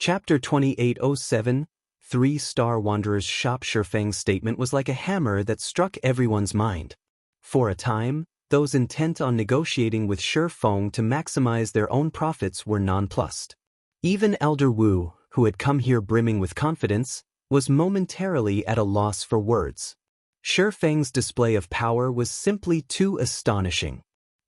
Chapter 2807, 3-Star Wanderer's Shop. Feng's statement was like a hammer that struck everyone's mind. For a time, those intent on negotiating with Feng to maximize their own profits were nonplussed. Even Elder Wu, who had come here brimming with confidence, was momentarily at a loss for words. Feng's display of power was simply too astonishing.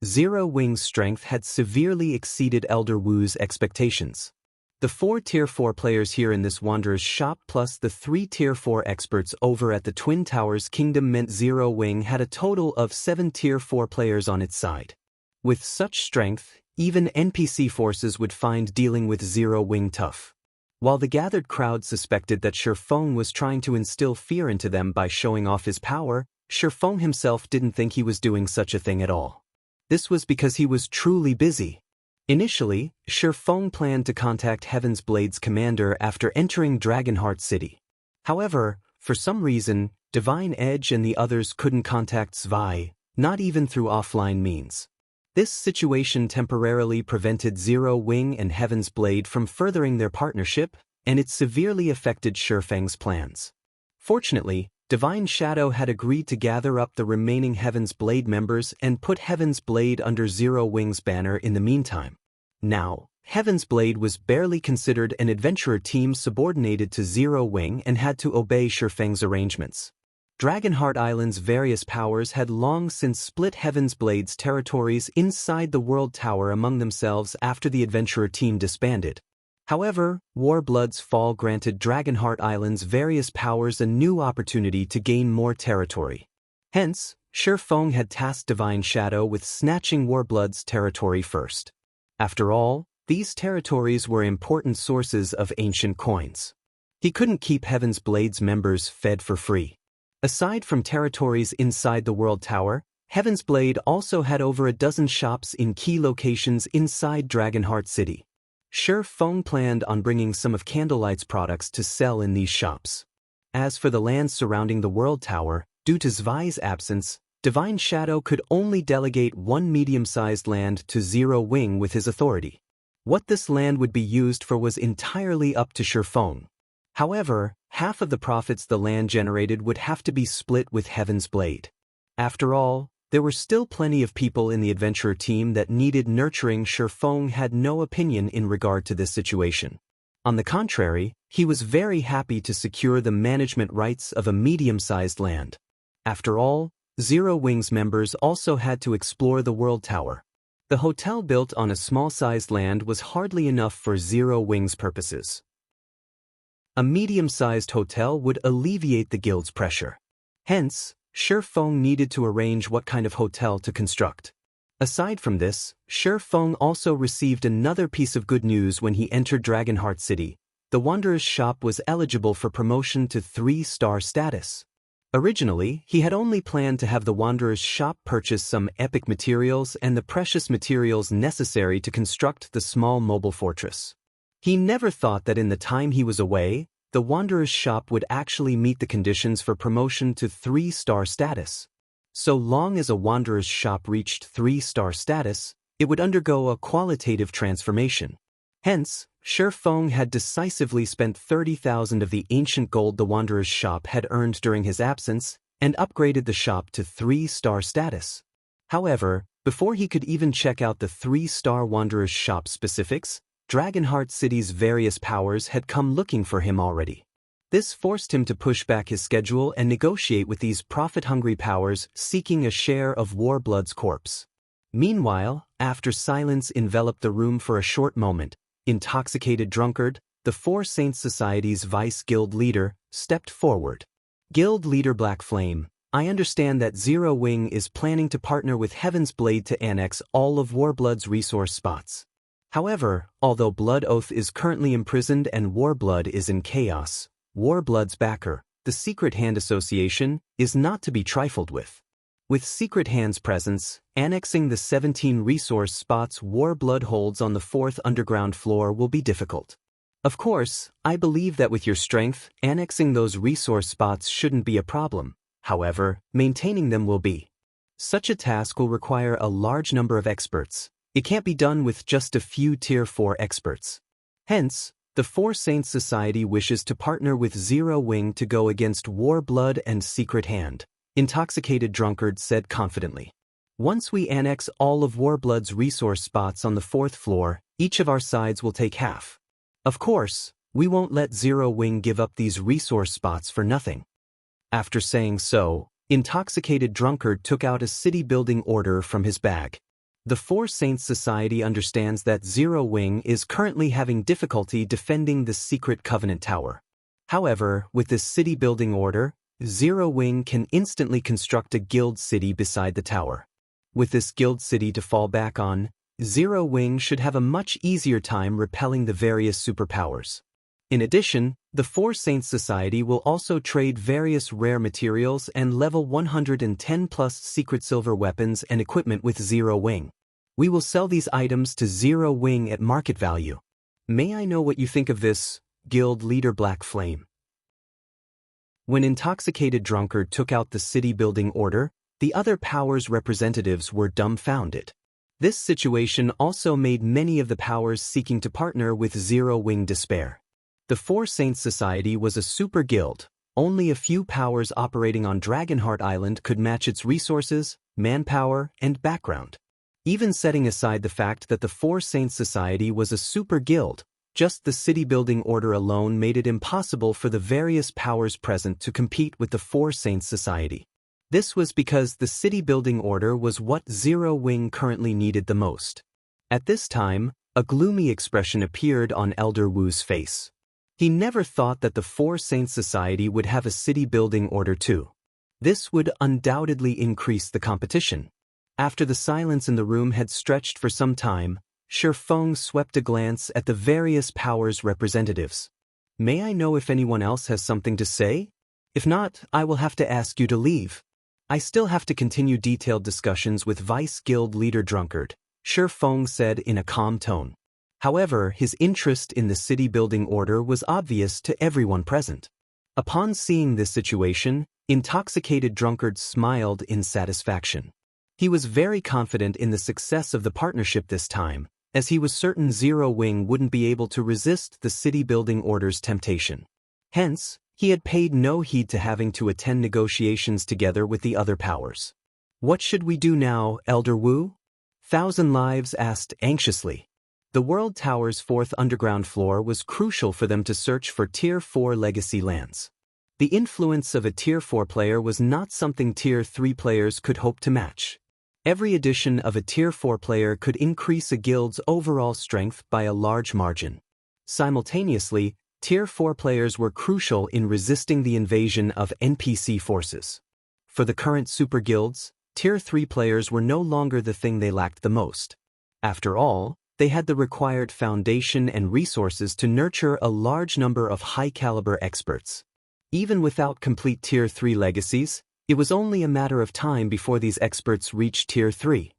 Zero Wing's strength had severely exceeded Elder Wu's expectations. The 4 Tier 4 players here in this Wanderer's Shop plus the 3 Tier 4 experts over at the Twin Towers Kingdom meant Zero Wing had a total of 7 Tier 4 players on its side. With such strength, even NPC forces would find dealing with Zero Wing tough. While the gathered crowd suspected that Feng was trying to instill fear into them by showing off his power, Feng himself didn't think he was doing such a thing at all. This was because he was truly busy. Initially, Feng planned to contact Heaven's Blade's commander after entering Dragonheart City. However, for some reason, Divine Edge and the others couldn't contact Zwei, not even through offline means. This situation temporarily prevented Zero Wing and Heaven's Blade from furthering their partnership, and it severely affected Feng's plans. Fortunately, Divine Shadow had agreed to gather up the remaining Heaven's Blade members and put Heaven's Blade under Zero Wing's banner in the meantime. Now, Heaven's Blade was barely considered an adventurer team subordinated to Zero Wing and had to obey Feng's arrangements. Dragonheart Island's various powers had long since split Heaven's Blade's territories inside the World Tower among themselves after the adventurer team disbanded. However, Warblood's fall granted Dragonheart Island's various powers a new opportunity to gain more territory. Hence, Feng had tasked Divine Shadow with snatching Warblood's territory first. After all, these territories were important sources of ancient coins. He couldn't keep Heaven's Blade's members fed for free. Aside from territories inside the World Tower, Heaven's Blade also had over a dozen shops in key locations inside Dragonheart City. Feng planned on bringing some of Candlelight's products to sell in these shops. As for the lands surrounding the World Tower, due to Zwei's absence, Divine Shadow could only delegate one medium-sized land to Zero Wing with his authority. What this land would be used for was entirely up to Feng. However, half of the profits the land generated would have to be split with Heaven's Blade. After all, there were still plenty of people in the adventurer team that needed nurturing. Feng had no opinion in regard to this situation. On the contrary, he was very happy to secure the management rights of a medium-sized land. After all, Zero Wing's members also had to explore the World Tower. The hotel built on a small-sized land was hardly enough for Zero Wing's purposes. A medium-sized hotel would alleviate the guild's pressure. Hence, Feng needed to arrange what kind of hotel to construct. Aside from this, Feng also received another piece of good news when he entered Dragonheart City. The Wanderer's Shop was eligible for promotion to 3-star status. Originally, he had only planned to have the Wanderer's Shop purchase some epic materials and the precious materials necessary to construct the small mobile fortress. He never thought that in the time he was away, the Wanderer's Shop would actually meet the conditions for promotion to 3-star status. So long as a Wanderer's Shop reached 3-star status, it would undergo a qualitative transformation. Hence, Feng had decisively spent 30,000 of the ancient gold the Wanderer's Shop had earned during his absence and upgraded the shop to 3-star status. However, before he could even check out the 3-star Wanderer's Shop specifics, Dragonheart City's various powers had come looking for him already. This forced him to push back his schedule and negotiate with these profit-hungry powers seeking a share of Warblood's corpse. Meanwhile, after silence enveloped the room for a short moment, Intoxicated Drunkard, the Four Saints Society's vice guild leader, stepped forward. Guild leader Black Flame, I understand that Zero Wing is planning to partner with Heaven's Blade to annex all of Warblood's resource spots. However, although Blood Oath is currently imprisoned and Warblood is in chaos, Warblood's backer, the Secret Hand Association, is not to be trifled with. With Secret Hand's presence, annexing the 17 resource spots Warblood holds on the 4th underground floor will be difficult. Of course, I believe that with your strength, annexing those resource spots shouldn't be a problem. However, maintaining them will be. Such a task will require a large number of experts. It can't be done with just a few Tier 4 experts. Hence, The Four Saints Society wishes to partner with Zero Wing to go against Warblood and Secret Hand, Intoxicated Drunkard said confidently. Once we annex all of Warblood's resource spots on the 4th floor, each of our sides will take half. Of course, we won't let Zero Wing give up these resource spots for nothing. After saying so, Intoxicated Drunkard took out a city-building order from his bag. The Four Saints Society understands that Zero Wing is currently having difficulty defending the Secret Covenant Tower. However, with this city-building order, Zero Wing can instantly construct a guild city beside the tower. With this guild city to fall back on, Zero Wing should have a much easier time repelling the various superpowers. In addition, the Four Saints Society will also trade various rare materials and level 110+ secret silver weapons and equipment with Zero Wing. We will sell these items to Zero Wing at market value. May I know what you think of this, Guild Leader Black Flame? When Intoxicated Drunkard took out the city-building order, the other powers' representatives were dumbfounded. This situation also made many of the powers seeking to partner with Zero Wing despair. The Four Saints Society was a super guild. Only a few powers operating on Dragonheart Island could match its resources, manpower, and background. Even setting aside the fact that the Four Saints Society was a super guild, just the city-building order alone made it impossible for the various powers present to compete with the Four Saints Society. This was because the city-building order was what Zero Wing currently needed the most. At this time, a gloomy expression appeared on Elder Wu's face. He never thought that the Four Saints Society would have a city-building order too. This would undoubtedly increase the competition. After the silence in the room had stretched for some time, Feng swept a glance at the various powers' representatives. May I know if anyone else has something to say? If not, I will have to ask you to leave. I still have to continue detailed discussions with Vice Guild Leader Drunkard, Feng said in a calm tone. However, his interest in the city-building order was obvious to everyone present. Upon seeing this situation, Intoxicated Drunkard smiled in satisfaction. He was very confident in the success of the partnership this time, as he was certain Zero Wing wouldn't be able to resist the city-building order's temptation. Hence, he had paid no heed to having to attend negotiations together with the other powers. What should we do now, Elder Wu? Thousand Lives asked anxiously. The World Tower's 4th underground floor was crucial for them to search for Tier 4 legacy lands. The influence of a Tier 4 player was not something Tier 3 players could hope to match. Every addition of a Tier 4 player could increase a guild's overall strength by a large margin. Simultaneously, Tier 4 players were crucial in resisting the invasion of NPC forces. For the current super guilds, Tier 3 players were no longer the thing they lacked the most. After all, they had the required foundation and resources to nurture a large number of high-caliber experts. Even without complete Tier 3 legacies, it was only a matter of time before these experts reached Tier 3.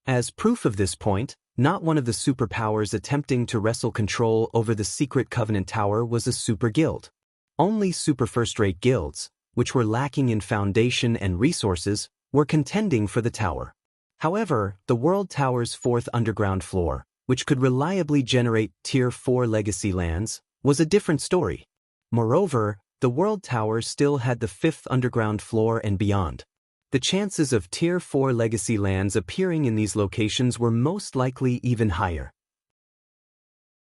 As proof of this point, not one of the superpowers attempting to wrestle control over the Secret Covenant Tower was a super guild. Only super first-rate guilds, which were lacking in foundation and resources, were contending for the tower. However, the World Tower's 4th underground floor, which could reliably generate Tier 4 legacy lands, was a different story. Moreover, the World Tower still had the 5th underground floor and beyond. The chances of Tier 4 legacy lands appearing in these locations were most likely even higher.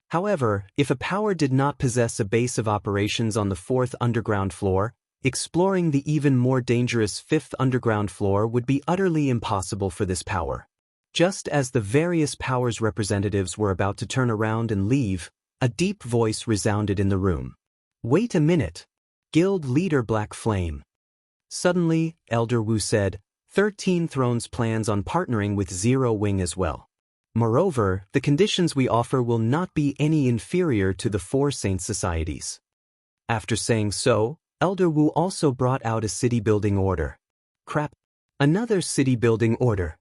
However, if a power did not possess a base of operations on the 4th underground floor, exploring the even more dangerous 5th underground floor would be utterly impossible for this power. Just as the various powers' representatives were about to turn around and leave, a deep voice resounded in the room. Wait a minute. Guild Leader Black Flame. Suddenly, Elder Wu said, 13 Thrones plans on partnering with Zero Wing as well. Moreover, the conditions we offer will not be any inferior to the Four Saints Societies. After saying so, Elder Wu also brought out a city-building order. Crap. Another city-building order.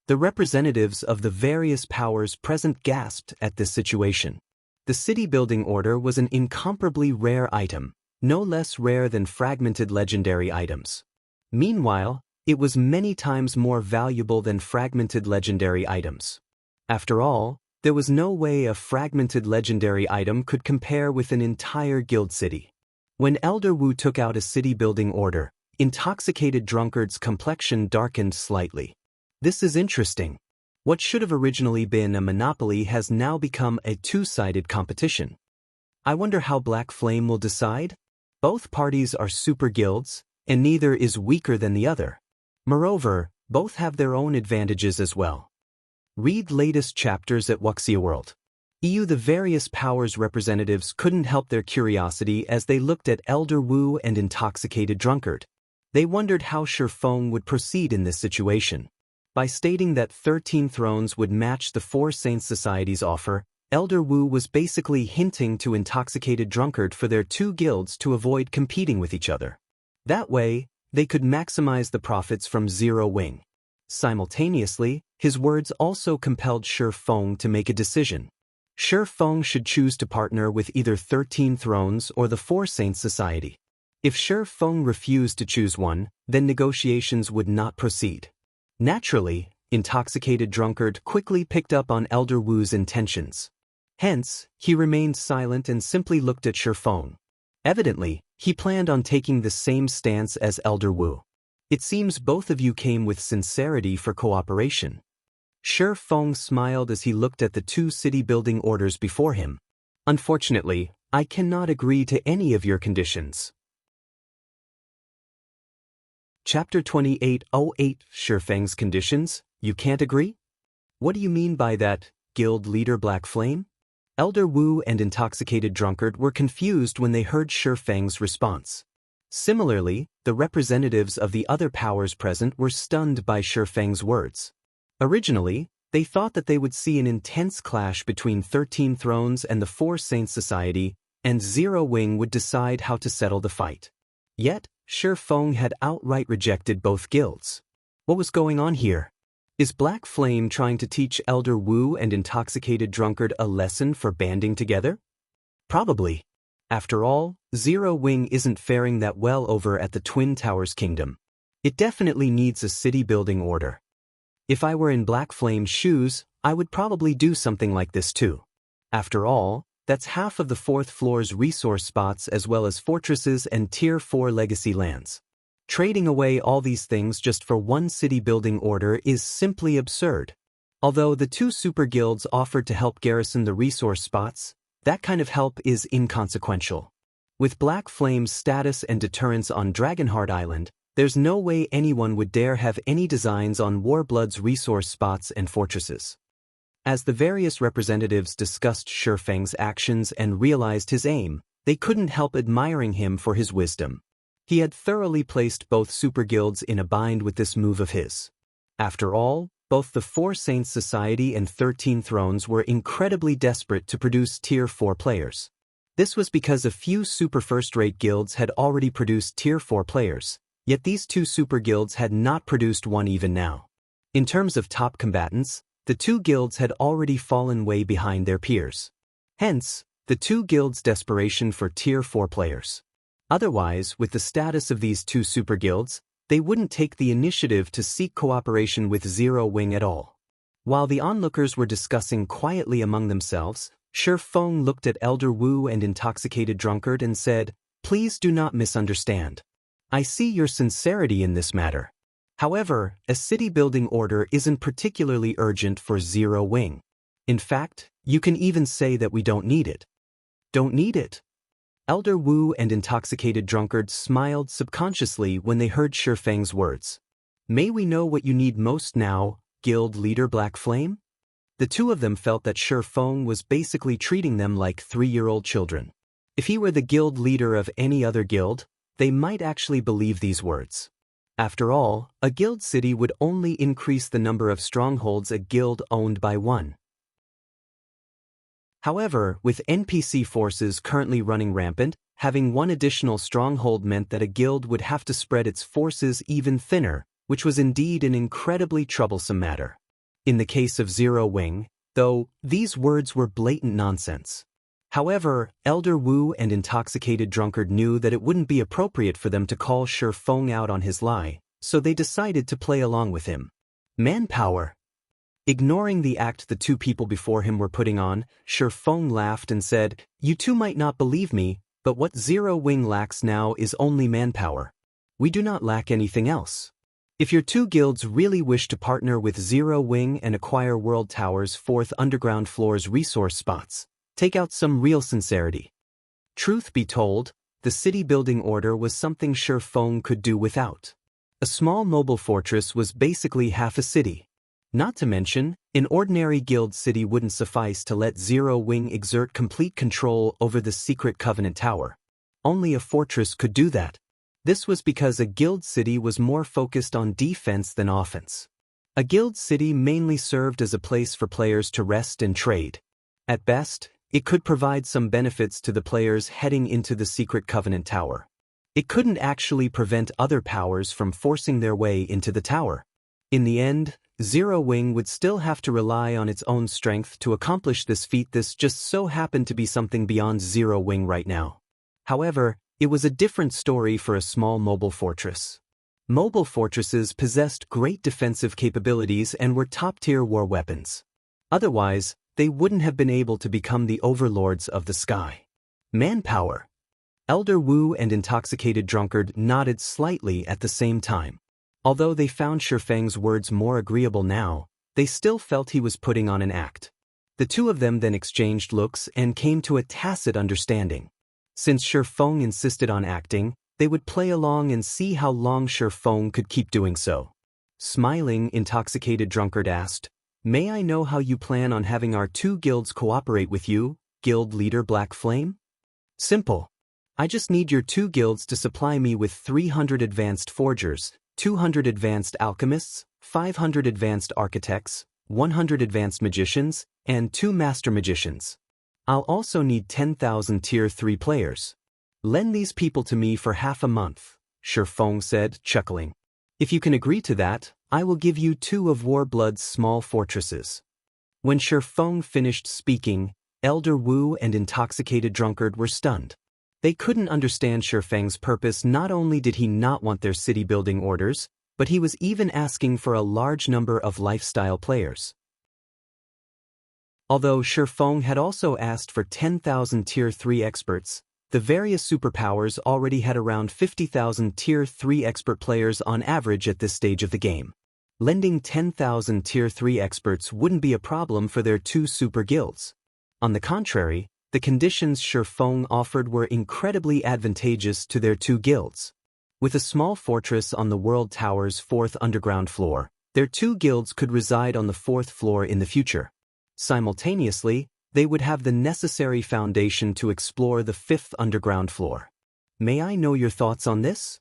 The representatives of the various powers present gasped at this situation. The city-building order was an incomparably rare item, no less rare than fragmented legendary items. Meanwhile, it was many times more valuable than fragmented legendary items. After all, There was no way a fragmented legendary item could compare with an entire guild city. When Elder Wu took out a city-building order, Intoxicated Drunkard's complexion darkened slightly. This is interesting. What should have originally been a monopoly has now become a two-sided competition. I wonder how Black Flame will decide? Both parties are super guilds, and neither is weaker than the other. Moreover, both have their own advantages as well. Read latest chapters at Wuxia World. The various powers representatives couldn't help their curiosity as they looked at Elder Wu and Intoxicated Drunkard. They wondered how Feng would proceed in this situation. By stating that 13 thrones would match the Four Saints Society's offer, Elder Wu was basically hinting to Intoxicated Drunkard for their two guilds to avoid competing with each other. That way, they could maximize the profits from Zero Wing. Simultaneously, his words also compelled Feng to make a decision. Feng should choose to partner with either 13 Thrones or the Four Saints Society. If Feng refused to choose one, then negotiations would not proceed. Naturally, Intoxicated Drunkard quickly picked up on Elder Wu's intentions. Hence, he remained silent and simply looked at Feng. Evidently, he planned on taking the same stance as Elder Wu. It seems both of you came with sincerity for cooperation. Feng smiled as he looked at the two city-building orders before him. Unfortunately, I cannot agree to any of your conditions. Chapter 2808 Feng's conditions, you can't agree? What do you mean by that, Guild Leader Black Flame? Elder Wu and Intoxicated Drunkard were confused when they heard Feng's response. Similarly, the representatives of the other powers present were stunned by Feng's words. Originally, they thought that they would see an intense clash between 13 Thrones and the Four Saints Society, and Zero Wing would decide how to settle the fight. Yet, Feng had outright rejected both guilds. What was going on here? Is Black Flame trying to teach Elder Wu and Intoxicated Drunkard a lesson for banding together? Probably. After all, Zero Wing isn't faring that well over at the Twin Towers Kingdom. It definitely needs a city-building order. If I were in Black Flame's shoes, I would probably do something like this too. After all, that's half of the 4th floor's resource spots as well as fortresses and Tier 4 legacy lands. Trading away all these things just for one city-building order is simply absurd. Although the two super guilds offered to help garrison the resource spots, that kind of help is inconsequential. With Black Flame's status and deterrence on Dragonheart Island, there's no way anyone would dare have any designs on Warblood's resource spots and fortresses. As the various representatives discussed Feng's actions and realized his aim, they couldn't help admiring him for his wisdom. He had thoroughly placed both super guilds in a bind with this move of his. After all, both the Four Saints Society and 13 Thrones were incredibly desperate to produce Tier 4 players. This was because a few super first-rate guilds had already produced Tier 4 players, yet these two super guilds had not produced one even now. In terms of top combatants, the two guilds had already fallen way behind their peers. Hence, the two guilds' desperation for Tier 4 players. Otherwise, with the status of these two super guilds, they wouldn't take the initiative to seek cooperation with Zero Wing at all. While the onlookers were discussing quietly among themselves, Feng looked at Elder Wu and Intoxicated Drunkard and said, "Please do not misunderstand. I see your sincerity in this matter. However, a city-building order isn't particularly urgent for Zero Wing. In fact, you can even say that we don't need it." Don't need it? Elder Wu and Intoxicated Drunkard smiled subconsciously when they heard Feng's words. May we know what you need most now, Guild Leader Black Flame? The two of them felt that Feng was basically treating them like 3-year-old children. If he were the guild leader of any other guild, they might actually believe these words. After all, a guild city would only increase the number of strongholds a guild owned by one. However, with NPC forces currently running rampant, having one additional stronghold meant that a guild would have to spread its forces even thinner, which was indeed an incredibly troublesome matter. In the case of Zero Wing, though, these words were blatant nonsense. However, Elder Wu and Intoxicated Drunkard knew that it wouldn't be appropriate for them to call Feng out on his lie, so they decided to play along with him. Manpower. Ignoring the act the two people before him were putting on, Feng laughed and said, "You two might not believe me, but what Zero Wing lacks now is only manpower. We do not lack anything else. If your two guilds really wish to partner with Zero Wing and acquire World Tower's 4th underground floor's resource spots, take out some real sincerity." Truth be told, the city building order was something Feng could do without. A small mobile fortress was basically half a city. Not to mention, an ordinary guild city wouldn't suffice to let Zero Wing exert complete control over the secret Covenant Tower. Only a fortress could do that. This was because a guild city was more focused on defense than offense. A guild city mainly served as a place for players to rest and trade. At best, it could provide some benefits to the players heading into the secret Covenant Tower. It couldn't actually prevent other powers from forcing their way into the tower. In the end, Zero Wing would still have to rely on its own strength to accomplish this feat. This just so happened to be something beyond Zero Wing right now. However, it was a different story for a small mobile fortress. Mobile fortresses possessed great defensive capabilities and were top-tier war weapons. Otherwise, they wouldn't have been able to become the overlords of the sky. Manpower. Elder Wu and Intoxicated Drunkard nodded slightly at the same time. Although they found Feng's words more agreeable now, they still felt he was putting on an act. The two of them then exchanged looks and came to a tacit understanding. Since Feng insisted on acting, they would play along and see how long Feng could keep doing so. Smiling, Intoxicated Drunkard asked, "May I know how you plan on having our two guilds cooperate with you, Guild Leader Black Flame?" "Simple. I just need your two guilds to supply me with 300 advanced forgers, 200 advanced alchemists, 500 advanced architects, 100 advanced magicians, and 2 master magicians. I'll also need 10,000 Tier 3 players. Lend these people to me for half a month," Feng said, chuckling. "If you can agree to that, I will give you 2 of Warblood's small fortresses." When Feng finished speaking, Elder Wu and Intoxicated Drunkard were stunned. They couldn't understand Feng's purpose. Not only did he not want their city-building orders, but he was even asking for a large number of lifestyle players. Although Feng had also asked for 10,000 Tier 3 experts, the various superpowers already had around 50,000 Tier 3 expert players on average at this stage of the game. Lending 10,000 Tier 3 experts wouldn't be a problem for their 2 super guilds. On the contrary, the conditions Feng offered were incredibly advantageous to their 2 guilds. With a small fortress on the World Tower's 4th underground floor, their 2 guilds could reside on the 4th floor in the future. Simultaneously, they would have the necessary foundation to explore the 5th underground floor. "May I know your thoughts on this?"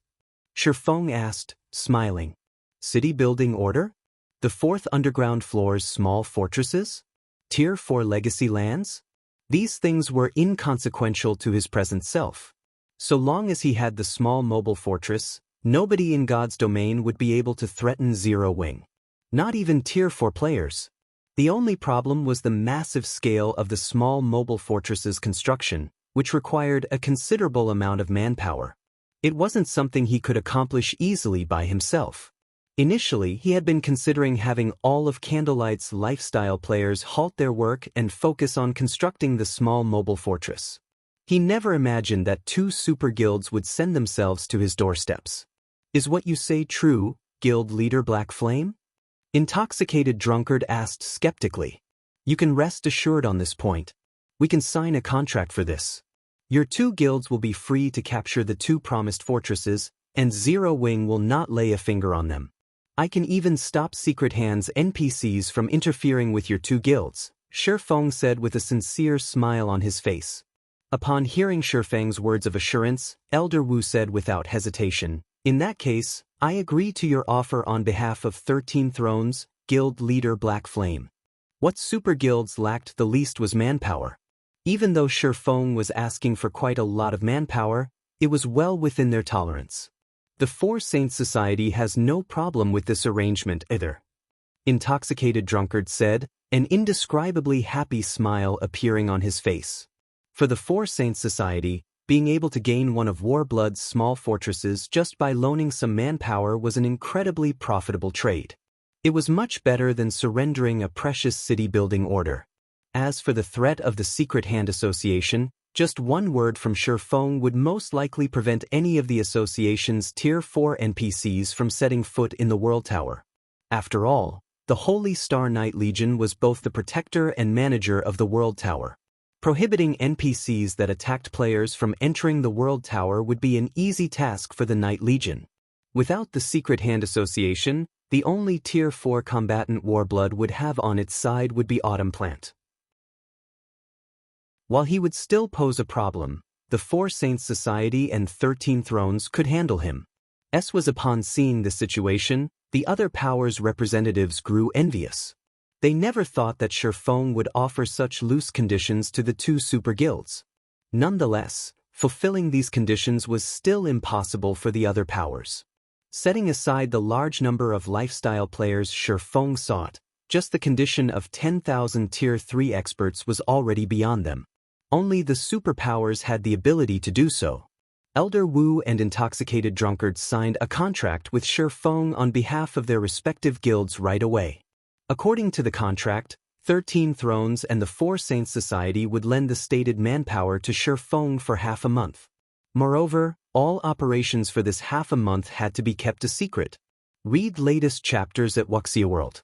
Feng asked, smiling. "City building order? The 4th underground floor's small fortresses? Tier 4 legacy lands?" These things were inconsequential to his present self. So long as he had the small mobile fortress, nobody in God's domain would be able to threaten Zero Wing. Not even Tier 4 players. The only problem was the massive scale of the small mobile fortress's construction, which required a considerable amount of manpower. It wasn't something he could accomplish easily by himself. Initially, he had been considering having all of Candlelight's lifestyle players halt their work and focus on constructing the small mobile fortress. He never imagined that 2 super guilds would send themselves to his doorsteps. "Is what you say true, Guild Leader Black Flame?" Intoxicated Drunkard asked skeptically. "You can rest assured on this point. We can sign a contract for this. Your 2 guilds will be free to capture the 2 promised fortresses, and Zero Wing will not lay a finger on them. I can even stop Secret Hand's NPCs from interfering with your 2 guilds," Feng said with a sincere smile on his face. Upon hearing Feng's words of assurance, Elder Wu said without hesitation, "In that case, I agree to your offer on behalf of 13 Thrones, Guild Leader Black Flame." What super guilds lacked the least was manpower. Even though Feng was asking for quite a lot of manpower, it was well within their tolerance. The Four Saints Society has no problem with this arrangement either. Intoxicated Drunkard said, an indescribably happy smile appearing on his face. For the Four Saints Society, being able to gain one of Warblood's small fortresses just by loaning some manpower was an incredibly profitable trade. It was much better than surrendering a precious city-building order. As for the threat of the Secret Hand Association, just one word from Feng would most likely prevent any of the association's Tier 4 NPCs from setting foot in the World Tower. After all, the Holy Star Knight Legion was both the protector and manager of the World Tower. Prohibiting NPCs that attacked players from entering the World Tower would be an easy task for the Knight Legion. Without the Secret Hand Association, the only Tier 4 combatant Warblood would have on its side would be Autumn Plant. While he would still pose a problem, the Four Saints Society and 13 Thrones could handle him. Was upon seeing the situation, the other powers' representatives grew envious. They never thought that Feng would offer such loose conditions to the two super guilds. Nonetheless, fulfilling these conditions was still impossible for the other powers. Setting aside the large number of lifestyle players Feng sought, just the condition of 10,000 Tier 3 experts was already beyond them. Only the superpowers had the ability to do so. Elder Wu and Intoxicated Drunkards signed a contract with Feng on behalf of their respective guilds right away. According to the contract, 13 Thrones and the Four Saints Society would lend the stated manpower to Feng for half a month. Moreover, all operations for this half a month had to be kept a secret. Read latest chapters at Wuxia World.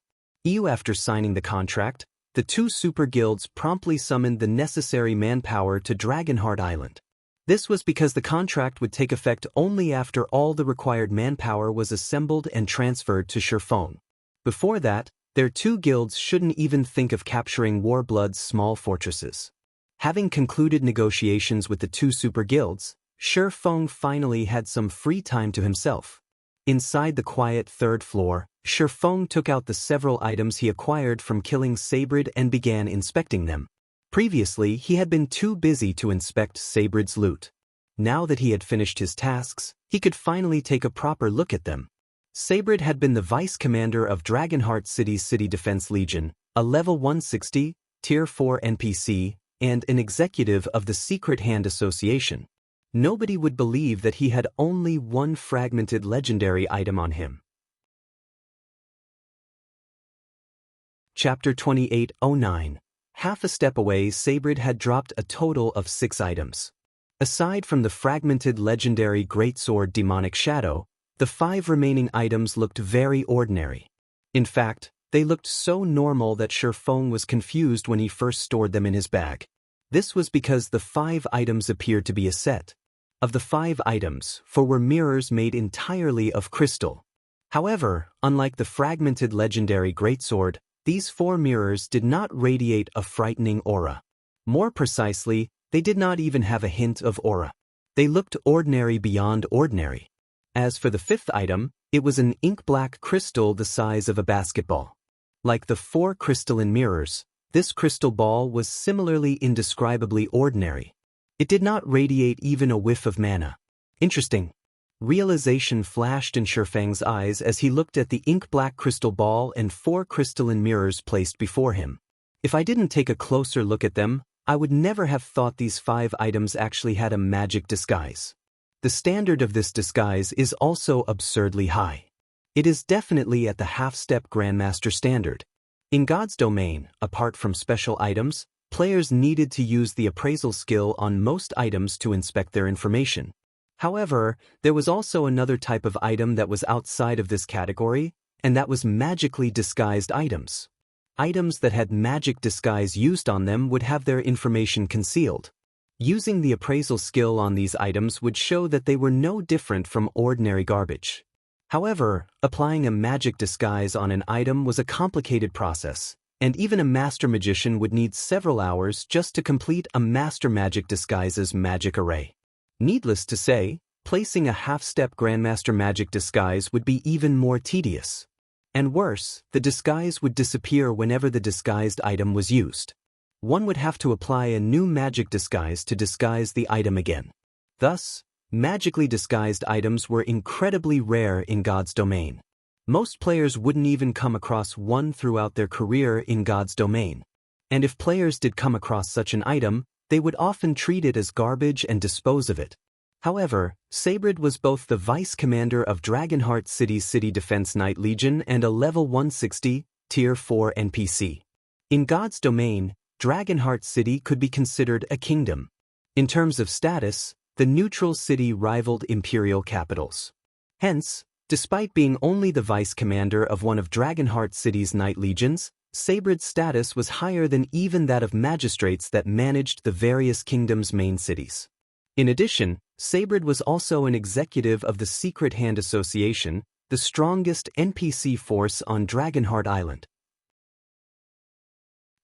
After signing the contract, the two super guilds promptly summoned the necessary manpower to Dragonheart Island. This was because the contract would take effect only after all the required manpower was assembled and transferred to Feng. Before that, their two guilds shouldn't even think of capturing Warblood's small fortresses. Having concluded negotiations with the two super guilds, Feng finally had some free time to himself. Inside the quiet third floor, Feng took out the several items he acquired from killing Sabrid and began inspecting them. Previously, he had been too busy to inspect Sabrid's loot. Now that he had finished his tasks, he could finally take a proper look at them. Sabrid had been the vice commander of Dragonheart City's City Defense Legion, a level 160, Tier 4 NPC, and an executive of the Secret Hand Association. Nobody would believe that he had only one fragmented legendary item on him. Chapter 2809. Half a step away, Sabrid had dropped a total of 6 items. Aside from the fragmented legendary greatsword Demonic Shadow, the 5 remaining items looked very ordinary. In fact, they looked so normal that Feng was confused when he first stored them in his bag. This was because the 5 items appeared to be a set. Of the 5 items, 4 were mirrors made entirely of crystal. However, unlike the fragmented legendary greatsword, these 4 mirrors did not radiate a frightening aura. More precisely, they did not even have a hint of aura. They looked ordinary beyond ordinary. As for the 5th item, it was an ink-black crystal the size of a basketball. Like the 4 crystalline mirrors, this crystal ball was similarly indescribably ordinary. It did not radiate even a whiff of mana. Interesting. Realization flashed in Feng's eyes as he looked at the ink-black crystal ball and 4 crystalline mirrors placed before him. If I didn't take a closer look at them, I would never have thought these 5 items actually had a magic disguise. The standard of this disguise is also absurdly high. It is definitely at the half-step Grandmaster standard. In God's domain, apart from special items, players needed to use the appraisal skill on most items to inspect their information. However, there was also another type of item that was outside of this category, and that was magically disguised items. Items that had magic disguise used on them would have their information concealed. Using the appraisal skill on these items would show that they were no different from ordinary garbage. However, applying a magic disguise on an item was a complicated process, and even a master magician would need several hours just to complete a master magic disguise's magic array. Needless to say, placing a half-step Grandmaster magic disguise would be even more tedious. And worse, the disguise would disappear whenever the disguised item was used. One would have to apply a new magic disguise to disguise the item again. Thus, magically disguised items were incredibly rare in God's domain. Most players wouldn't even come across one throughout their career in God's domain. And if players did come across such an item, they would often treat it as garbage and dispose of it. However, Sabrid was both the vice commander of Dragonheart City's City Defense Knight Legion and a level 160, Tier 4 NPC. In God's domain, Dragonheart City could be considered a kingdom. In terms of status, the neutral city rivaled imperial capitals. Hence, despite being only the vice commander of one of Dragonheart City's Knight Legions, Sabrid's status was higher than even that of magistrates that managed the various kingdoms' main cities. In addition, Sabrid was also an executive of the Secret Hand Association, the strongest NPC force on Dragonheart Island.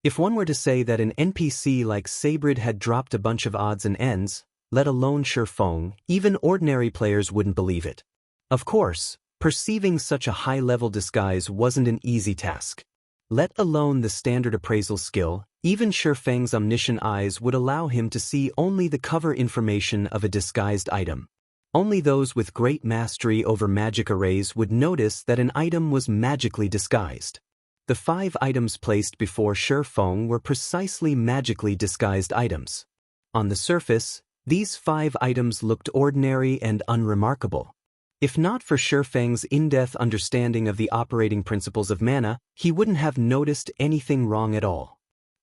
If one were to say that an NPC like Sabrid had dropped a bunch of odds and ends, let alone Feng, even ordinary players wouldn't believe it. Of course, perceiving such a high-level disguise wasn't an easy task. Let alone the standard appraisal skill, even Feng's omniscient eyes would allow him to see only the cover information of a disguised item. Only those with great mastery over magic arrays would notice that an item was magically disguised. The 5 items placed before Feng were precisely magically disguised items. On the surface, these 5 items looked ordinary and unremarkable. If not for Feng's in-depth understanding of the operating principles of mana, he wouldn't have noticed anything wrong at all.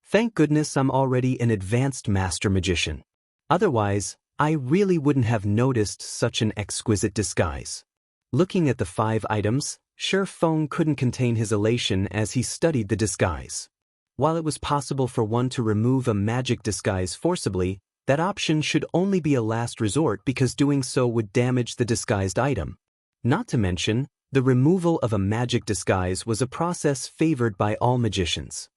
Thank goodness I'm already an advanced master magician. Otherwise, I really wouldn't have noticed such an exquisite disguise. Looking at the 5 items, Feng couldn't contain his elation as he studied the disguise. While it was possible for one to remove a magic disguise forcibly, that option should only be a last resort because doing so would damage the disguised item. Not to mention, the removal of a magic disguise was a process favored by all magicians.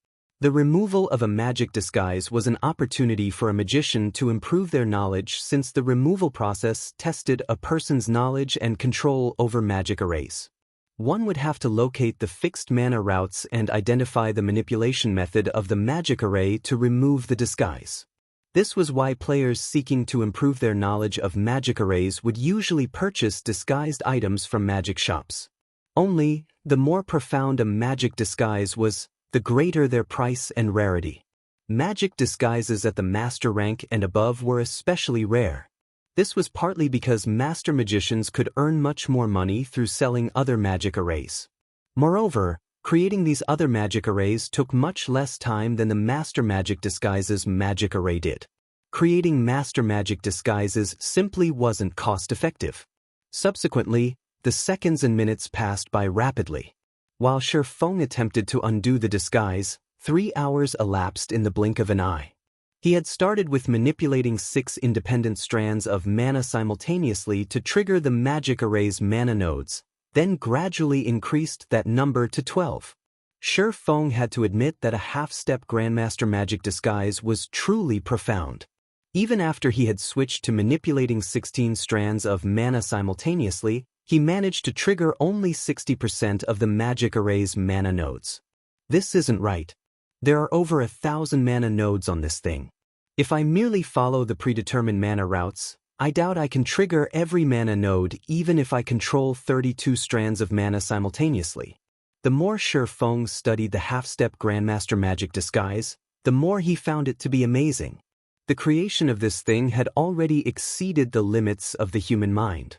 The removal of a magic disguise was an opportunity for a magician to improve their knowledge since the removal process tested a person's knowledge and control over magic arrays. One would have to locate the fixed mana routes and identify the manipulation method of the magic array to remove the disguise. This was why players seeking to improve their knowledge of magic arrays would usually purchase disguised items from magic shops. Only, the more profound a magic disguise was, the greater their price and rarity. Magic disguises at the master rank and above were especially rare. This was partly because master magicians could earn much more money through selling other magic arrays. Moreover, creating these other magic arrays took much less time than the master magic disguises magic array did. Creating master magic disguises simply wasn't cost-effective. Subsequently, the seconds and minutes passed by rapidly. While Feng attempted to undo the disguise, 3 hours elapsed in the blink of an eye. He had started with manipulating 6 independent strands of mana simultaneously to trigger the magic array's mana nodes, then gradually increased that number to 12. Feng had to admit that a half-step Grandmaster magic disguise was truly profound. Even after he had switched to manipulating 16 strands of mana simultaneously, he managed to trigger only 60% of the magic array's mana nodes. This isn't right. There are over 1,000 mana nodes on this thing. If I merely follow the predetermined mana routes, I doubt I can trigger every mana node even if I control 32 strands of mana simultaneously. The more Feng studied the half-step Grandmaster magic disguise, the more he found it to be amazing. The creation of this thing had already exceeded the limits of the human mind.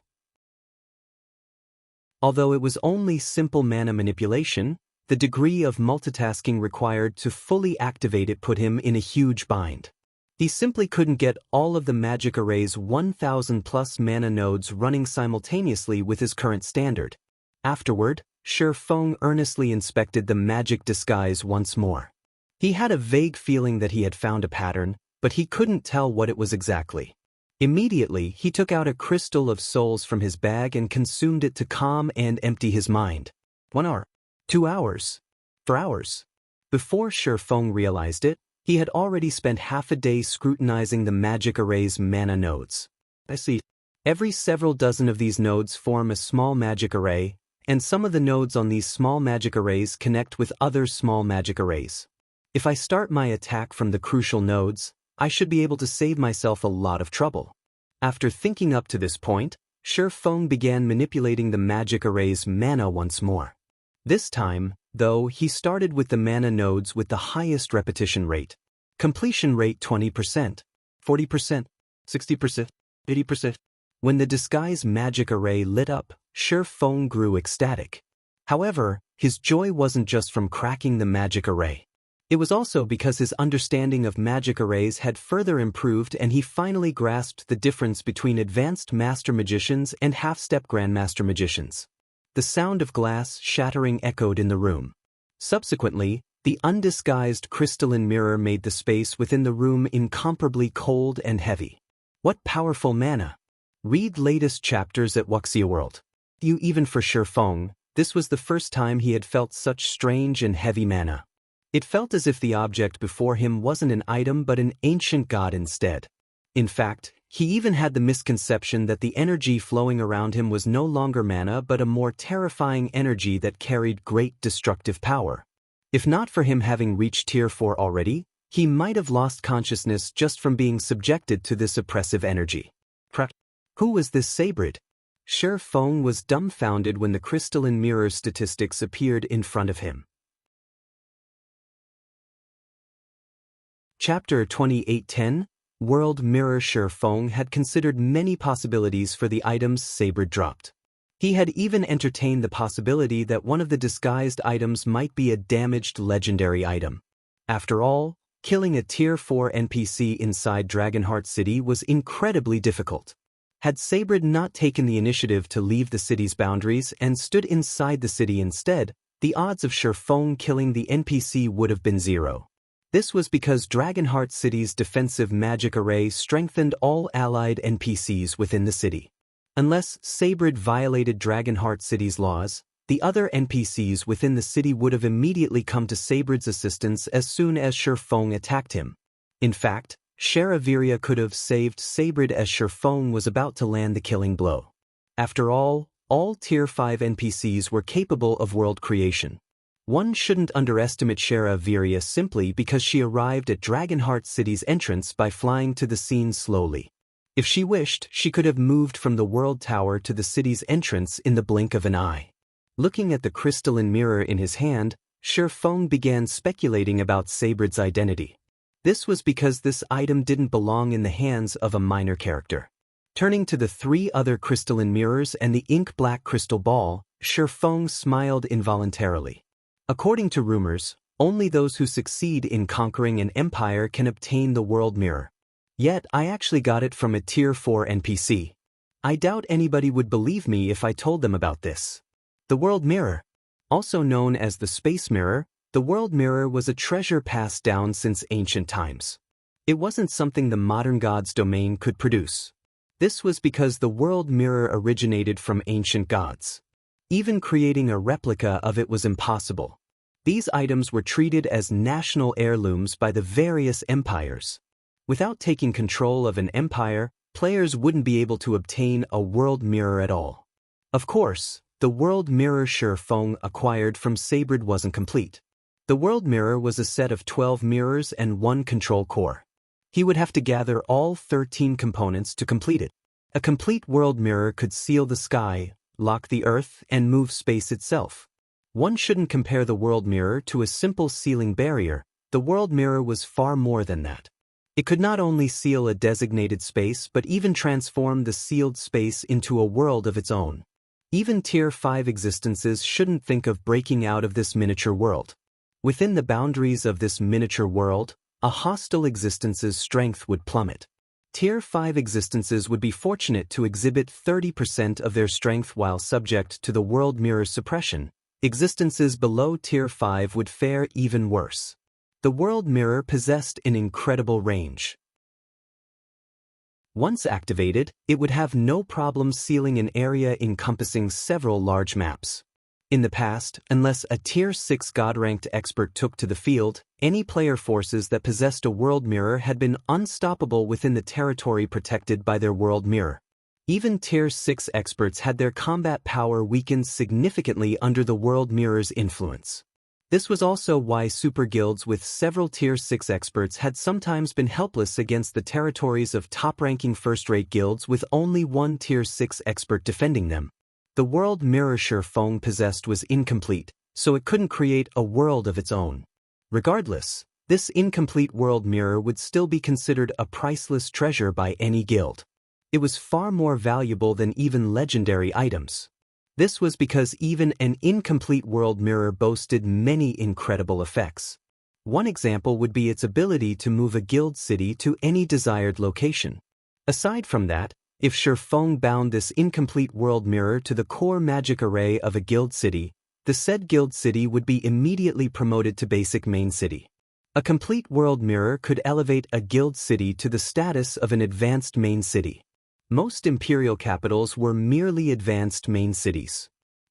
Although it was only simple mana manipulation, the degree of multitasking required to fully activate it put him in a huge bind. He simply couldn't get all of the magic array's 1,000+ mana nodes running simultaneously with his current standard. Afterward, Feng earnestly inspected the magic disguise once more. He had a vague feeling that he had found a pattern, but he couldn't tell what it was exactly. Immediately, he took out a crystal of souls from his bag and consumed it to calm and empty his mind. 1 hour. 2 hours. 4 hours. Before Feng realized it, he had already spent half a day scrutinizing the magic array's mana nodes. I see. Every several dozen of these nodes form a small magic array, and some of the nodes on these small magic arrays connect with other small magic arrays. If I start my attack from the crucial nodes, I should be able to save myself a lot of trouble. After thinking up to this point, Feng began manipulating the magic array's mana once more. This time, though, he started with the mana nodes with the highest repetition rate. Completion rate 20%, 40%, 60%, 80%. When the disguise magic array lit up, Feng grew ecstatic. However, his joy wasn't just from cracking the magic array. It was also because his understanding of magic arrays had further improved and he finally grasped the difference between advanced master magicians and half-step grandmaster magicians. The sound of glass shattering echoed in the room. Subsequently, the undisguised crystalline mirror made the space within the room incomparably cold and heavy. What powerful mana! Read latest chapters at Wuxia World. Even for Feng, this was the first time he had felt such strange and heavy mana. It felt as if the object before him wasn't an item but an ancient god instead. In fact, he even had the misconception that the energy flowing around him was no longer mana but a more terrifying energy that carried great destructive power. If not for him having reached Tier 4 already, he might have lost consciousness just from being subjected to this oppressive energy. Who was this Sabrid? Feng was dumbfounded when the crystalline mirror statistics appeared in front of him. Chapter 2810, World Mirror. Feng had considered many possibilities for the items Sabrid dropped. He had even entertained the possibility that one of the disguised items might be a damaged legendary item. After all, killing a Tier 4 NPC inside Dragonheart City was incredibly difficult. Had Sabrid not taken the initiative to leave the city's boundaries and stood inside the city instead, the odds of Feng killing the NPC would have been 0. This was because Dragonheart City's defensive magic array strengthened all allied NPCs within the city. Unless Sabrid violated Dragonheart City's laws, the other NPCs within the city would have immediately come to Sabrid's assistance as soon as Feng attacked him. In fact, Sharaviria could have saved Sabrid as Feng was about to land the killing blow. After all Tier 5 NPCs were capable of world creation. One shouldn't underestimate Sharaviria simply because she arrived at Dragonheart City's entrance by flying to the scene slowly. If she wished, she could have moved from the World Tower to the city's entrance in the blink of an eye. Looking at the crystalline mirror in his hand, Feng began speculating about Sabrid's identity. This was because this item didn't belong in the hands of a minor character. Turning to the 3 other crystalline mirrors and the ink-black crystal ball, Feng smiled involuntarily. According to rumors, only those who succeed in conquering an empire can obtain the world mirror. Yet I actually got it from a Tier 4 NPC. I doubt anybody would believe me if I told them about this. The world mirror, also known as the space mirror, the world mirror was a treasure passed down since ancient times. It wasn't something the modern god's domain could produce. This was because the world mirror originated from ancient gods. Even creating a replica of it was impossible. These items were treated as national heirlooms by the various empires. Without taking control of an empire, players wouldn't be able to obtain a world mirror at all. Of course, the world mirror Feng acquired from Sabrid wasn't complete. The world mirror was a set of 12 mirrors and 1 control core. He would have to gather all 13 components to complete it. A complete world mirror could seal the sky, lock the earth, and move space itself. One shouldn't compare the world mirror to a simple sealing barrier. The world mirror was far more than that. It could not only seal a designated space but even transform the sealed space into a world of its own. Even Tier 5 existences shouldn't think of breaking out of this miniature world. Within the boundaries of this miniature world, a hostile existence's strength would plummet. Tier 5 existences would be fortunate to exhibit 30% of their strength while subject to the world mirror's suppression. Existences below Tier 5 would fare even worse. The world mirror possessed an incredible range. Once activated, it would have no problem sealing an area encompassing several large maps. In the past, unless a Tier 6 God-ranked expert took to the field, any player forces that possessed a world mirror had been unstoppable within the territory protected by their world mirror. Even Tier 6 experts had their combat power weakened significantly under the world mirror's influence. This was also why super guilds with several Tier 6 experts had sometimes been helpless against the territories of top-ranking first-rate guilds with only 1 Tier 6 expert defending them. The world mirror Feng possessed was incomplete, so it couldn't create a world of its own. Regardless, this incomplete world mirror would still be considered a priceless treasure by any guild. It was far more valuable than even legendary items. This was because even an incomplete world mirror boasted many incredible effects. One example would be its ability to move a guild city to any desired location. Aside from that, if Feng bound this incomplete world mirror to the core magic array of a guild city, the said guild city would be immediately promoted to basic main city. A complete world mirror could elevate a guild city to the status of an advanced main city. Most imperial capitals were merely advanced main cities.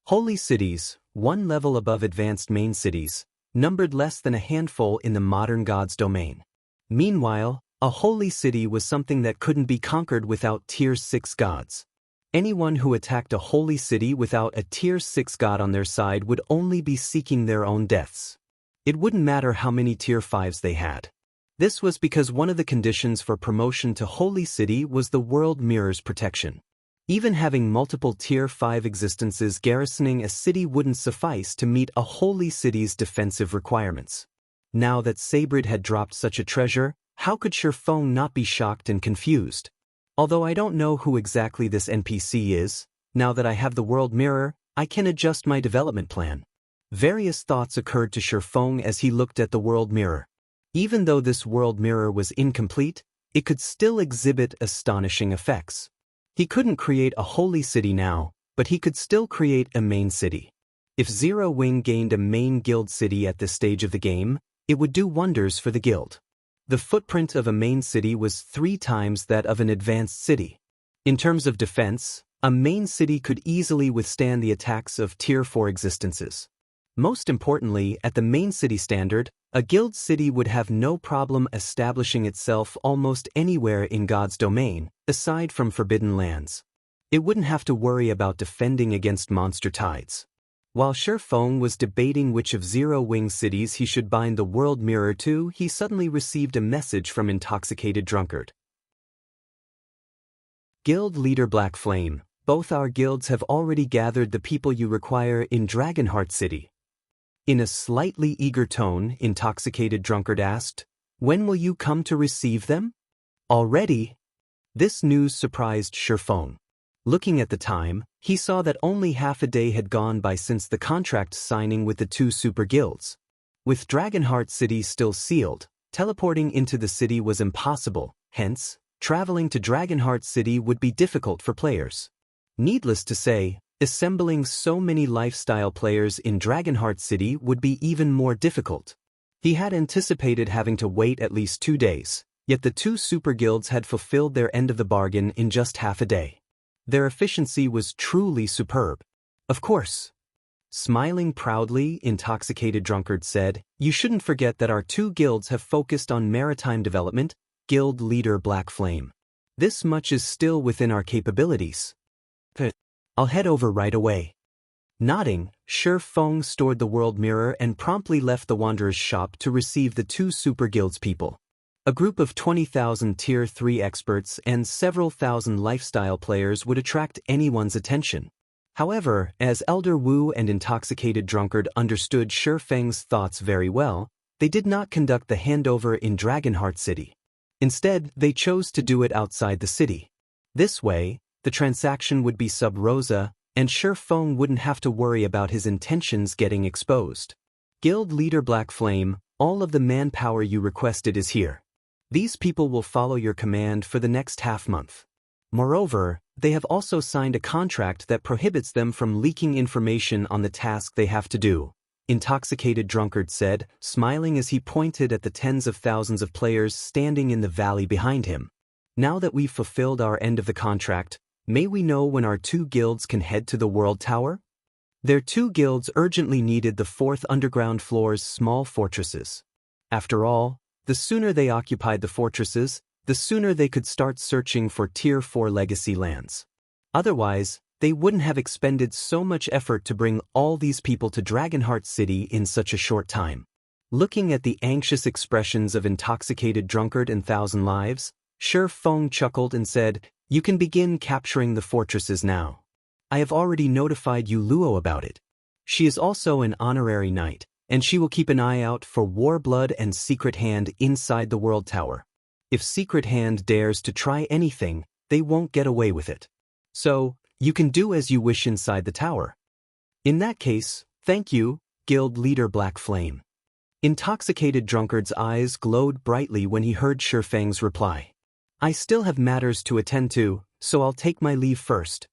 Holy cities, one level above advanced main cities, numbered less than a handful in the modern god's domain. Meanwhile, a holy city was something that couldn't be conquered without Tier 6 gods. Anyone who attacked a holy city without a Tier 6 god on their side would only be seeking their own deaths. It wouldn't matter how many Tier 5s they had. This was because one of the conditions for promotion to Holy City was the World Mirror's protection. Even having multiple Tier 5 existences garrisoning a city wouldn't suffice to meet a Holy City's defensive requirements. Now that Sabrid had dropped such a treasure, how could Feng not be shocked and confused? Although I don't know who exactly this NPC is, now that I have the World Mirror, I can adjust my development plan. Various thoughts occurred to Feng as he looked at the World Mirror. Even though this world mirror was incomplete, it could still exhibit astonishing effects. He couldn't create a holy city now, but he could still create a main city. If Zero Wing gained a main guild city at this stage of the game, it would do wonders for the guild. The footprint of a main city was 3 times that of an advanced city. In terms of defense, a main city could easily withstand the attacks of Tier 4 existences. Most importantly, at the main city standard, a guild city would have no problem establishing itself almost anywhere in God's domain, aside from forbidden lands. It wouldn't have to worry about defending against monster tides. While Feng was debating which of Zero Wing cities he should bind the world mirror to, he suddenly received a message from Intoxicated Drunkard. Guild Leader Black Flame, both our guilds have already gathered the people you require in Dragonheart City. In a slightly eager tone, Intoxicated Drunkard asked, "When will you come to receive them?" "Already?" This news surprised Feng. Looking at the time, he saw that only half a day had gone by since the contract signing with the 2 super guilds. With Dragonheart City still sealed, teleporting into the city was impossible, hence, traveling to Dragonheart City would be difficult for players. Needless to say, assembling so many lifestyle players in Dragonheart City would be even more difficult. He had anticipated having to wait at least 2 days, yet the 2 super guilds had fulfilled their end of the bargain in just half a day. Their efficiency was truly superb. Of course. Smiling proudly, Intoxicated Drunkard said, "You shouldn't forget that our 2 guilds have focused on maritime development, Guild Leader Black Flame. This much is still within our capabilities. I'll head over right away." Nodding, Feng stored the world mirror and promptly left the Wanderer's shop to receive the 2 super guilds people. A group of 20,000 Tier 3 experts and several thousand lifestyle players would attract anyone's attention. However, as Elder Wu and Intoxicated Drunkard understood Feng's thoughts very well, they did not conduct the handover in Dragonheart City. Instead, they chose to do it outside the city. This way, the transaction would be sub rosa, and Feng wouldn't have to worry about his intentions getting exposed. Guild Leader Black Flame, all of the manpower you requested is here. These people will follow your command for the next half-month. Moreover, they have also signed a contract that prohibits them from leaking information on the task they have to do, Intoxicated Drunkard said, smiling as he pointed at the tens of thousands of players standing in the valley behind him. "Now that we've fulfilled our end of the contract, may we know when our 2 guilds can head to the World Tower?" Their 2 guilds urgently needed the 4th underground floor's small fortresses. After all, the sooner they occupied the fortresses, the sooner they could start searching for Tier 4 legacy lands. Otherwise, they wouldn't have expended so much effort to bring all these people to Dragonheart City in such a short time. Looking at the anxious expressions of Intoxicated Drunkard and Thousand Lives, Feng chuckled and said, "You can begin capturing the fortresses now. I have already notified Yu Luo about it. She is also an honorary knight, and she will keep an eye out for Warblood and Secret Hand inside the World Tower. If Secret Hand dares to try anything, they won't get away with it. So, you can do as you wish inside the tower. In that case, thank you, Guild Leader Black Flame. Intoxicated Drunkard's eyes glowed brightly when he heard Feng's reply. I still have matters to attend to, so I'll take my leave first.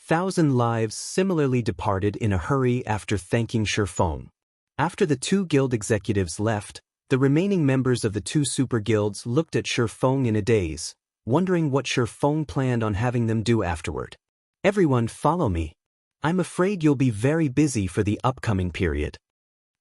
1,000 lives similarly departed in a hurry after thanking Feng. After the two guild executives left, the remaining members of the two super guilds looked at Feng in a daze, wondering what Feng planned on having them do afterward. Everyone follow me. I'm afraid you'll be very busy for the upcoming period.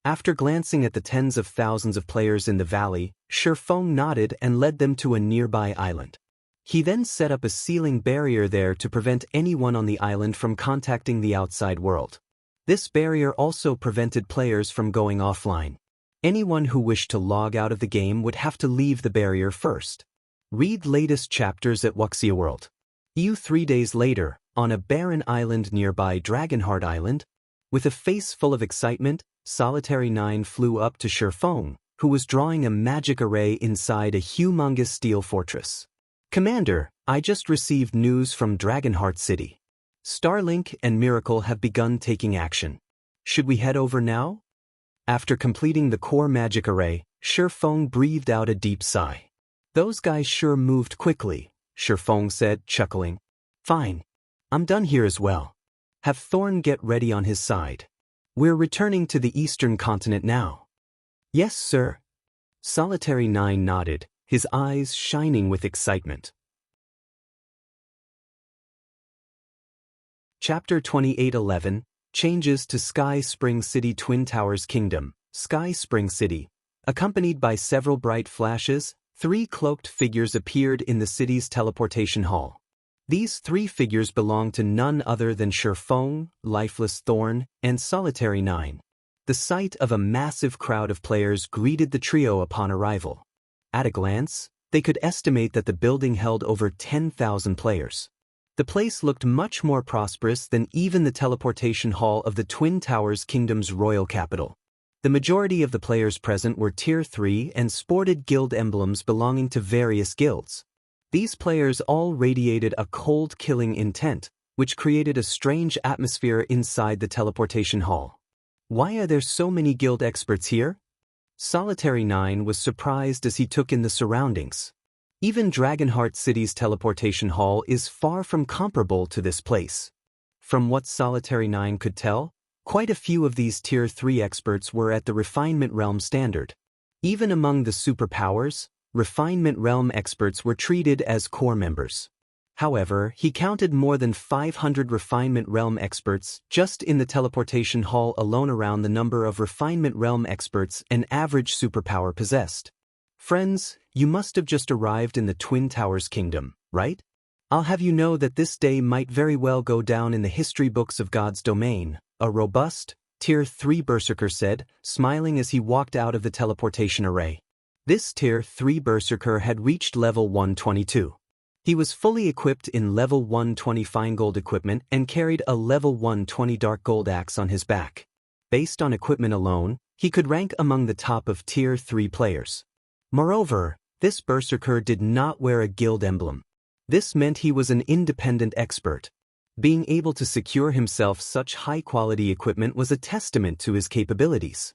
After glancing at the tens of thousands of players in the valley, Feng nodded and led them to a nearby island. He then set up a sealing barrier there to prevent anyone on the island from contacting the outside world. This barrier also prevented players from going offline. Anyone who wished to log out of the game would have to leave the barrier first. Read latest chapters at Wuxia World. 3 days later, on a barren island nearby Dragonheart Island, with a face full of excitement, Solitary 9 flew up to Feng, who was drawing a magic array inside a humongous steel fortress. Commander, I just received news from Dragonheart City. Starlink and Miracle have begun taking action. Should we head over now? After completing the core magic array, Feng breathed out a deep sigh. Those guys sure moved quickly, Feng said, chuckling. Fine. I'm done here as well. Have Thorn get ready on his side. We're returning to the eastern continent now. Yes, sir. Solitary 9 nodded, his eyes shining with excitement. Chapter 28:11 Changes to Sky Spring City Twin Towers Kingdom, Sky Spring City. Accompanied by several bright flashes, 3 cloaked figures appeared in the city's teleportation hall. These 3 figures belonged to none other than Feng, Lifeless Thorn, and Solitary 9. The sight of a massive crowd of players greeted the trio upon arrival. At a glance, they could estimate that the building held over 10,000 players. The place looked much more prosperous than even the teleportation hall of the Twin Towers Kingdom's royal capital. The majority of the players present were Tier 3 and sported guild emblems belonging to various guilds. These players all radiated a cold-killing intent, which created a strange atmosphere inside the teleportation hall. Why are there so many guild experts here? Solitary 9 was surprised as he took in the surroundings. Even Dragonheart City's teleportation hall is far from comparable to this place. From what Solitary 9 could tell, quite a few of these Tier 3 experts were at the Refinement Realm standard. Even among the superpowers, Refinement Realm experts were treated as core members. However, he counted more than 500 Refinement Realm experts just in the teleportation hall alone, around the number of Refinement Realm experts an average superpower possessed. Friends, you must have just arrived in the Twin Towers Kingdom, right? I'll have you know that this day might very well go down in the history books of God's domain, a robust, Tier 3 Berserker said, smiling as he walked out of the teleportation array. This Tier 3 Berserker had reached level 122. He was fully equipped in level 120 fine gold equipment and carried a level 120 dark gold axe on his back. Based on equipment alone, he could rank among the top of Tier 3 players. Moreover, this Berserker did not wear a guild emblem. This meant he was an independent expert. Being able to secure himself such high-quality equipment was a testament to his capabilities.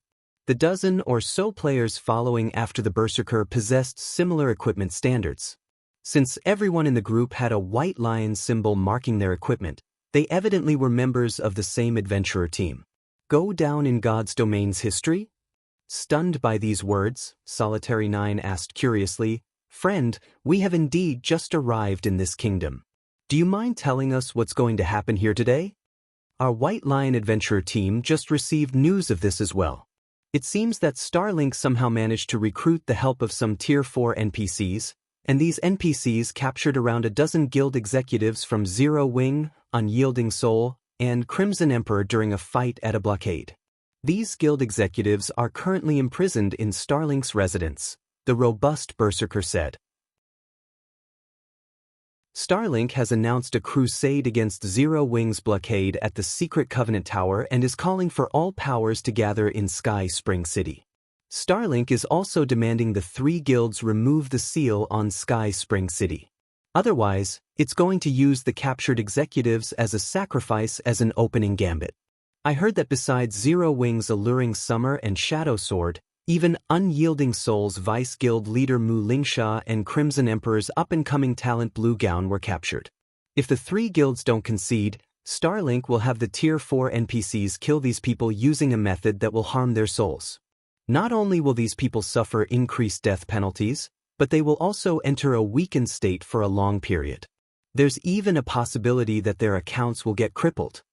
The dozen or so players following after the Berserker possessed similar equipment standards. Since everyone in the group had a white lion symbol marking their equipment, they evidently were members of the same adventurer team. Go down in God's domain's history? Stunned by these words, Solitary 9 asked curiously, Friend, we have indeed just arrived in this kingdom. Do you mind telling us what's going to happen here today? Our White Lion adventurer team just received news of this as well. It seems that Starlink somehow managed to recruit the help of some Tier 4 NPCs, and these NPCs captured around a dozen guild executives from Zero Wing, Unyielding Soul, and Crimson Emperor during a fight at a blockade. These guild executives are currently imprisoned in Starlink's residence, the robust Berserker said. Starlink has announced a crusade against Zero Wing's blockade at the Secret Covenant Tower and is calling for all powers to gather in Sky Spring City. Starlink is also demanding the 3 guilds remove the seal on Sky Spring City. Otherwise, it's going to use the captured executives as a sacrifice as an opening gambit. I heard that besides Zero Wing's alluring Summer and Shadow Sword, even Unyielding Soul's Vice Guild leader Mu Lingsha and Crimson Emperor's up-and-coming talent Blue Gown were captured. If the 3 guilds don't concede, Starlink will have the Tier 4 NPCs kill these people using a method that will harm their souls. Not only will these people suffer increased death penalties, but they will also enter a weakened state for a long period. There's even a possibility that their accounts will get crippled.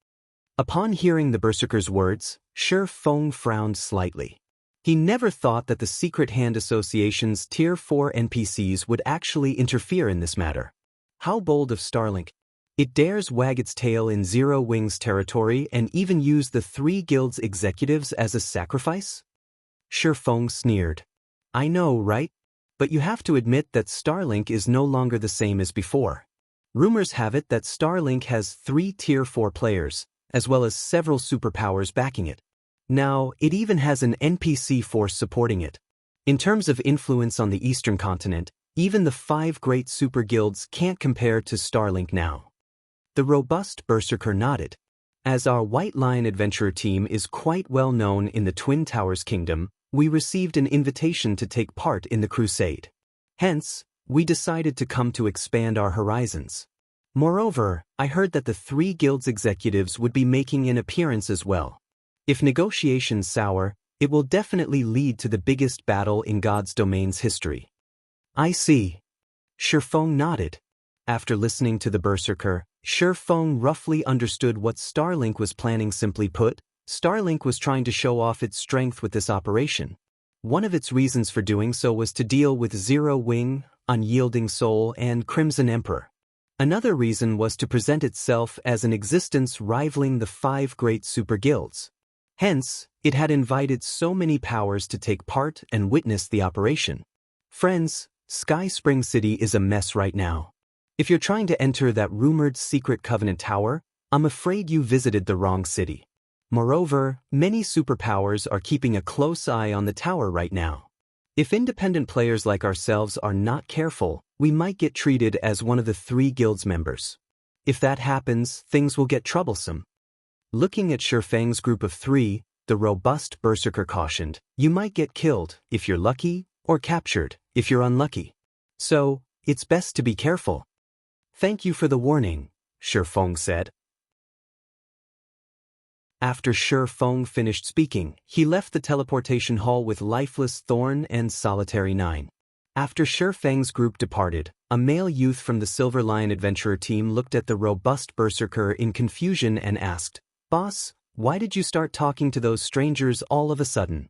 Upon hearing the Berserker's words, Feng frowned slightly. He never thought that the Secret Hand Association's Tier 4 NPCs would actually interfere in this matter. How bold of Starlink! It dares wag its tail in Zero Wing's territory and even use the 3 guilds' executives as a sacrifice? Feng sneered. I know, right? But you have to admit that Starlink is no longer the same as before. Rumors have it that Starlink has 3 Tier 4 players, as well as several superpowers backing it. Now, it even has an NPC force supporting it. In terms of influence on the Eastern continent, even the 5 great super guilds can't compare to Starlink now. The robust Berserker nodded. As our White Lion Adventurer team is quite well known in the Twin Towers Kingdom, we received an invitation to take part in the crusade. Hence, we decided to come to expand our horizons. Moreover, I heard that the 3 guilds' executives would be making an appearance as well. If negotiations sour, it will definitely lead to the biggest battle in God's domain's history. I see. Feng nodded. After listening to the Berserker, Feng roughly understood what Starlink was planning. Simply put, Starlink was trying to show off its strength with this operation. One of its reasons for doing so was to deal with Zero Wing, Unyielding Soul, and Crimson Emperor. Another reason was to present itself as an existence rivaling the 5 great super guilds. Hence, it had invited so many powers to take part and witness the operation. Friends, Sky Spring City is a mess right now. If you're trying to enter that rumored secret Covenant Tower, I'm afraid you visited the wrong city. Moreover, many superpowers are keeping a close eye on the tower right now. If independent players like ourselves are not careful, we might get treated as one of the 3 guilds members. If that happens, things will get troublesome. Looking at Feng's group of 3, the robust Berserker cautioned, you might get killed if you're lucky, or captured if you're unlucky. So, it's best to be careful. Thank you for the warning, Feng said. After Feng finished speaking, he left the teleportation hall with Lifeless Thorn and Solitary 9. After Feng's group departed, a male youth from the Silver Lion Adventurer team looked at the robust Berserker in confusion and asked, Boss, why did you start talking to those strangers all of a sudden?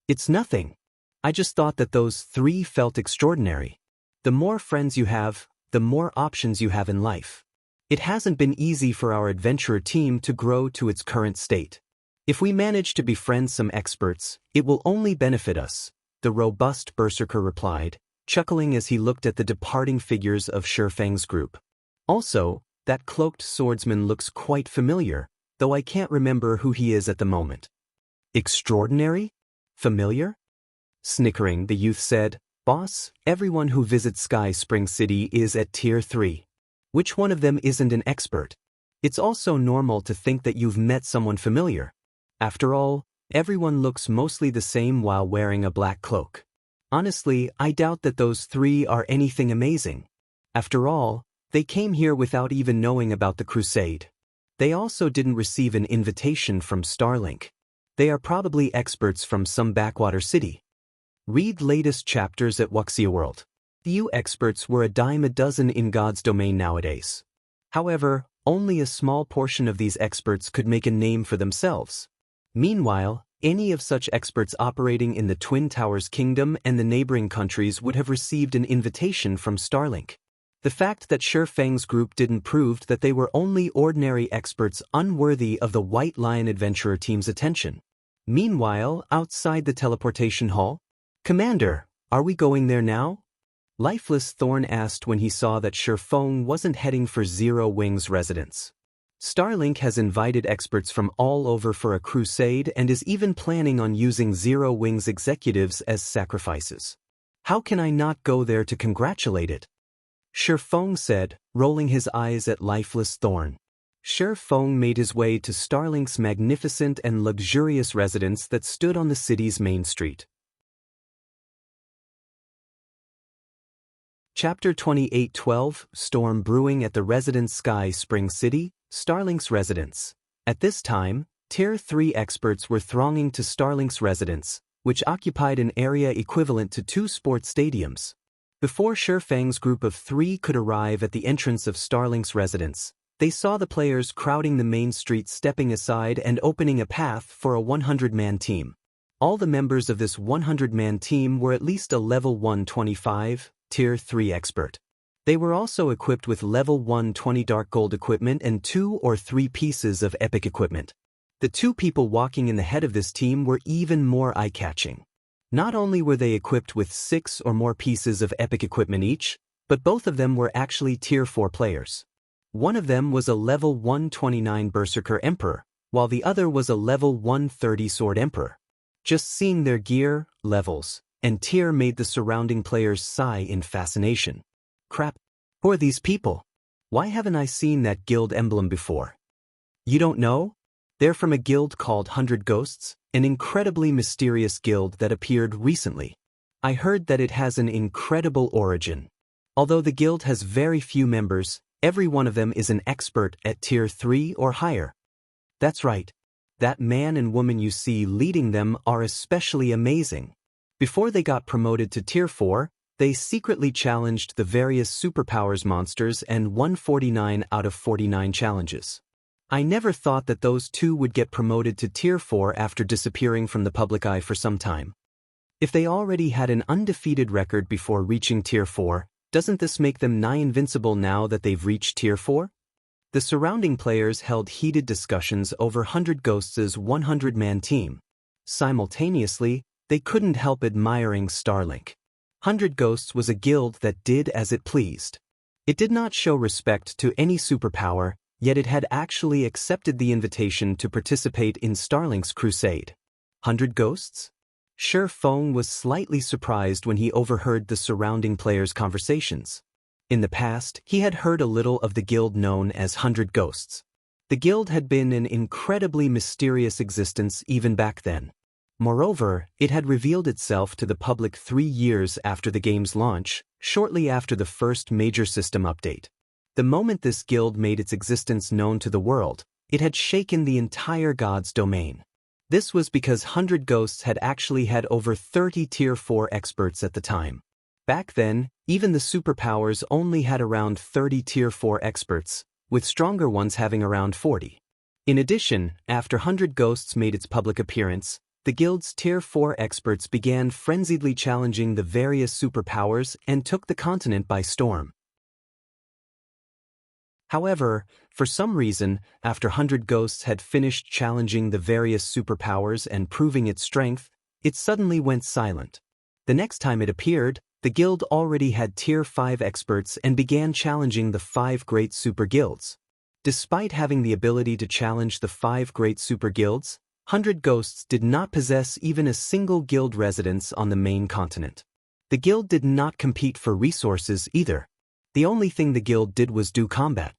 It's nothing. I just thought that those 3 felt extraordinary. The more friends you have, the more options you have in life. It hasn't been easy for our adventurer team to grow to its current state. If we manage to befriend some experts, it will only benefit us, the robust Berserker replied, chuckling as he looked at the departing figures of Feng's group. Also, that cloaked swordsman looks quite familiar, though I can't remember who he is at the moment. Extraordinary? Familiar? Snickering, the youth said, Boss, everyone who visits Sky Spring City is at Tier 3. Which one of them isn't an expert? It's also normal to think that you've met someone familiar. After all, everyone looks mostly the same while wearing a black cloak. Honestly, I doubt that those 3 are anything amazing. After all, they came here without even knowing about the crusade. They also didn't receive an invitation from Starlink. They are probably experts from some backwater city. Read latest chapters at Wuxia World. Few experts were a dime a dozen in God's domain nowadays. However, only a small portion of these experts could make a name for themselves. Meanwhile, any of such experts operating in the Twin Towers Kingdom and the neighboring countries would have received an invitation from Starlink. The fact that Feng's group didn't proved that they were only ordinary experts unworthy of the White Lion Adventurer team's attention. Meanwhile, outside the teleportation hall, Commander, are we going there now? Lifeless Thorn asked when he saw that Feng wasn't heading for Zero Wing's residence. Starlink has invited experts from all over for a crusade and is even planning on using Zero Wing's executives as sacrifices. How can I not go there to congratulate it? Feng said, rolling his eyes at lifeless Thorn. Feng made his way to Starlink's magnificent and luxurious residence that stood on the city's main street. Chapter 28:12 Storm Brewing at the Residence Sky Spring City, Starlink's residence. At this time, Tier 3 experts were thronging to Starlink's residence, which occupied an area equivalent to 2 sports stadiums. Before Feng's group of 3 could arrive at the entrance of Starlink's residence, they saw the players crowding the main street, stepping aside and opening a path for a 100-man team. All the members of this 100-man team were at least a level 125, Tier 3 expert. They were also equipped with level 120 dark gold equipment and 2 or 3 pieces of epic equipment. The 2 people walking in the head of this team were even more eye-catching. Not only were they equipped with 6 or more pieces of epic equipment each, but both of them were actually Tier 4 players. One of them was a level 129 Berserker Emperor, while the other was a level 130 Sword Emperor. Just seeing their gear, levels, and tier made the surrounding players sigh in fascination. Crap, who are these people? Why haven't I seen that guild emblem before? You don't know? They're from a guild called 100 Ghosts, an incredibly mysterious guild that appeared recently. I heard that it has an incredible origin. Although the guild has very few members, every one of them is an expert at Tier 3 or higher. That's right. That man and woman you see leading them are especially amazing. Before they got promoted to Tier 4, they secretly challenged the various superpowers monsters and won 49 out of 49 challenges. I never thought that those 2 would get promoted to Tier 4 after disappearing from the public eye for some time. If they already had an undefeated record before reaching Tier 4, doesn't this make them nigh invincible now that they've reached Tier 4? The surrounding players held heated discussions over 100 Ghosts' 100-man team. Simultaneously, they couldn't help admiring Starlink. 100 Ghosts was a guild that did as it pleased. It did not show respect to any superpower, yet it had actually accepted the invitation to participate in Starlink's crusade. 100 Ghosts? Feng was slightly surprised when he overheard the surrounding players' conversations. In the past, he had heard a little of the guild known as 100 Ghosts. The guild had been an incredibly mysterious existence even back then. Moreover, it had revealed itself to the public 3 years after the game's launch, shortly after the first major system update. The moment this guild made its existence known to the world, it had shaken the entire God's domain. This was because 100 Ghosts had actually had over 30 Tier 4 experts at the time. Back then, even the superpowers only had around 30 Tier 4 experts, with stronger ones having around 40. In addition, after 100 Ghosts made its public appearance, the guild's Tier 4 experts began frenziedly challenging the various superpowers and took the continent by storm. However, for some reason, after 100 Ghosts had finished challenging the various superpowers and proving its strength, it suddenly went silent. The next time it appeared, the guild already had Tier 5 experts and began challenging the 5 great super guilds. Despite having the ability to challenge the 5 great super guilds, 100 Ghosts did not possess even a single guild residence on the main continent. The guild did not compete for resources either. The only thing the guild did was do combat.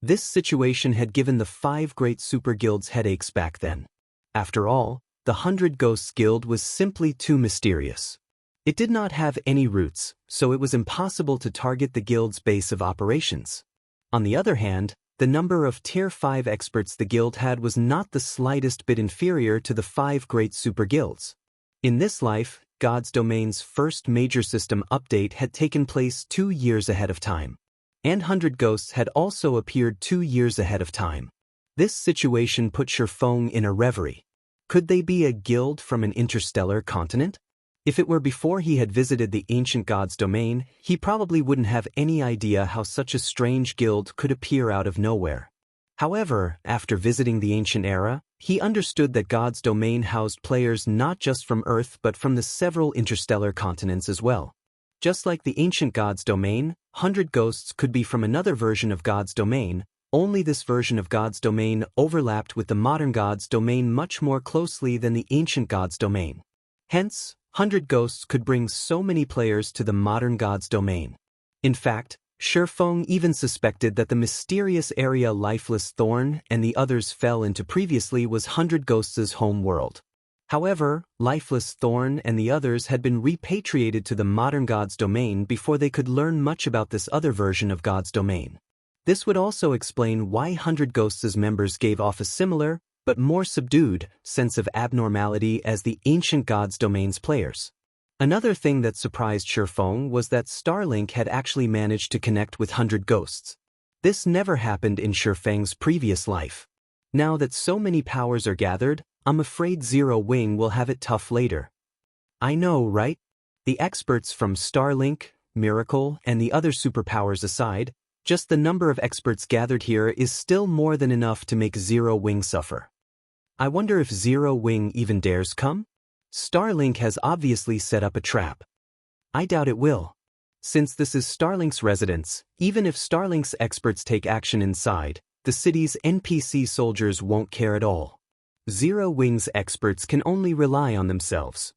This situation had given the 5 great super guilds headaches back then. After all, the 100 Ghosts Guild was simply too mysterious. It did not have any roots, so it was impossible to target the guild's base of operations. On the other hand, the number of Tier 5 experts the guild had was not the slightest bit inferior to the 5 great super guilds. In this life, God's Domain's first major system update had taken place 2 years ahead of time. And 100 Ghosts had also appeared 2 years ahead of time. This situation put Feng in a reverie. Could they be a guild from an interstellar continent? If it were before he had visited the ancient God's Domain, he probably wouldn't have any idea how such a strange guild could appear out of nowhere. However, after visiting the ancient era, he understood that God's Domain housed players not just from Earth but from the several interstellar continents as well. Just like the ancient God's Domain, 100 Ghosts could be from another version of God's Domain, Only this version of God's domain overlapped with the modern God's domain much more closely than the ancient God's domain. Hence, 100 Ghosts could bring so many players to the modern God's domain. In fact, Feng even suspected that the mysterious area Lifeless Thorn and the others fell into previously was 100 Ghosts' home world. However, Lifeless Thorn and the others had been repatriated to the modern God's domain before they could learn much about this other version of God's domain. This would also explain why 100 Ghosts' members gave off a similar, but more subdued, sense of abnormality as the ancient God's domain's players. Another thing that surprised Feng was that Starlink had actually managed to connect with 100 Ghosts. This never happened in Feng's previous life. Now that so many powers are gathered, I'm afraid Zero Wing will have it tough later. I know, right? The experts from Starlink, Miracle, and the other superpowers aside, just the number of experts gathered here is still more than enough to make Zero Wing suffer. I wonder if Zero Wing even dares come? Starlink has obviously set up a trap. I doubt it will. Since this is Starlink's residence, even if Starlink's experts take action inside, the city's NPC soldiers won't care at all. Zero Wing's experts can only rely on themselves.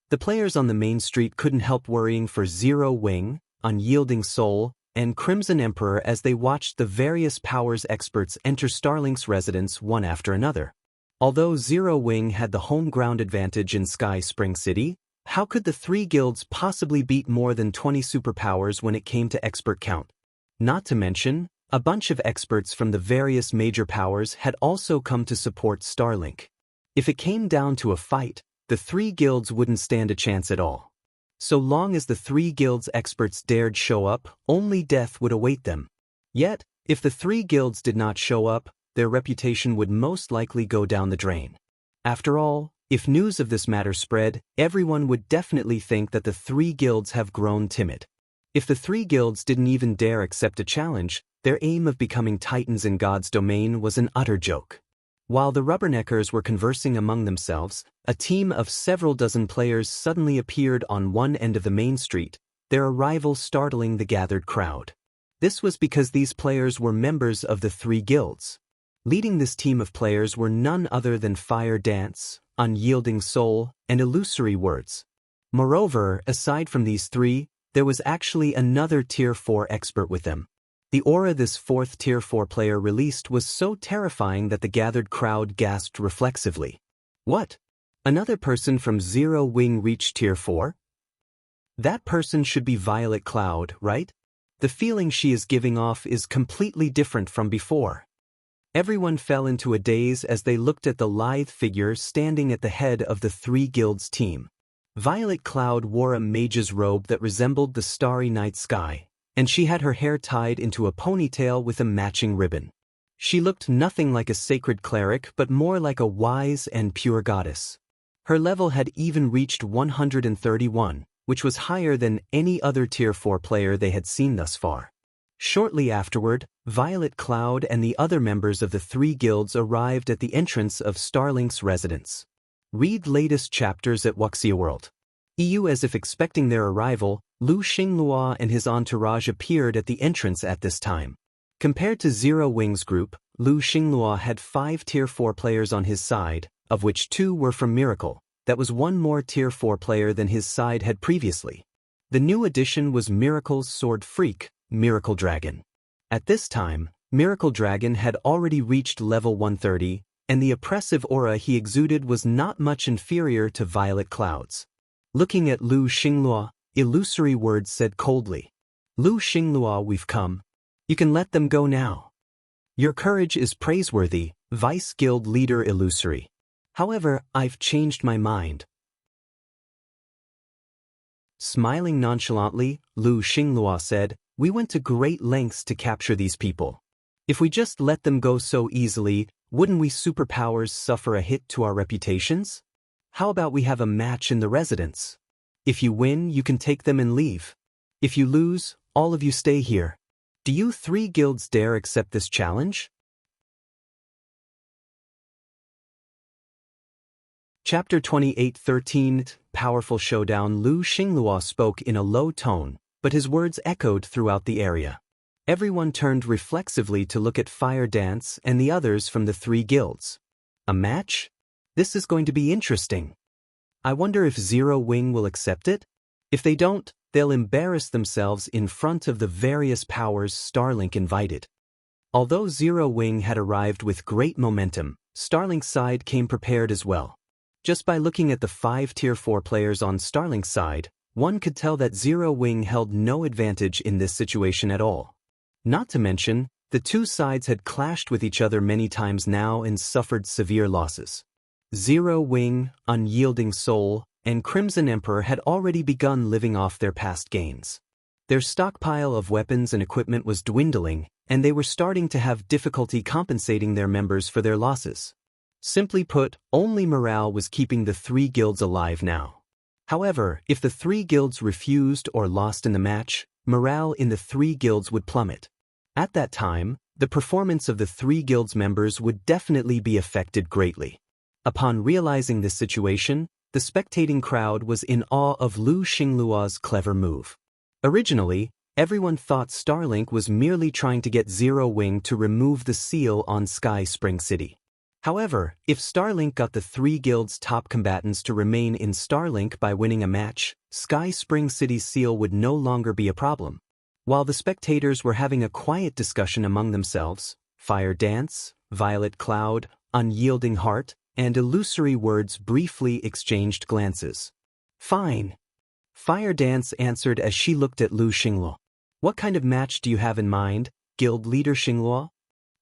The players on the main street couldn't help worrying for Zero Wing, Unyielding Soul, and Crimson Emperor as they watched the various powers experts enter Starlink's residence one after another. Although Zero Wing had the home ground advantage in Sky Spring City, how could the three guilds possibly beat more than 20 superpowers when it came to expert count? Not to mention, a bunch of experts from the various major powers had also come to support Starlink. If it came down to a fight, the three guilds wouldn't stand a chance at all. So long as the three guilds' experts dared show up, only death would await them. Yet, if the three guilds did not show up, their reputation would most likely go down the drain. After all, if news of this matter spread, everyone would definitely think that the three guilds have grown timid. If the three guilds didn't even dare accept a challenge, their aim of becoming titans in God's domain was an utter joke. While the rubberneckers were conversing among themselves, a team of several dozen players suddenly appeared on one end of the main street, their arrival startling the gathered crowd. This was because these players were members of the three guilds. Leading this team of players were none other than Fire Dance, Unyielding Soul, and Illusory Words. Moreover, aside from these three, there was actually another Tier 4 expert with them. The aura this fourth Tier 4 player released was so terrifying that the gathered crowd gasped reflexively. What? Another person from Zero Wing reached Tier 4? That person should be Violet Cloud, right? The feeling she is giving off is completely different from before. Everyone fell into a daze as they looked at the lithe figure standing at the head of the three guilds team. Violet Cloud wore a mage's robe that resembled the starry night sky, and she had her hair tied into a ponytail with a matching ribbon. She looked nothing like a sacred cleric but more like a wise and pure goddess. Her level had even reached 131, which was higher than any other Tier 4 player they had seen thus far. Shortly afterward, Violet Cloud and the other members of the three guilds arrived at the entrance of Starlink's residence. Read latest chapters at Wuxia World. EU. As if expecting their arrival, Lu Xinglua and his entourage appeared at the entrance at this time. Compared to Zero Wing's group, Lu Xinglua had 5 Tier 4 players on his side, of which 2 were from Miracle. That was one more Tier 4 player than his side had previously. The new addition was Miracle's sword freak, Miracle Dragon. At this time, Miracle Dragon had already reached level 130, and the oppressive aura he exuded was not much inferior to Violet Cloud's. Looking at Lu Xinglua, Illusory Words said coldly, "Lu Xinglua, we've come. You can let them go now. Your courage is praiseworthy, Vice Guild Leader Illusory. However, I've changed my mind." Smiling nonchalantly, Lu Xinglua said, "We went to great lengths to capture these people. If we just let them go so easily, wouldn't we superpowers suffer a hit to our reputations? How about we have a match in the residence? If you win, you can take them and leave. If you lose, all of you stay here. Do you three guilds dare accept this challenge?" Chapter 28:13 Powerful Showdown. Lu Xinglua spoke in a low tone, but his words echoed throughout the area. Everyone turned reflexively to look at Fire Dance and the others from the 3 guilds. A match? This is going to be interesting. I wonder if Zero Wing will accept it? If they don't, they'll embarrass themselves in front of the various powers Starlink invited. Although Zero Wing had arrived with great momentum, Starlink's side came prepared as well. Just by looking at the 5 Tier 4 players on Starlink's side, one could tell that Zero Wing held no advantage in this situation at all. Not to mention, the 2 sides had clashed with each other many times now and suffered severe losses. Zero Wing, Unyielding Soul, and Crimson Emperor had already begun living off their past gains. Their stockpile of weapons and equipment was dwindling, and they were starting to have difficulty compensating their members for their losses. Simply put, only morale was keeping the 3 guilds alive now. However, if the 3 guilds refused or lost in the match, morale in the 3 guilds would plummet. At that time, the performance of the 3 guilds members would definitely be affected greatly. Upon realizing this situation, the spectating crowd was in awe of Lu Xingluo's clever move. Originally, everyone thought Starlink was merely trying to get Zero Wing to remove the seal on Sky Spring City. However, if Starlink got the 3 guilds' top combatants to remain in Starlink by winning a match, Sky Spring City's seal would no longer be a problem. While the spectators were having a quiet discussion among themselves, Fire Dance, Violet Cloud, Unyielding Heart, and Illusory Words briefly exchanged glances. Fine. Fire Dance answered as she looked at Lu Xingluo. What kind of match do you have in mind, Guild Leader Xingluo?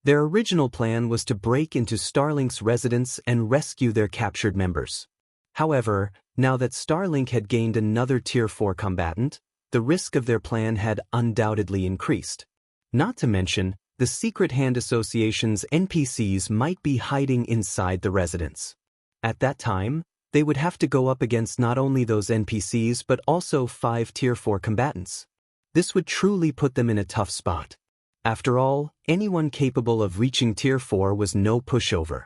Their original plan was to break into Starlink's residence and rescue their captured members. However, now that Starlink had gained another Tier 4 combatant, the risk of their plan had undoubtedly increased. Not to mention, the Secret Hand Association's NPCs might be hiding inside the residence. At that time, they would have to go up against not only those NPCs but also 5 Tier 4 combatants. This would truly put them in a tough spot. After all, anyone capable of reaching Tier 4 was no pushover.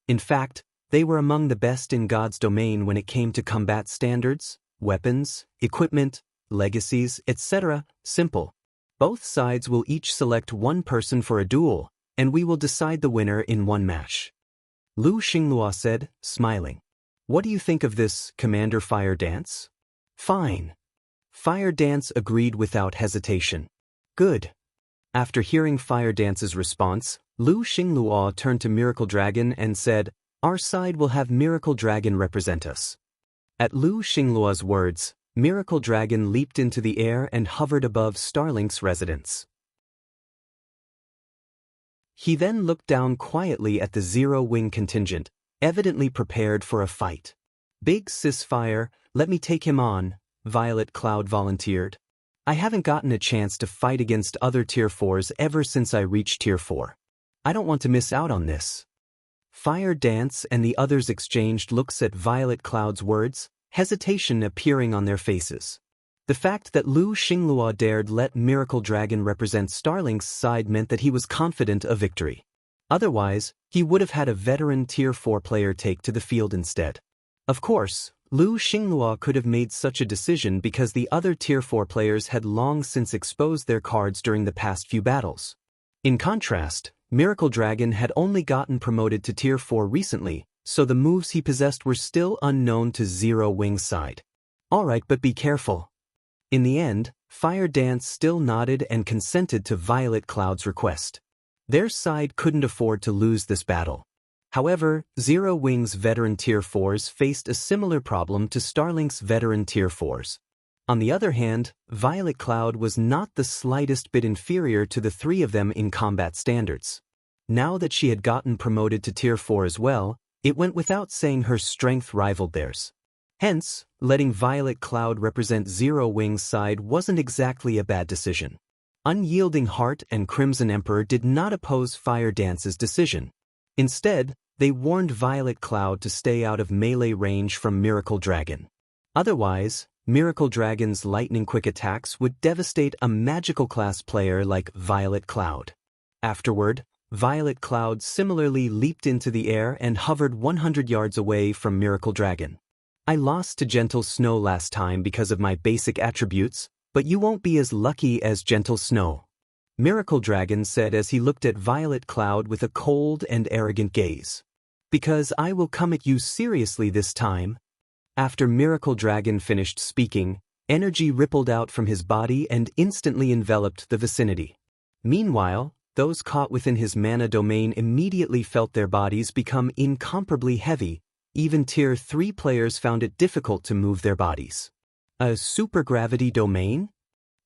In fact, they were among the best in God's domain when it came to combat standards, weapons, equipment, legacies, etc. Simple. Both sides will each select one person for a duel, and we will decide the winner in one match. Lu Xingluo said, smiling. What do you think of this, Commander Fire Dance? Fine. Fire Dance agreed without hesitation. Good. After hearing Fire Dance's response, Lu Xingluo turned to Miracle Dragon and said, Our side will have Miracle Dragon represent us. At Lu Xingluo's words, Miracle Dragon leaped into the air and hovered above Starlink's residence. He then looked down quietly at the Zero Wing contingent, evidently prepared for a fight. Big Sis Fire, let me take him on, Violet Cloud volunteered. I haven't gotten a chance to fight against other Tier 4s ever since I reached Tier 4. I don't want to miss out on this. Fire Dance and the others exchanged looks at Violet Cloud's words, hesitation appearing on their faces. The fact that Lu Xingluo dared let Miracle Dragon represent Starlink's side meant that he was confident of victory. Otherwise, he would have had a veteran Tier 4 player take to the field instead. Of course, Lu Xingluo could have made such a decision because the other Tier 4 players had long since exposed their cards during the past few battles. In contrast, Miracle Dragon had only gotten promoted to Tier 4 recently, so the moves he possessed were still unknown to Zero Wing's side. Alright, but be careful. In the end, Fire Dance still nodded and consented to Violet Cloud's request. Their side couldn't afford to lose this battle. However, Zero Wing's veteran Tier 4s faced a similar problem to Starlink's veteran Tier 4s. On the other hand, Violet Cloud was not the slightest bit inferior to the 3 of them in combat standards. Now that she had gotten promoted to Tier 4 as well, it went without saying her strength rivaled theirs. Hence, letting Violet Cloud represent Zero Wing's side wasn't exactly a bad decision. Unyielding Heart and Crimson Emperor did not oppose Fire Dance's decision. Instead, they warned Violet Cloud to stay out of melee range from Miracle Dragon. Otherwise, Miracle Dragon's lightning-quick attacks would devastate a magical class player like Violet Cloud. Afterward, Violet Cloud similarly leaped into the air and hovered 100 yards away from Miracle Dragon. I lost to Gentle Snow last time because of my basic attributes, but you won't be as lucky as Gentle Snow. Miracle Dragon said as he looked at Violet Cloud with a cold and arrogant gaze. Because I will come at you seriously this time. After Miracle Dragon finished speaking, energy rippled out from his body and instantly enveloped the vicinity. Meanwhile, those caught within his mana domain immediately felt their bodies become incomparably heavy. Even Tier 3 players found it difficult to move their bodies. A supergravity domain?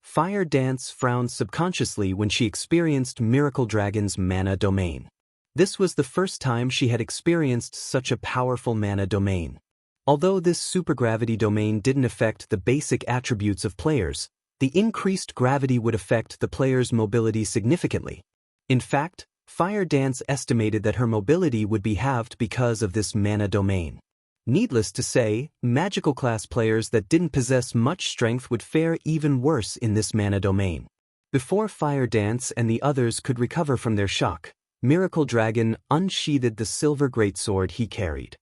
Fire Dance frowned subconsciously when she experienced Miracle Dragon's mana domain. This was the first time she had experienced such a powerful mana domain. Although this supergravity domain didn't affect the basic attributes of players, the increased gravity would affect the player's mobility significantly. In fact, Fire Dance estimated that her mobility would be halved because of this mana domain. Needless to say, magical class players that didn't possess much strength would fare even worse in this mana domain. Before Fire Dance and the others could recover from their shock, Miracle Dragon unsheathed the silver greatsword he carried.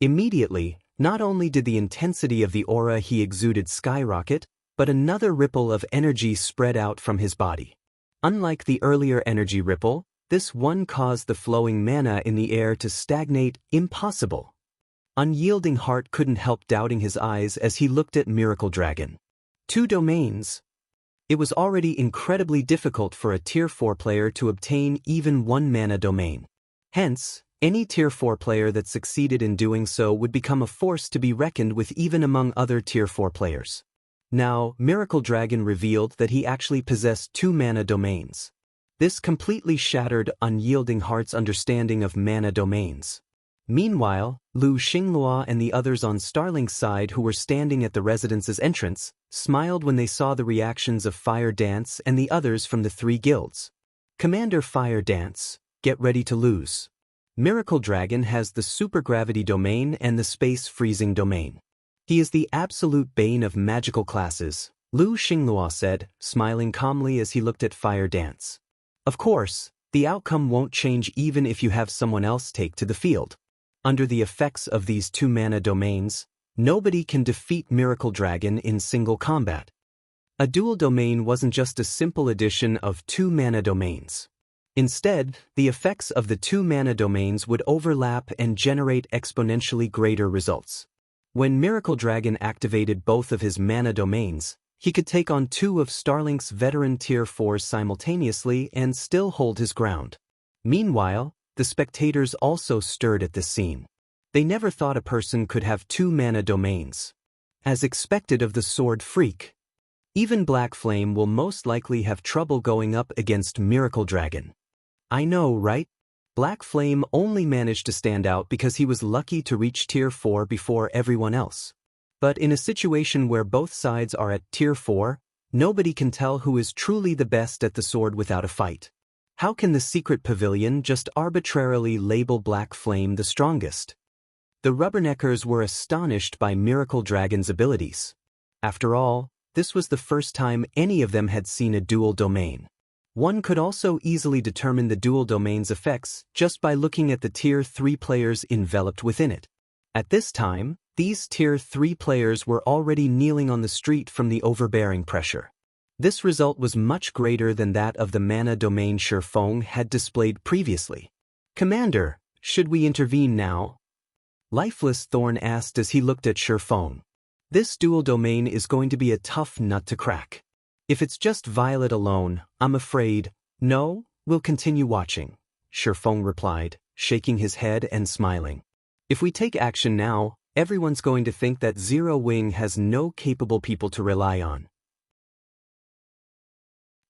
Immediately, not only did the intensity of the aura he exuded skyrocket, but another ripple of energy spread out from his body. Unlike the earlier energy ripple, this one caused the flowing mana in the air to stagnate. Impossible. Unyielding Heart couldn't help doubting his eyes as he looked at Miracle Dragon. 2 domains. It was already incredibly difficult for a Tier 4 player to obtain even 1 mana domain. Hence, any Tier 4 player that succeeded in doing so would become a force to be reckoned with even among other Tier 4 players. Now, Miracle Dragon revealed that he actually possessed 2 mana domains. This completely shattered Unyielding Heart's understanding of mana domains. Meanwhile, Lu Xinglua and the others on Starlink's side who were standing at the residence's entrance smiled when they saw the reactions of Fire Dance and the others from the 3 guilds. Commander Fire Dance, get ready to lose. Miracle Dragon has the supergravity domain and the space freezing domain. He is the absolute bane of magical classes, Lu Xinglua said, smiling calmly as he looked at Fire Dance. Of course, the outcome won't change even if you have someone else take to the field. Under the effects of these 2 mana domains, nobody can defeat Miracle Dragon in single combat. A dual domain wasn't just a simple addition of 2 mana domains. Instead, the effects of the 2 mana domains would overlap and generate exponentially greater results. When Miracle Dragon activated both of his mana domains, he could take on 2 of Starlink's veteran Tier 4s simultaneously and still hold his ground. Meanwhile, the spectators also stirred at this scene. They never thought a person could have 2 mana domains. As expected of the Sword Freak, even Black Flame will most likely have trouble going up against Miracle Dragon. I know, right? Black Flame only managed to stand out because he was lucky to reach Tier 4 before everyone else. But in a situation where both sides are at Tier 4, nobody can tell who is truly the best at the sword without a fight. How can the secret pavilion just arbitrarily label Black Flame the strongest? The Rubberneckers were astonished by Miracle Dragon's abilities. After all, this was the first time any of them had seen a dual domain. One could also easily determine the dual domain's effects just by looking at the Tier 3 players enveloped within it. At this time, these Tier 3 players were already kneeling on the street from the overbearing pressure. This result was much greater than that of the mana domain Feng had displayed previously. Commander, should we intervene now? Lifeless Thorn asked as he looked at Feng. This dual domain is going to be a tough nut to crack. If it's just Violet alone, I'm afraid, no, we'll continue watching, Feng replied, shaking his head and smiling. If we take action now, everyone's going to think that Zero Wing has no capable people to rely on.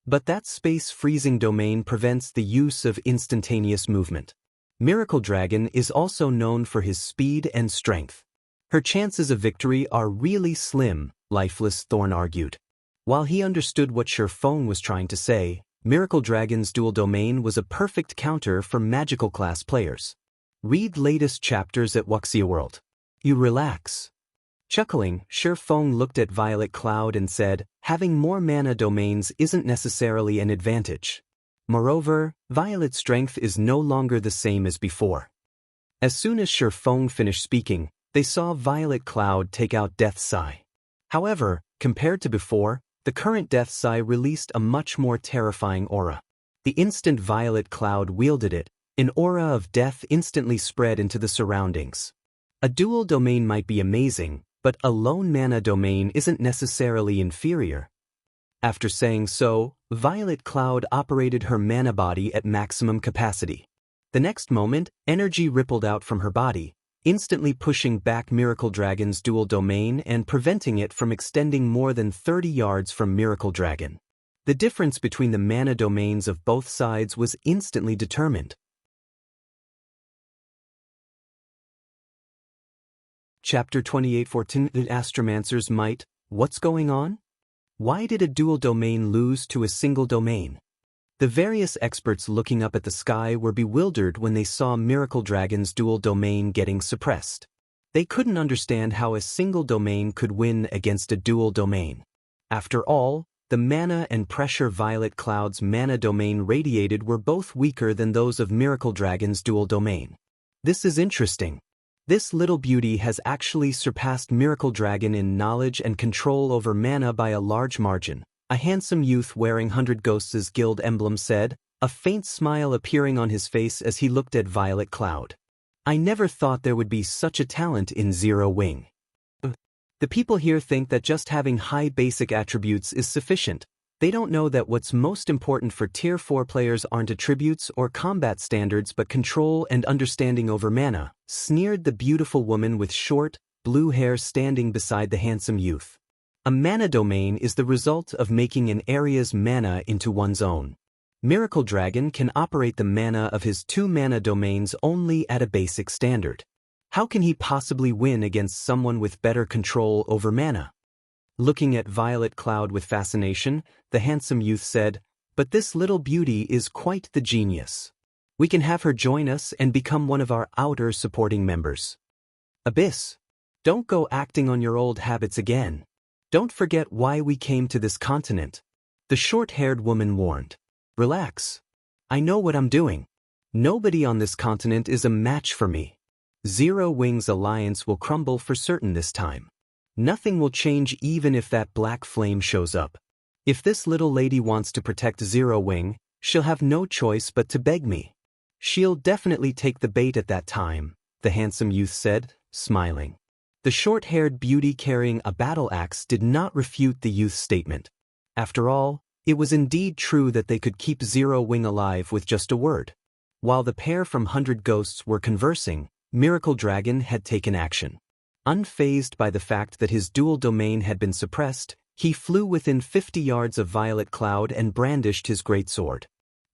But that space freezing domain prevents the use of instantaneous movement. Miracle Dragon is also known for his speed and strength. Her chances of victory are really slim, Lifeless Thorn argued. While he understood what Feng was trying to say, Miracle Dragon's dual domain was a perfect counter for magical class players. Read latest chapters at Wuxia World. You relax. Chuckling, Feng looked at Violet Cloud and said, having more mana domains isn't necessarily an advantage. Moreover, Violet's strength is no longer the same as before. As soon as Feng finished speaking, they saw Violet Cloud take out Death's Sigh. However, compared to before, The current Death Sigh released a much more terrifying aura. The instant Violet Cloud wielded it, an aura of death instantly spread into the surroundings. A dual domain might be amazing, but a lone mana domain isn't necessarily inferior. After saying so, Violet Cloud operated her mana body at maximum capacity. The next moment, energy rippled out from her body, instantly pushing back Miracle Dragon's dual domain and preventing it from extending more than 30 yards from Miracle Dragon. The difference between the mana domains of both sides was instantly determined. Chapter 28 14 The Astromancer's Might. What's going on? Why did a dual domain lose to a single domain? The various experts looking up at the sky were bewildered when they saw Miracle Dragon's dual domain getting suppressed. They couldn't understand how a single domain could win against a dual domain. After all, the mana and pressure Violet Cloud's mana domain radiated were both weaker than those of Miracle Dragon's dual domain. This is interesting. This little beauty has actually surpassed Miracle Dragon in knowledge and control over mana by a large margin, a handsome youth wearing 100 Ghosts' Guild emblem said, a faint smile appearing on his face as he looked at Violet Cloud. I never thought there would be such a talent in Zero Wing. The people here think that just having high basic attributes is sufficient. They don't know that what's most important for Tier 4 players aren't attributes or combat standards but control and understanding over mana, sneered the beautiful woman with short, blue hair standing beside the handsome youth. A mana domain is the result of making an area's mana into one's own. Miracle Dragon can operate the mana of his 2 mana domains only at a basic standard. How can he possibly win against someone with better control over mana? Looking at Violet Cloud with fascination, the handsome youth said, but this little beauty is quite the genius. We can have her join us and become one of our outer supporting members. Abyss, don't go acting on your old habits again. Don't forget why we came to this continent. The short-haired woman warned. Relax. I know what I'm doing. Nobody on this continent is a match for me. Zero Wing's alliance will crumble for certain this time. Nothing will change even if that black flame shows up. If this little lady wants to protect Zero Wing, she'll have no choice but to beg me. She'll definitely take the bait at that time, the handsome youth said, smiling. The short-haired beauty carrying a battle axe did not refute the youth's statement. After all, it was indeed true that they could keep Zero Wing alive with just a word. While the pair from 100 Ghosts were conversing, Miracle Dragon had taken action. Unfazed by the fact that his dual domain had been suppressed, he flew within 50 yards of Violet Cloud and brandished his greatsword.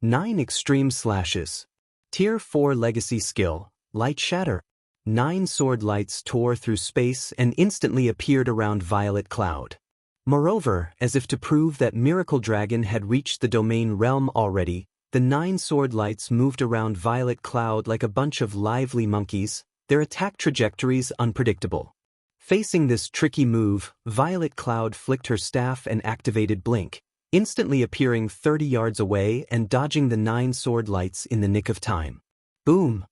9 extreme slashes. Tier 4 legacy skill, Light Shatter. 9 sword lights tore through space and instantly appeared around Violet Cloud. Moreover, as if to prove that Miracle Dragon had reached the domain realm already, the 9 sword lights moved around Violet Cloud like a bunch of lively monkeys, their attack trajectories unpredictable. Facing this tricky move, Violet Cloud flicked her staff and activated Blink, instantly appearing 30 yards away and dodging the 9 sword lights in the nick of time. Boom!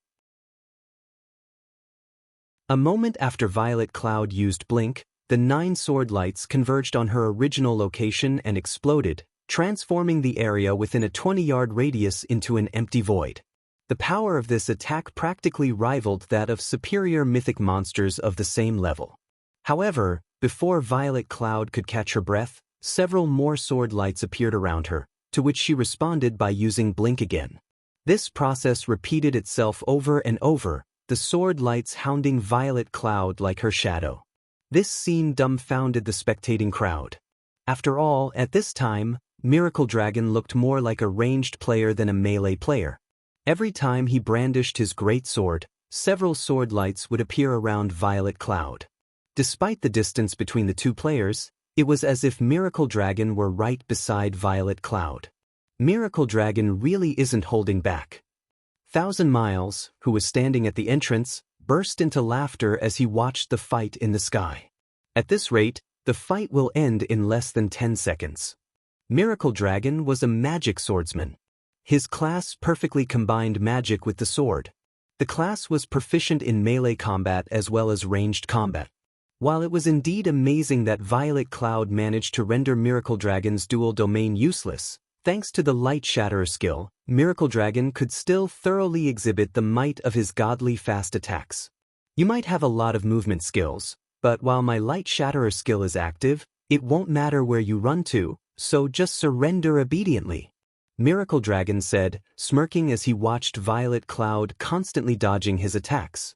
A moment after Violet Cloud used Blink, the 9 sword lights converged on her original location and exploded, transforming the area within a 20-yard radius into an empty void. The power of this attack practically rivaled that of superior mythic monsters of the same level. However, before Violet Cloud could catch her breath, several more sword lights appeared around her, to which she responded by using Blink again. This process repeated itself over and over, the sword lights hounding Violet Cloud like her shadow. This scene dumbfounded the spectating crowd. After all, at this time, Miracle Dragon looked more like a ranged player than a melee player. Every time he brandished his great sword, several sword lights would appear around Violet Cloud. Despite the distance between the two players, it was as if Miracle Dragon were right beside Violet Cloud. Miracle Dragon really isn't holding back. Thousand Miles, who was standing at the entrance, burst into laughter as he watched the fight in the sky. At this rate, the fight will end in less than 10 seconds. Miracle Dragon was a magic swordsman. His class perfectly combined magic with the sword. The class was proficient in melee combat as well as ranged combat. While it was indeed amazing that Violet Cloud managed to render Miracle Dragon's dual domain useless, thanks to the Light Shatterer skill, Miracle Dragon could still thoroughly exhibit the might of his godly fast attacks. You might have a lot of movement skills, but while my Light Shatterer skill is active, it won't matter where you run to, so just surrender obediently. Miracle Dragon said, smirking as he watched Violet Cloud constantly dodging his attacks.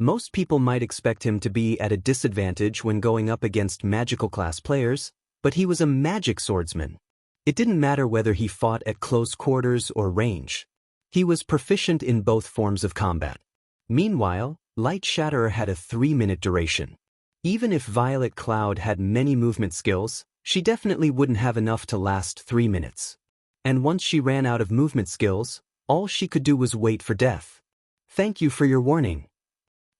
Most people might expect him to be at a disadvantage when going up against magical class players, but he was a magic swordsman. It didn't matter whether he fought at close quarters or range. He was proficient in both forms of combat. Meanwhile, Light Shatterer had a 3-minute duration. Even if Violet Cloud had many movement skills, she definitely wouldn't have enough to last 3 minutes. And once she ran out of movement skills, all she could do was wait for death. Thank you for your warning.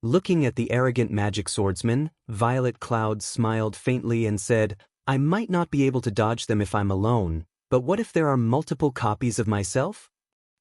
Looking at the arrogant magic swordsman, Violet Cloud smiled faintly and said, I might not be able to dodge them if I'm alone, but what if there are multiple copies of myself?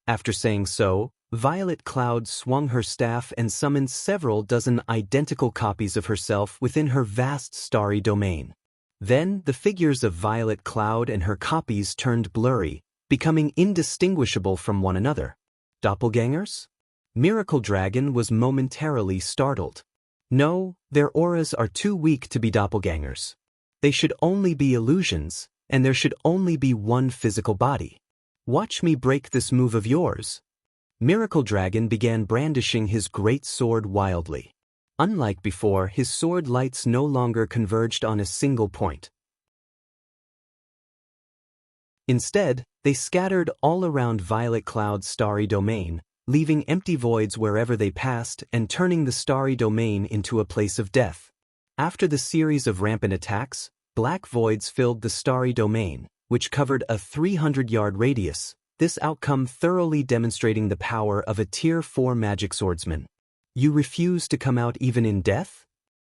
After saying so, Violet Cloud swung her staff and summoned several dozen identical copies of herself within her vast starry domain. Then, the figures of Violet Cloud and her copies turned blurry, becoming indistinguishable from one another. Doppelgangers? Miracle Dragon was momentarily startled. No, their auras are too weak to be doppelgangers. They should only be illusions, and there should only be one physical body. Watch me break this move of yours. Miracle Dragon began brandishing his great sword wildly. Unlike before, his sword lights no longer converged on a single point. Instead, they scattered all around Violet Cloud's starry domain, leaving empty voids wherever they passed and turning the starry domain into a place of death. After the series of rampant attacks, black voids filled the starry domain, which covered a 300-yard radius, this outcome thoroughly demonstrating the power of a Tier 4 magic swordsman. You refuse to come out even in death?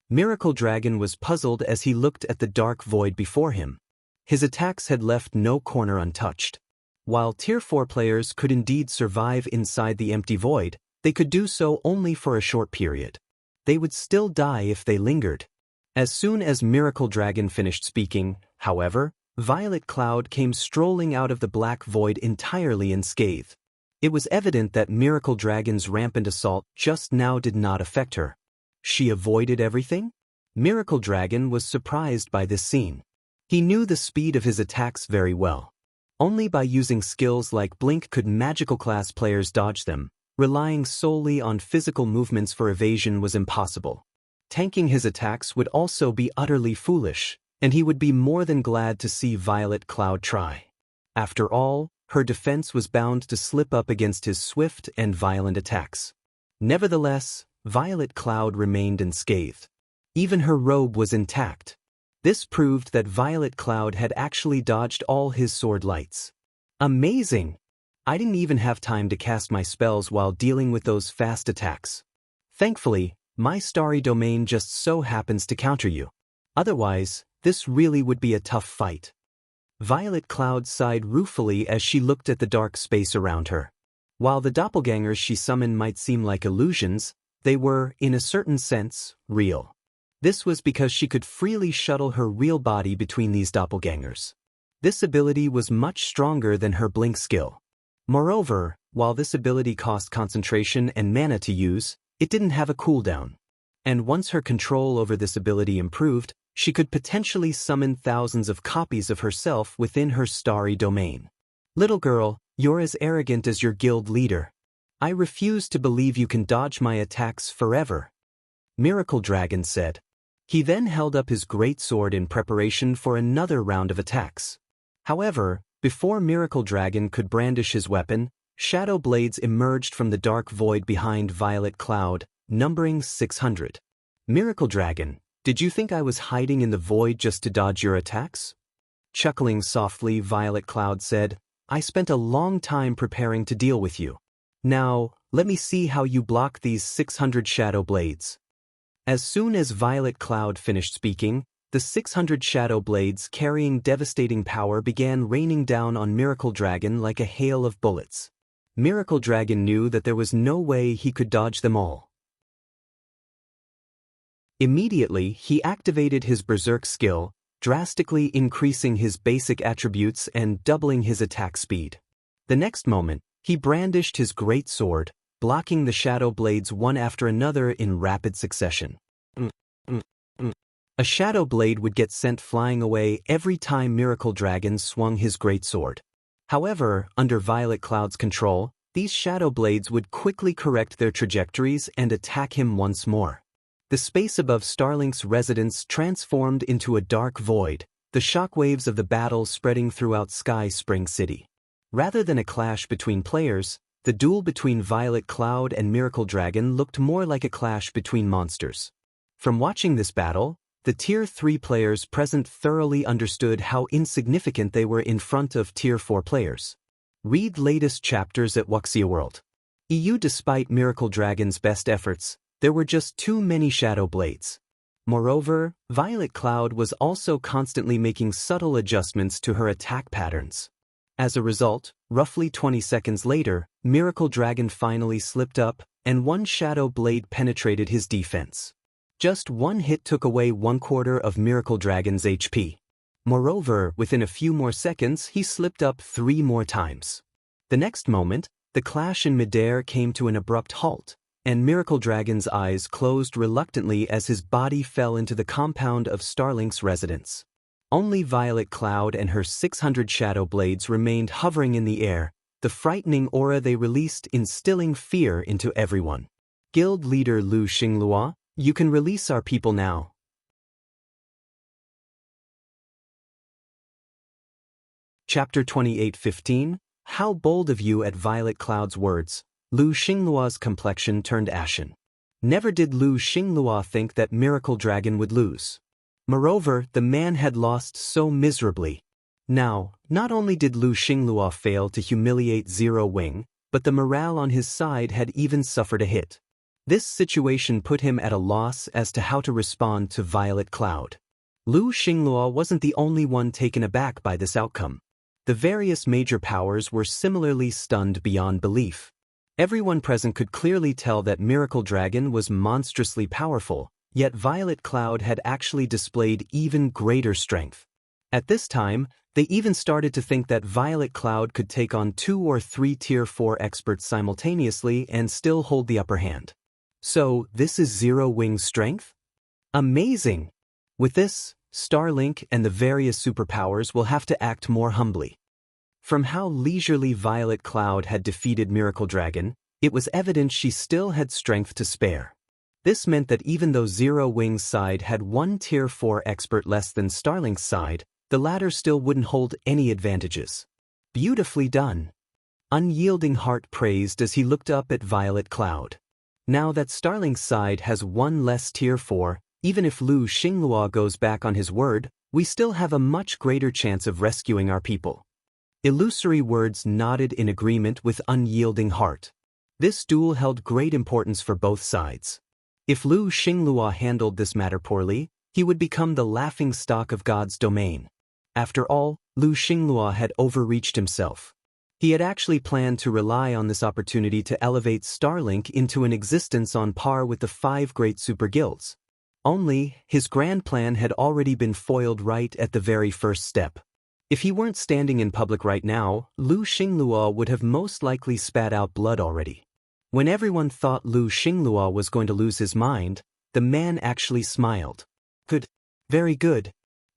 Miracle Dragon was puzzled as he looked at the dark void before him. His attacks had left no corner untouched. While Tier 4 players could indeed survive inside the empty void, they could do so only for a short period. They would still die if they lingered. As soon as Miracle Dragon finished speaking, however, Violet Cloud came strolling out of the black void entirely unscathed. It was evident that Miracle Dragon's rampant assault just now did not affect her. She avoided everything? Miracle Dragon was surprised by this scene. He knew the speed of his attacks very well. Only by using skills like Blink could magical class players dodge them. Relying solely on physical movements for evasion was impossible. Tanking his attacks would also be utterly foolish, and he would be more than glad to see Violet Cloud try. After all, her defense was bound to slip up against his swift and violent attacks. Nevertheless, Violet Cloud remained unscathed. Even her robe was intact. This proved that Violet Cloud had actually dodged all his sword lights. Amazing! I didn't even have time to cast my spells while dealing with those fast attacks. Thankfully, my starry domain just so happens to counter you. Otherwise, this really would be a tough fight. Violet Cloud sighed ruefully as she looked at the dark space around her. While the doppelgangers she summoned might seem like illusions, they were, in a certain sense, real. This was because she could freely shuttle her real body between these doppelgangers. This ability was much stronger than her blink skill. Moreover, while this ability cost concentration and mana to use, it didn't have a cooldown. And once her control over this ability improved, she could potentially summon thousands of copies of herself within her starry domain. Little girl, you're as arrogant as your guild leader. I refuse to believe you can dodge my attacks forever. Miracle Dragon said. He then held up his great sword in preparation for another round of attacks. However, before Miracle Dragon could brandish his weapon, shadow blades emerged from the dark void behind Violet Cloud, numbering 600. Miracle Dragon, did you think I was hiding in the void just to dodge your attacks? Chuckling softly, Violet Cloud said, I spent a long time preparing to deal with you. Now, let me see how you block these 600 shadow blades. As soon as Violet Cloud finished speaking, the 600 shadow blades carrying devastating power began raining down on Miracle Dragon like a hail of bullets. Miracle Dragon knew that there was no way he could dodge them all. Immediately, he activated his Berserk skill, drastically increasing his basic attributes and doubling his attack speed. The next moment, he brandished his great sword, blocking the shadow blades one after another in rapid succession. A shadow blade would get sent flying away every time Miracle Dragon swung his great sword. However, under Violet Cloud's control, these shadow blades would quickly correct their trajectories and attack him once more. The space above Starlink's residence transformed into a dark void, the shockwaves of the battle spreading throughout Sky Spring City. Rather than a clash between players, the duel between Violet Cloud and Miracle Dragon looked more like a clash between monsters. From watching this battle, the Tier 3 players present thoroughly understood how insignificant they were in front of Tier 4 players. Read latest chapters at Wuxia World. EU. Despite Miracle Dragon's best efforts, there were just too many shadow blades. Moreover, Violet Cloud was also constantly making subtle adjustments to her attack patterns. As a result, roughly 20 seconds later, Miracle Dragon finally slipped up, and one shadow blade penetrated his defense. Just one hit took away 1/4 of Miracle Dragon's HP. Moreover, within a few more seconds, he slipped up 3 more times. The next moment, the clash in midair came to an abrupt halt, and Miracle Dragon's eyes closed reluctantly as his body fell into the compound of Starlink's residence. Only Violet Cloud and her 600 shadow blades remained hovering in the air, the frightening aura they released instilling fear into everyone. Guild leader Lu Xinglua, you can release our people now. Chapter 28:15. How bold of you at Violet Cloud's words. Lu Xinglua's complexion turned ashen. Never did Lu Xinglua think that Miracle Dragon would lose. Moreover, the man had lost so miserably. Now, not only did Lu Xinglua fail to humiliate Zero Wing, but the morale on his side had even suffered a hit. This situation put him at a loss as to how to respond to Violet Cloud. Lu Xinglua wasn't the only one taken aback by this outcome. The various major powers were similarly stunned beyond belief. Everyone present could clearly tell that Miracle Dragon was monstrously powerful, yet Violet Cloud had actually displayed even greater strength. At this time, they even started to think that Violet Cloud could take on 2 or 3 Tier 4 experts simultaneously and still hold the upper hand. So, this is Zero Wing's strength? Amazing! With this, Starlink and the various superpowers will have to act more humbly. From how leisurely Violet Cloud had defeated Miracle Dragon, it was evident she still had strength to spare. This meant that even though Zero Wing's side had 1 Tier 4 expert less than Starlink's side, the latter still wouldn't hold any advantages. Beautifully done. Unyielding Heart praised as he looked up at Violet Cloud. Now that Starlink's side has 1 less Tier 4, even if Lu Xinglua goes back on his word, we still have a much greater chance of rescuing our people. Illusory words nodded in agreement with Unyielding Heart. This duel held great importance for both sides. If Lu Xinglua handled this matter poorly, he would become the laughingstock of God's domain. After all, Lu Xinglua had overreached himself. He had actually planned to rely on this opportunity to elevate Starlink into an existence on par with the 5 great super guilds. Only, his grand plan had already been foiled right at the very first step. If he weren't standing in public right now, Lu Xinglua would have most likely spat out blood already. When everyone thought Lu Xinglua was going to lose his mind, the man actually smiled. Good. Very good.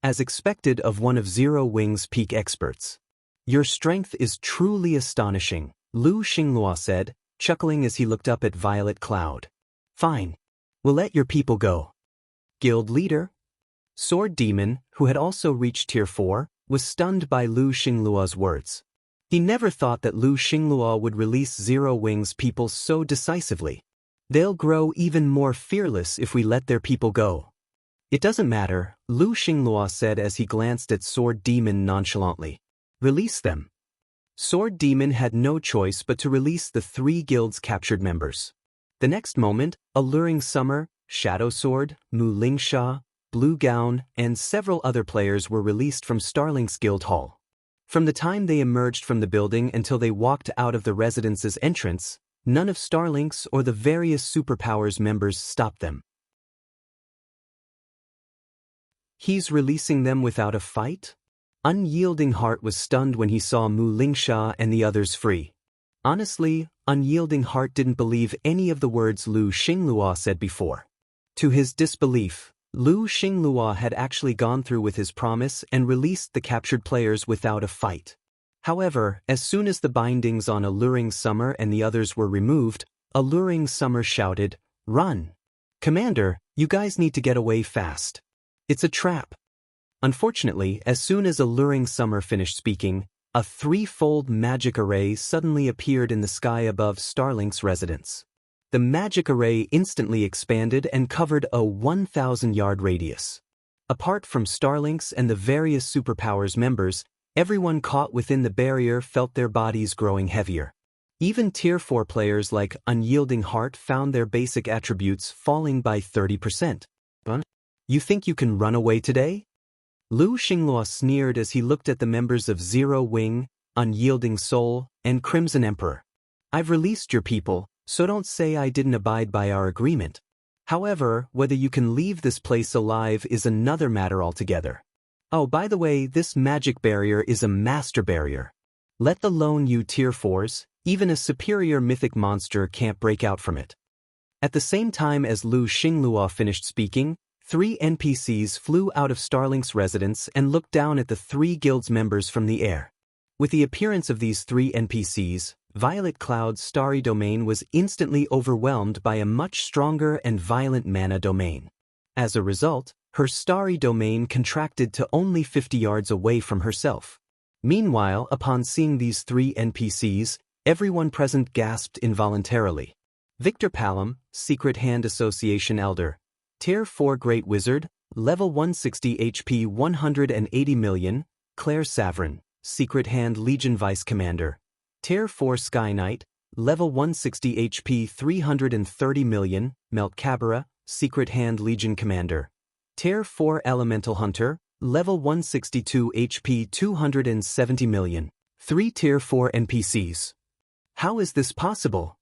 As expected of one of Zero Wing's peak experts. Your strength is truly astonishing, Lu Xinglua said, chuckling as he looked up at Violet Cloud. Fine. We'll let your people go. Guild leader? Sword Demon, who had also reached Tier 4, was stunned by Lu Xinglua's words. He never thought that Lu Xinglua would release Zero Wing's people so decisively. They'll grow even more fearless if we let their people go. It doesn't matter, Lu Xinglua said as he glanced at Sword Demon nonchalantly. Release them. Sword Demon had no choice but to release the 3 guilds' captured members. The next moment, Alluring Summer, Shadow Sword, Mu Lingsha, Blue Gown, and several other players were released from Starlink's guild hall. From the time they emerged from the building until they walked out of the residence's entrance, none of Starlink's or the various superpowers members stopped them. He's releasing them without a fight? Unyielding Heart was stunned when he saw Wuxia and the others free. Honestly, Unyielding Heart didn't believe any of the words Lu Xinglua said before. To his disbelief, Lu Xinglua had actually gone through with his promise and released the captured players without a fight. However, as soon as the bindings on Alluring Summer and the others were removed, Alluring Summer shouted, "Run! Commander, you guys need to get away fast. It's a trap." Unfortunately, as soon as Alluring Summer finished speaking, a threefold magic array suddenly appeared in the sky above Starlink's residence. The magic array instantly expanded and covered a 1,000-yard radius. Apart from Starlink's and the various superpowers members, everyone caught within the barrier felt their bodies growing heavier. Even Tier 4 players like Unyielding Heart found their basic attributes falling by 30%. You think you can run away today? Lu Xinglua sneered as he looked at the members of Zero Wing, Unyielding Soul, and Crimson Emperor. I've released your people, so don't say I didn't abide by our agreement. However, whether you can leave this place alive is another matter altogether. Oh, by the way, this magic barrier is a master barrier. Let alone you Tier 4s, even a superior mythic monster can't break out from it. At the same time as Lu Xinglua finished speaking, 3 NPCs flew out of Starlink's residence and looked down at the 3 guild's members from the air. With the appearance of these 3 NPCs, Violet Cloud's starry domain was instantly overwhelmed by a much stronger and violent mana domain. As a result, her starry domain contracted to only 50 yards away from herself. Meanwhile, upon seeing these 3 NPCs, everyone present gasped involuntarily. Victor Palom, Secret Hand Association Elder. Tier 4 Great Wizard, Level 160 HP 180 million, Claire Savrin, Secret Hand Legion Vice Commander. Tier 4 Sky Knight, Level 160 HP 330 million, Melt Cabrera, Secret Hand Legion Commander. Tier 4 Elemental Hunter, Level 162 HP 270 million. 3 Tier 4 NPCs. How is this possible?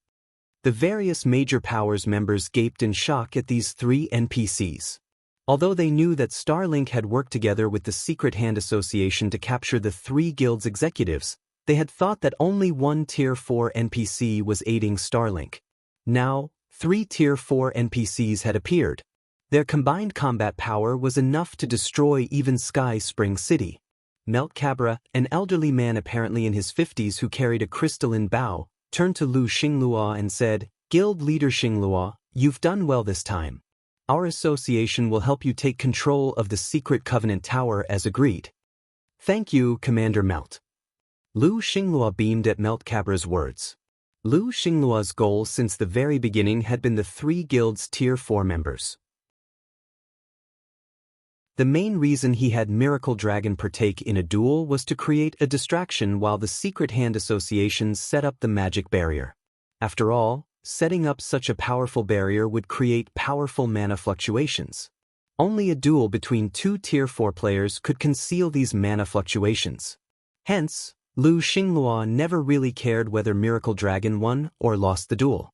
The various major powers members gaped in shock at these 3 NPCs. Although they knew that Starlink had worked together with the Secret Hand Association to capture the 3 guilds' executives, they had thought that only 1 Tier 4 NPC was aiding Starlink. Now, 3 Tier 4 NPCs had appeared. Their combined combat power was enough to destroy even Sky Spring City. Melt Cabrera, an elderly man apparently in his 50s who carried a crystalline bow, turned to Lu Xinglua and said, "Guild Leader Xinglua, you've done well this time. Our association will help you take control of the Secret Covenant Tower as agreed." "Thank you, Commander Melt." Lu Xinglua beamed at Melt Cabrera's words. Lu Xinglua's goal since the very beginning had been the 3 guilds' Tier 4 members. The main reason he had Miracle Dragon partake in a duel was to create a distraction while the Secret Hand Association set up the magic barrier. After all, setting up such a powerful barrier would create powerful mana fluctuations. Only a duel between 2 Tier 4 players could conceal these mana fluctuations. Hence, Lu Xinglua never really cared whether Miracle Dragon won or lost the duel.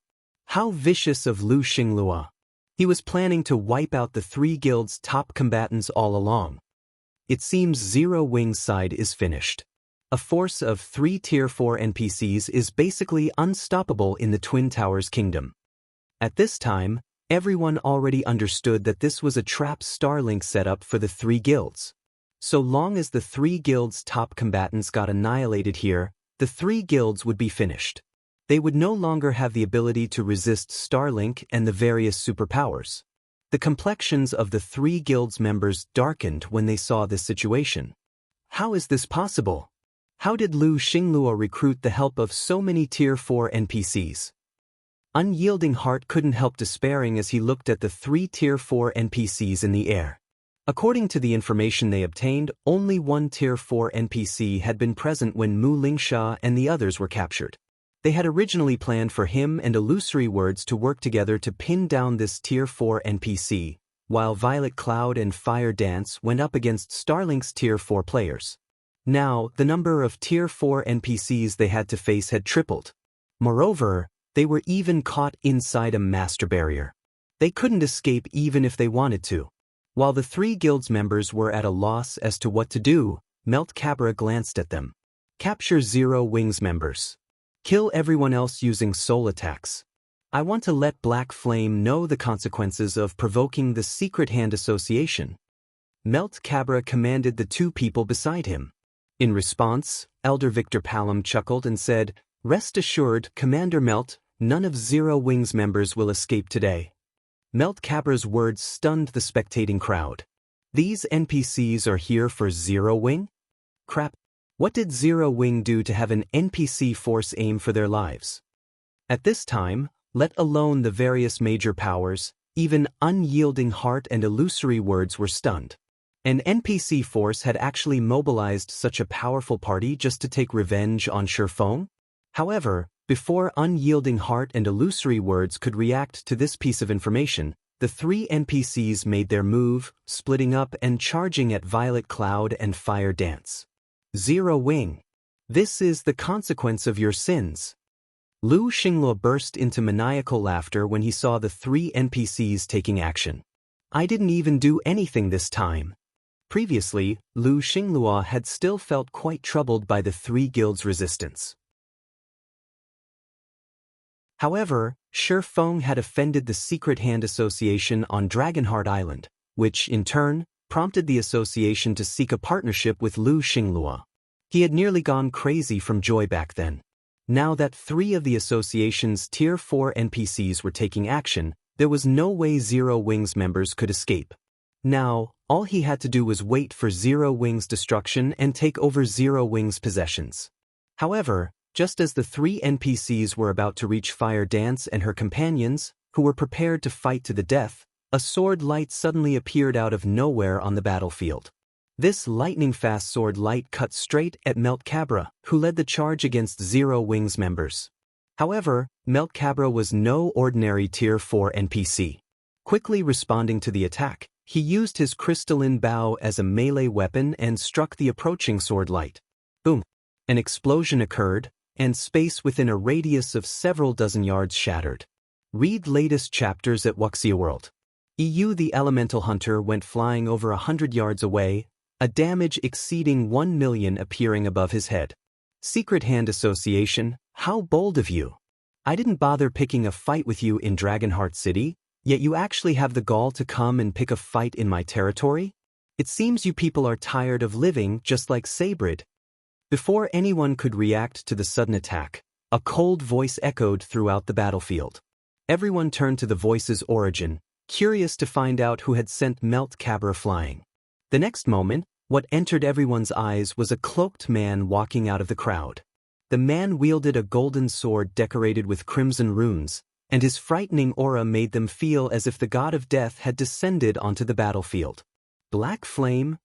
How vicious of Lu Xinglua! He was planning to wipe out the 3 guilds' top combatants all along. It seems Zero Wing's side is finished. A force of 3 Tier 4 NPCs is basically unstoppable in the Twin Towers Kingdom. At this time, everyone already understood that this was a trap Starlink set up for the 3 guilds. So long as the 3 guilds' top combatants got annihilated here, the 3 guilds would be finished. They would no longer have the ability to resist Starlink and the various superpowers. The complexions of the 3 guilds members darkened when they saw this situation. How is this possible? How did Lu Xinglua recruit the help of so many Tier 4 NPCs? Unyielding Heart couldn't help despairing as he looked at the 3 Tier 4 NPCs in the air. According to the information they obtained, only 1 Tier 4 NPC had been present when Wuxia and the others were captured. They had originally planned for him and Illusory Words to work together to pin down this Tier 4 NPC, while Violet Cloud and Fire Dance went up against Starlink's Tier 4 players. Now, the number of Tier 4 NPCs they had to face had tripled. Moreover, they were even caught inside a master barrier. They couldn't escape even if they wanted to. While the three guild's members were at a loss as to what to do, Melt Cabra glanced at them. Capture Zero Wings members. Kill everyone else using soul attacks. I want to let Black Flame know the consequences of provoking the Secret Hand Association. Melt Cabra commanded the two people beside him. In response, Elder Victor Palom chuckled and said, "Rest assured, Commander Melt, none of Zero Wings members will escape today." Melt Cabra's words stunned the spectating crowd. These NPCs are here for Zero Wing? Crap. What did Zero Wing do to have an NPC force aim for their lives? At this time, let alone the various major powers, even Unyielding Heart and Illusory Words were stunned. An NPC force had actually mobilized such a powerful party just to take revenge on Feng? However, before Unyielding Heart and Illusory Words could react to this piece of information, the three NPCs made their move, splitting up and charging at Violet Cloud and Fire Dance. Zero Wing. This is the consequence of your sins. Lu Xinglue burst into maniacal laughter when he saw the three NPCs taking action. I didn't even do anything this time. Previously, Lu Xinglue had still felt quite troubled by the three guilds' resistance. However, Feng had offended the Secret Hand Association on Dragonheart Island, which, in turn, prompted the association to seek a partnership with Lu Xinglue. He had nearly gone crazy from joy back then. Now that three of the association's Tier 4 NPCs were taking action, there was no way Zero Wings members could escape. Now, all he had to do was wait for Zero Wings' destruction and take over Zero Wings' possessions. However, just as the three NPCs were about to reach Fire Dance and her companions, who were prepared to fight to the death, a sword light suddenly appeared out of nowhere on the battlefield. This lightning-fast sword light cut straight at Melt Cabra, who led the charge against Zero Wings members. However, Melt Cabra was no ordinary Tier 4 NPC. Quickly responding to the attack, he used his crystalline bow as a melee weapon and struck the approaching sword light. Boom! An explosion occurred, and space within a radius of several dozen yards shattered. Read latest chapters at Wuxia World. The Elemental Hunter went flying over 100 yards away, a damage exceeding 1 million appearing above his head. Secret Hand Association, how bold of you! I didn't bother picking a fight with you in Dragonheart City, yet you actually have the gall to come and pick a fight in my territory? It seems you people are tired of living just like Sabrid. Before anyone could react to the sudden attack, a cold voice echoed throughout the battlefield. Everyone turned to the voice's origin, curious to find out who had sent Melt Cabra flying. The next moment, what entered everyone's eyes was a cloaked man walking out of the crowd. The man wielded a golden sword decorated with crimson runes, and his frightening aura made them feel as if the god of death had descended onto the battlefield. Black Flame.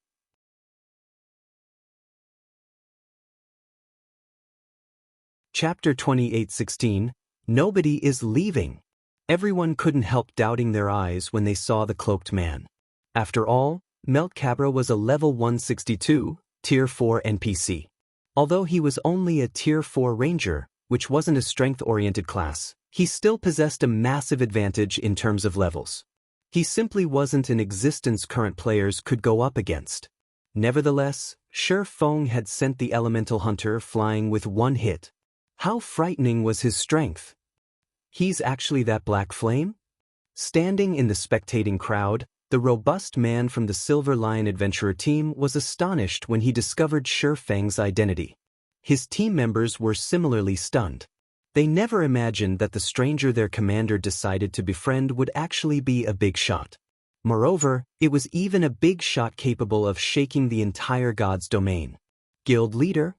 Chapter 28:16. Nobody is leaving. Everyone couldn't help doubting their eyes when they saw the cloaked man. After all, Melt Cabra was a level 162, Tier 4 NPC. Although he was only a Tier 4 Ranger, which wasn't a strength-oriented class, he still possessed a massive advantage in terms of levels. He simply wasn't an existence current players could go up against. Nevertheless, Feng had sent the Elemental Hunter flying with one hit. How frightening was his strength? He's actually that Black Flame? Standing in the spectating crowd, the robust man from the Silver Lion Adventurer team was astonished when he discovered Feng's identity. His team members were similarly stunned. They never imagined that the stranger their commander decided to befriend would actually be a big shot. Moreover, it was even a big shot capable of shaking the entire god's domain. Guild leader?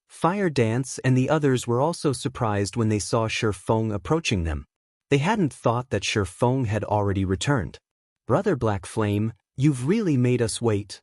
Fire Dance and the others were also surprised when they saw Feng approaching them. They hadn't thought that Feng had already returned. Brother Black Flame, you've really made us wait.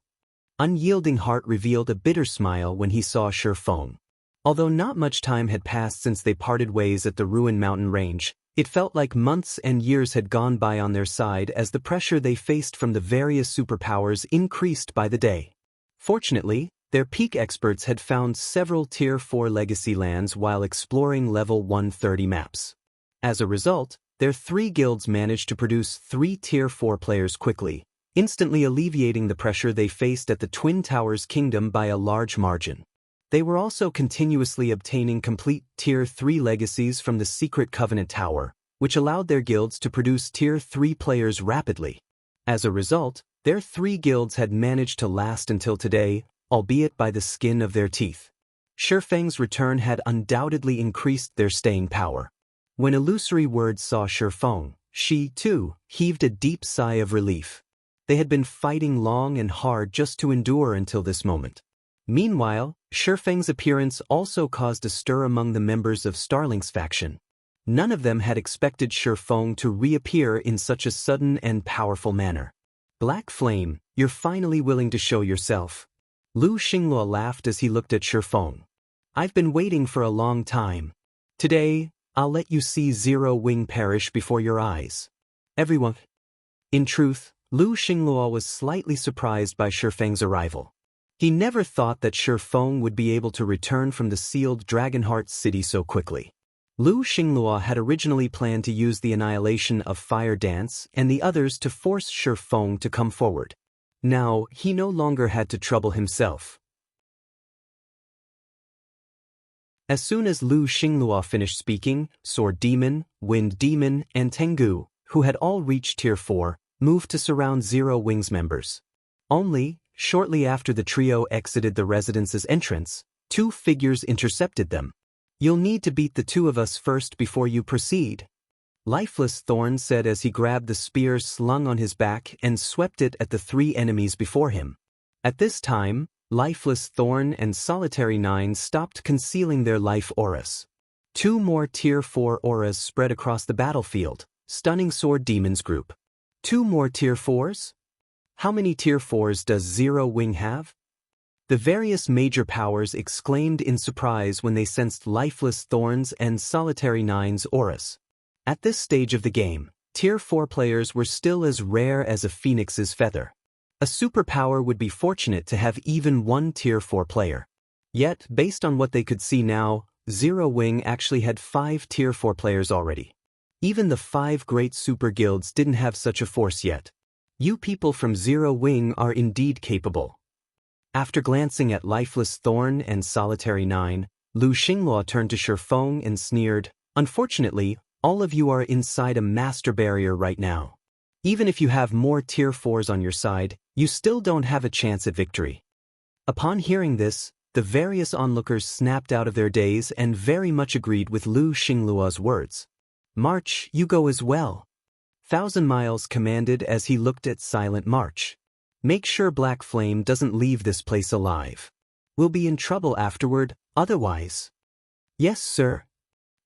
Unyielding Heart revealed a bitter smile when he saw Feng. Although not much time had passed since they parted ways at the Ruin Mountain Range, it felt like months and years had gone by on their side as the pressure they faced from the various superpowers increased by the day. Fortunately, their peak experts had found several Tier 4 legacy lands while exploring level 130 maps. As a result, their three guilds managed to produce 3 Tier 4 players quickly, instantly alleviating the pressure they faced at the Twin Towers Kingdom by a large margin. They were also continuously obtaining complete Tier 3 legacies from the Secret Covenant Tower, which allowed their guilds to produce Tier 3 players rapidly. As a result, their 3 guilds had managed to last until today, albeit by the skin of their teeth. Feng's return had undoubtedly increased their staying power. When Illusory Words saw Feng, she, too, heaved a deep sigh of relief. They had been fighting long and hard just to endure until this moment. Meanwhile, Feng's appearance also caused a stir among the members of Starlink's faction. None of them had expected Feng to reappear in such a sudden and powerful manner. Black Flame, you're finally willing to show yourself. Lu Xingluo laughed as he looked at Feng. I've been waiting for a long time. Today, I'll let you see Zero Wing perish before your eyes. Everyone. In truth, Lu Xingluo was slightly surprised by Feng's arrival. He never thought that Feng would be able to return from the sealed Dragonheart city so quickly. Lu Xingluo had originally planned to use the annihilation of Fire Dance and the others to force Feng to come forward. Now, he no longer had to trouble himself. As soon as Lu Xingluo finished speaking, Sword Demon, Wind Demon, and Tengu, who had all reached Tier 4, moved to surround Zero Wing's members. Only, shortly after the trio exited the residence's entrance, 2 figures intercepted them. You'll need to beat the 2 of us first before you proceed. Lifeless Thorn said as he grabbed the spear slung on his back and swept it at the 3 enemies before him. At this time, Lifeless Thorn and Solitary 9 stopped concealing their life auras. 2 more Tier 4 auras spread across the battlefield, stunning Sword Demon's group. 2 more Tier 4s? How many Tier 4s does Zero Wing have? The various major powers exclaimed in surprise when they sensed Lifeless Thorns and Solitary 9's auras. At this stage of the game, Tier 4 players were still as rare as a phoenix's feather. A superpower would be fortunate to have even 1 Tier 4 player. Yet, based on what they could see now, Zero Wing actually had 5 Tier 4 players already. Even the 5 great super guilds didn't have such a force yet. You people from Zero Wing are indeed capable. After glancing at Lifeless Thorn and Solitary 9, Lu Xingluo turned to Feng and sneered, "Unfortunately, all of you are inside a master barrier right now. Even if you have more Tier 4s on your side, you still don't have a chance at victory." Upon hearing this, the various onlookers snapped out of their daze and very much agreed with Lu Xingluo's words. "March, you go as well." 1,000 Miles commanded as he looked at Silent March. "Make sure Black Flame doesn't leave this place alive. We'll be in trouble afterward, otherwise." "Yes, sir."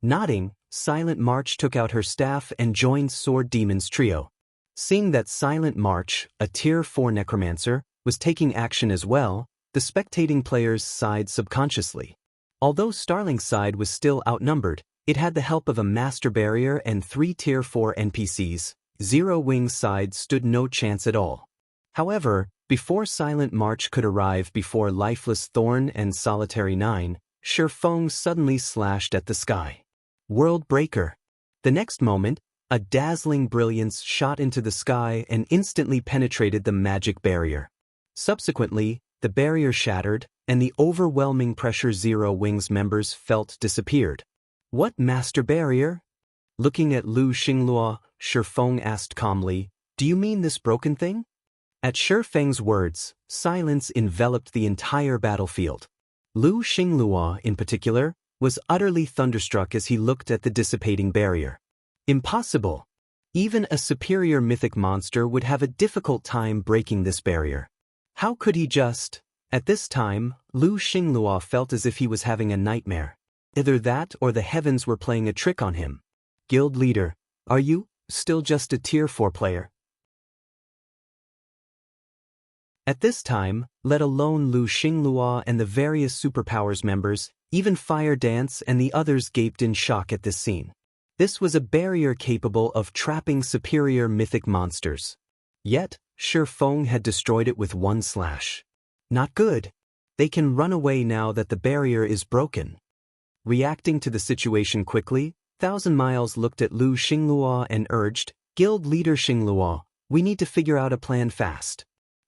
Nodding, Silent March took out her staff and joined Sword Demon's trio. Seeing that Silent March, a Tier 4 necromancer, was taking action as well, the spectating players sighed subconsciously. Although Starling's side was still outnumbered, it had the help of a master barrier and 3 Tier 4 NPCs. Zero Wing's side stood no chance at all. However, before Silent March could arrive before Lifeless Thorn and Solitary 9, Feng suddenly slashed at the sky. World Breaker. The next moment, a dazzling brilliance shot into the sky and instantly penetrated the magic barrier. Subsequently, the barrier shattered, and the overwhelming pressure Zero Wing's members felt disappeared. "What master barrier?" Looking at Lu Xingluo, Feng asked calmly, "Do you mean this broken thing?" At Feng's words, silence enveloped the entire battlefield. Lu Xingluo, in particular, was utterly thunderstruck as he looked at the dissipating barrier. Impossible! Even a superior mythic monster would have a difficult time breaking this barrier. How could he just? At this time, Lu Xingluo felt as if he was having a nightmare. Either that or the heavens were playing a trick on him. "Guild leader, are you still just a Tier 4 player?" At this time, let alone Lu Xingluo and the various superpowers members, even Fire Dance and the others gaped in shock at this scene. This was a barrier capable of trapping superior mythic monsters. Yet, Feng had destroyed it with 1 slash. Not good. They can run away now that the barrier is broken. Reacting to the situation quickly, 1,000 Miles looked at Lu Xingluo and urged, "Guild leader Xingluo, We need to figure out a plan fast.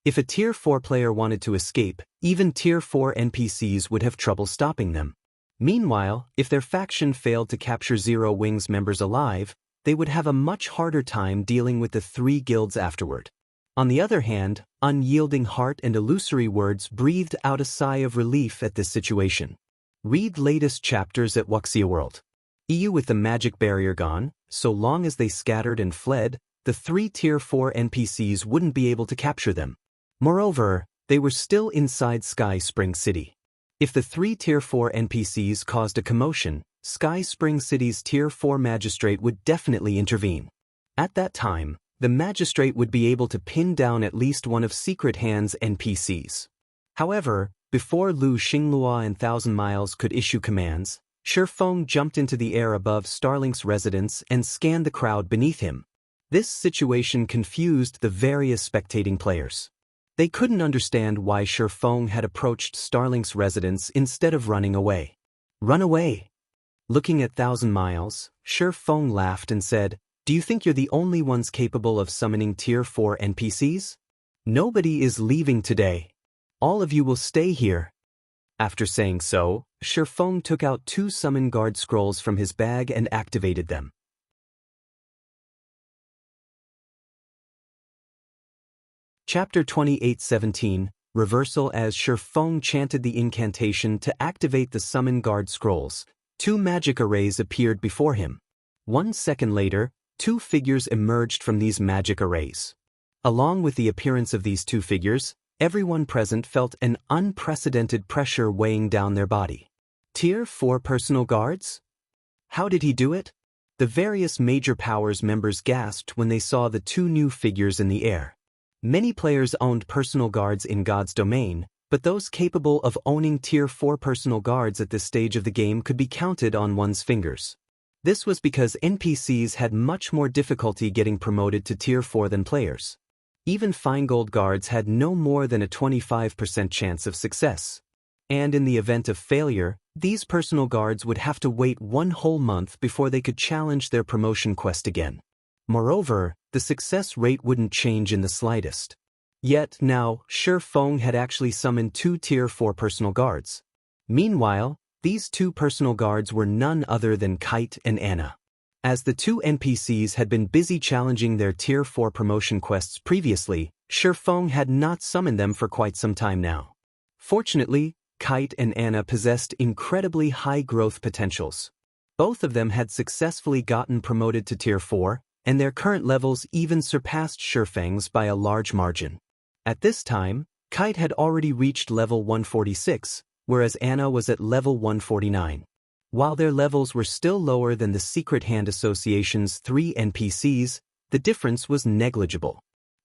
If a Tier 4 player wanted to escape, even Tier 4 NPCs would have trouble stopping them. Meanwhile, if their faction failed to capture Zero Wings members alive, they would have a much harder time dealing with the 3 guilds afterward. On the other hand, Unyielding Heart and Illusory Words breathed out a sigh of relief at this situation. Read latest chapters at Wuxia World. EU with the magic barrier gone, so long as they scattered and fled, the 3 Tier 4 NPCs wouldn't be able to capture them. Moreover, they were still inside Sky Spring City. If the 3 Tier 4 NPCs caused a commotion, Sky Spring City's Tier 4 magistrate would definitely intervene. At that time, the magistrate would be able to pin down at least one of Secret Hand's NPCs. However, before Lu Xinglua and Thousand Miles could issue commands, Feng jumped into the air above Starlink's residence and scanned the crowd beneath him. This situation confused the various spectating players. They couldn't understand why Feng had approached Starlink's residence instead of running away. Run away! Looking at Thousand Miles, Feng laughed and said, "Do you think you're the only ones capable of summoning Tier 4 NPCs? Nobody is leaving today. All of you will stay here." After saying so, Feng took out 2 Summon Guard scrolls from his bag and activated them. Chapter 28:17, Reversal. As Feng chanted the incantation to activate the Summon Guard scrolls, 2 magic arrays appeared before him. 1 second later, 2 figures emerged from these magic arrays. Along with the appearance of these 2 figures, everyone present felt an unprecedented pressure weighing down their body. Tier 4 personal guards? How did he do it? The various major powers members gasped when they saw the 2 new figures in the air. Many players owned personal guards in God's domain, but those capable of owning Tier 4 personal guards at this stage of the game could be counted on one's fingers. This was because NPCs had much more difficulty getting promoted to Tier 4 than players. Even Feingold guards had no more than a 25% chance of success. And in the event of failure, these personal guards would have to wait 1 whole month before they could challenge their promotion quest again. Moreover, the success rate wouldn't change in the slightest. Yet now, Feng had actually summoned 2 Tier 4 personal guards. Meanwhile, these 2 personal guards were none other than Kite and Anna. As the 2 NPCs had been busy challenging their Tier 4 promotion quests previously, Feng had not summoned them for quite some time now. Fortunately, Kite and Anna possessed incredibly high growth potentials. Both of them had successfully gotten promoted to Tier 4, and their current levels even surpassed Feng's by a large margin. At this time, Kite had already reached level 146, whereas Anna was at level 149. While their levels were still lower than the Secret Hand Association's 3 NPCs, the difference was negligible.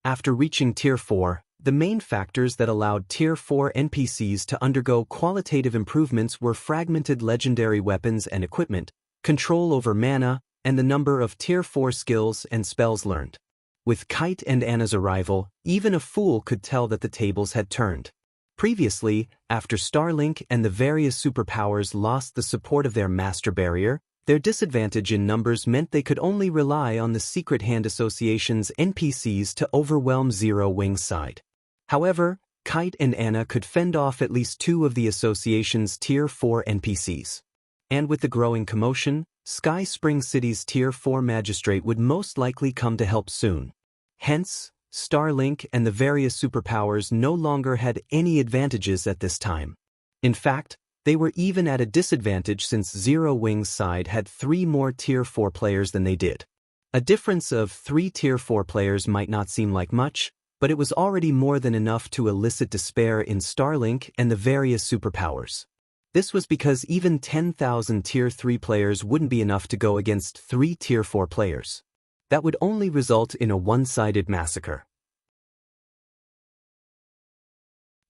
After reaching Tier 4, the main factors that allowed Tier 4 NPCs to undergo qualitative improvements were fragmented legendary weapons and equipment, control over mana, and the number of Tier 4 skills and spells learned. With Kite and Anna's arrival, even a fool could tell that the tables had turned. Previously, after Starlink and the various superpowers lost the support of their master barrier, their disadvantage in numbers meant they could only rely on the Secret Hand Association's NPCs to overwhelm Zero Wing's side. However, Kite and Anna could fend off at least 2 of the association's Tier 4 NPCs. And with the growing commotion, Sky Spring City's Tier 4 magistrate would most likely come to help soon. Hence, Starlink and the various superpowers no longer had any advantages at this time. In fact, they were even at a disadvantage since Zero Wing's side had 3 more Tier 4 players than they did. A difference of 3 Tier 4 players might not seem like much, but it was already more than enough to elicit despair in Starlink and the various superpowers. This was because even 10,000 Tier 3 players wouldn't be enough to go against 3 Tier 4 players. That would only result in a one-sided massacre.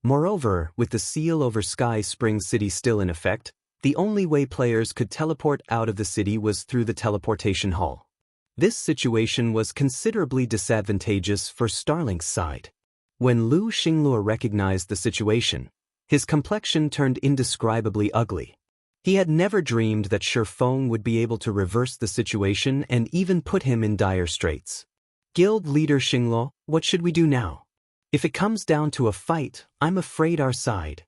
Moreover, with the seal over Sky Spring City still in effect, the only way players could teleport out of the city was through the teleportation hall. This situation was considerably disadvantageous for Starlink's side. When Lu Xinglua recognized the situation, his complexion turned indescribably ugly. He had never dreamed that Feng would be able to reverse the situation and even put him in dire straits. Guild leader Xingluo, what should we do now? If it comes down to a fight, I'm afraid our side.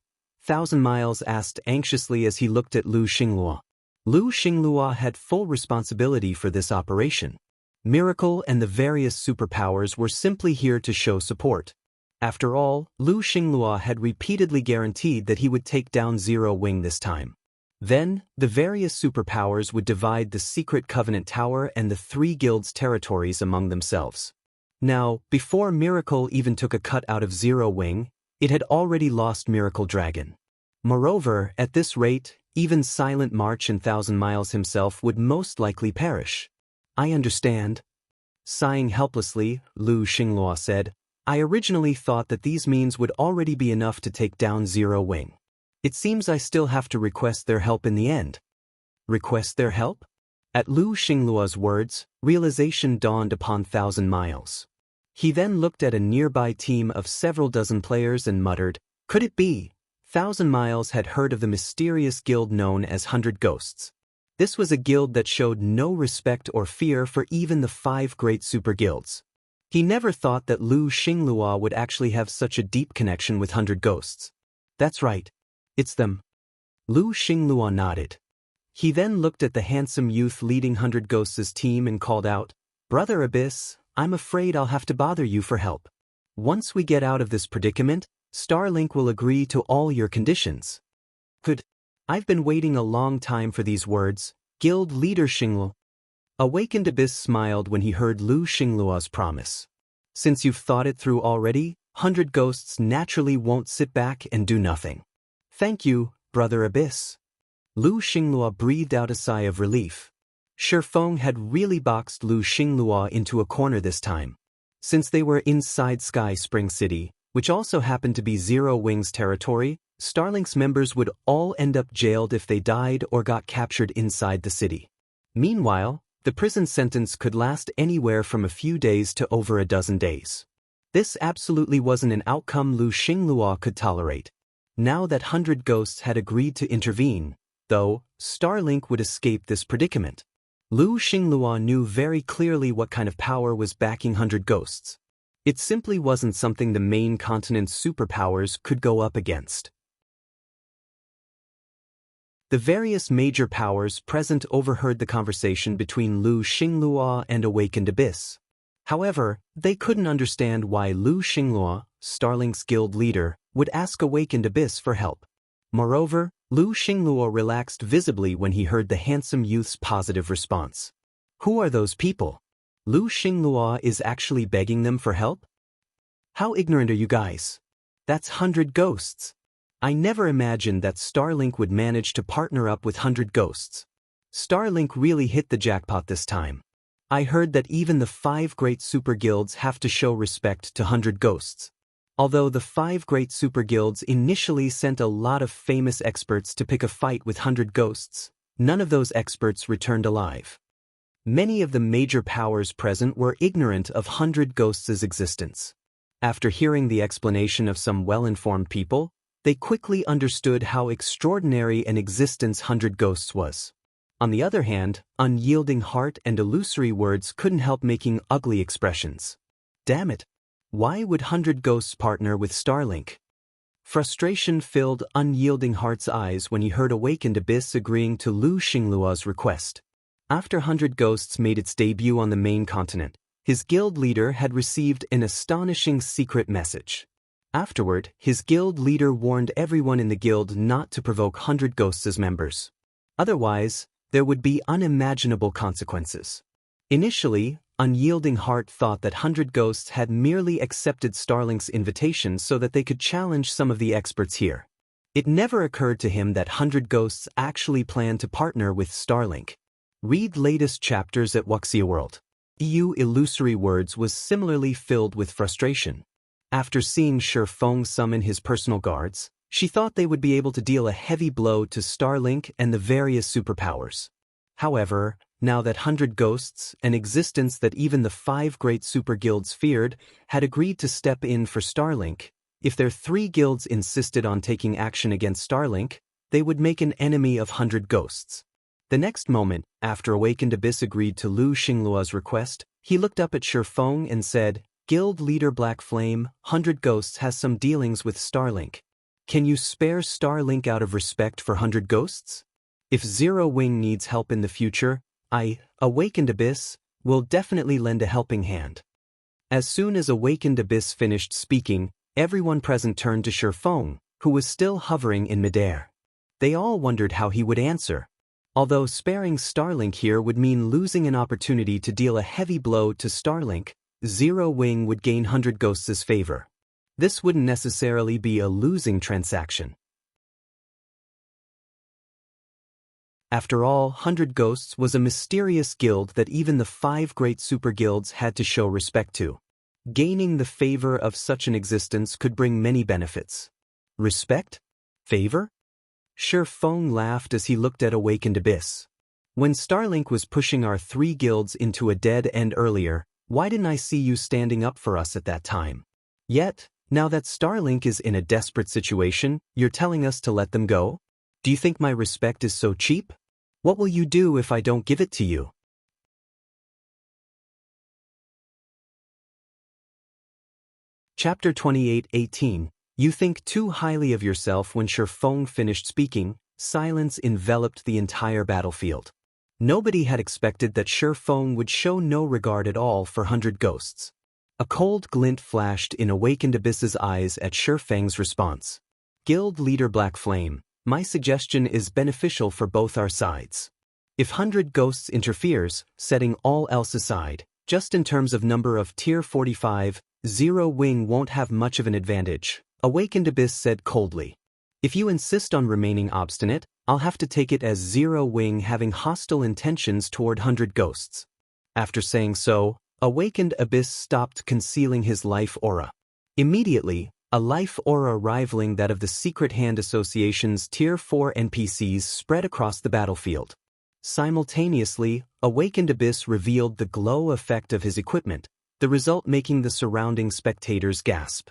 1,000 Miles asked anxiously as he looked at Lu Xingluo. Lu Xingluo had full responsibility for this operation. Miracle and the various superpowers were simply here to show support. After all, Lu Xingluo had repeatedly guaranteed that he would take down Zero Wing this time. Then, the various superpowers would divide the Secret Covenant Tower and the 3 guilds' territories among themselves. Now, before Miracle even took a cut out of Zero Wing, it had already lost Miracle Dragon. Moreover, at this rate, even Silent March and 1,000 Miles himself would most likely perish. I understand. Sighing helplessly, Lu Xingluo said, I originally thought that these means would already be enough to take down Zero Wing. It seems I still have to request their help in the end. Request their help? At Lu Xingluo's words, realization dawned upon 1,000 Miles. He then looked at a nearby team of several dozen players and muttered, could it be? 1,000 Miles had heard of the mysterious guild known as 100 Ghosts. This was a guild that showed no respect or fear for even the 5 great super guilds. He never thought that Lu Xingluo would actually have such a deep connection with 100 Ghosts. That's right. It's them. Lu Xingluo nodded. He then looked at the handsome youth leading 100 Ghosts' team and called out, Brother Abyss, I'm afraid I'll have to bother you for help. Once we get out of this predicament, Starlink will agree to all your conditions. Good. I've been waiting a long time for these words, Guild leader Xingluo. Awakened Abyss smiled when he heard Lu Xingluo's promise. Since you've thought it through already, 100 Ghosts naturally won't sit back and do nothing. Thank you, Brother Abyss. Lu Xingluo breathed out a sigh of relief. Feng had really boxed Lu Xingluo into a corner this time. Since they were inside Sky Spring City, which also happened to be Zero Wing's territory, Starlink's members would all end up jailed if they died or got captured inside the city. Meanwhile, the prison sentence could last anywhere from a few days to over a dozen days. This absolutely wasn't an outcome Lu Xingluo could tolerate. Now that 100 Ghosts had agreed to intervene, though, Starlink would escape this predicament. Lu Xingluo knew very clearly what kind of power was backing 100 Ghosts. It simply wasn't something the main continent's superpowers could go up against. The various major powers present overheard the conversation between Lu Xingluo and Awakened Abyss. However, they couldn't understand why Lu Xingluo, Starlink's guild leader, would ask Awakened Abyss for help. Moreover, Lu Xingluo relaxed visibly when he heard the handsome youth's positive response. Who are those people? Lu Xingluo is actually begging them for help? How ignorant are you guys? That's 100 Ghosts. I never imagined that Starlink would manage to partner up with 100 Ghosts. Starlink really hit the jackpot this time. I heard that even the 5 great super guilds have to show respect to 100 Ghosts. Although the 5 great super guilds initially sent a lot of famous experts to pick a fight with 100 Ghosts, none of those experts returned alive. Many of the major powers present were ignorant of 100 Ghosts' existence. After hearing the explanation of some well-informed people, they quickly understood how extraordinary an existence 100 Ghosts was. On the other hand, Unyielding Heart and illusory words couldn't help making ugly expressions. Damn it! Why would 100 Ghosts partner with Starlink? Frustration filled Unyielding Heart's eyes when he heard Awakened Abyss agreeing to Lu Xingluo's request. After 100 Ghosts made its debut on the main continent, his guild leader had received an astonishing secret message. Afterward, his guild leader warned everyone in the guild not to provoke 100 Ghosts' members. Otherwise, there would be unimaginable consequences. Initially, Unyielding Heart thought that 100 Ghosts had merely accepted Starlink's invitation so that they could challenge some of the experts here. It never occurred to him that 100 Ghosts actually planned to partner with Starlink. Read latest chapters at Wuxia World. EU Illusory Words was similarly filled with frustration. After seeing Feng summon his personal guards, she thought they would be able to deal a heavy blow to Starlink and the various superpowers. However, now that 100 Ghosts, an existence that even the 5 great super guilds feared, had agreed to step in for Starlink, if their 3 guilds insisted on taking action against Starlink, they would make an enemy of 100 Ghosts. The next moment, after Awakened Abyss agreed to Lu Xingluo's request, He looked up at Feng and said, "Guild leader Black Flame, 100 Ghosts has some dealings with Starlink. Can you spare Starlink out of respect for 100 Ghosts? If Zero Wing needs help in the future, I, Awakened Abyss, will definitely lend a helping hand." As soon as Awakened Abyss finished speaking, everyone present turned to Feng, who was still hovering in midair. They all wondered how he would answer. Although sparing Starlink here would mean losing an opportunity to deal a heavy blow to Starlink, Zero Wing would gain 100 Ghosts' favor. This wouldn't necessarily be a losing transaction. After all, 100 Ghosts was a mysterious guild that even the 5 great super guilds had to show respect to. Gaining the favor of such an existence could bring many benefits. Respect? Favor? Feng laughed as he looked at Awakened Abyss. When Starlink was pushing our 3 guilds into a dead end earlier, why didn't I see you standing up for us at that time? Yet, now that Starlink is in a desperate situation, you're telling us to let them go? Do you think my respect is so cheap? What will you do if I don't give it to you? Chapter 28:18. You think too highly of yourself. When Feng finished speaking, silence enveloped the entire battlefield. Nobody had expected that Feng would show no regard at all for 100 Ghosts. A cold glint flashed in Awakened Abyss's eyes at Feng's response. Guild leader Black Flame, my suggestion is beneficial for both our sides. If 100 Ghosts interferes, setting all else aside, just in terms of number of Tier 45, Zero Wing won't have much of an advantage, Awakened Abyss said coldly. If you insist on remaining obstinate, I'll have to take it as Zero Wing having hostile intentions toward 100 Ghosts. After saying so, Awakened Abyss stopped concealing his life aura. Immediately, a life aura rivaling that of the Secret Hand Association's Tier 4 NPCs spread across the battlefield. Simultaneously, Awakened Abyss revealed the glow effect of his equipment, the result making the surrounding spectators gasp.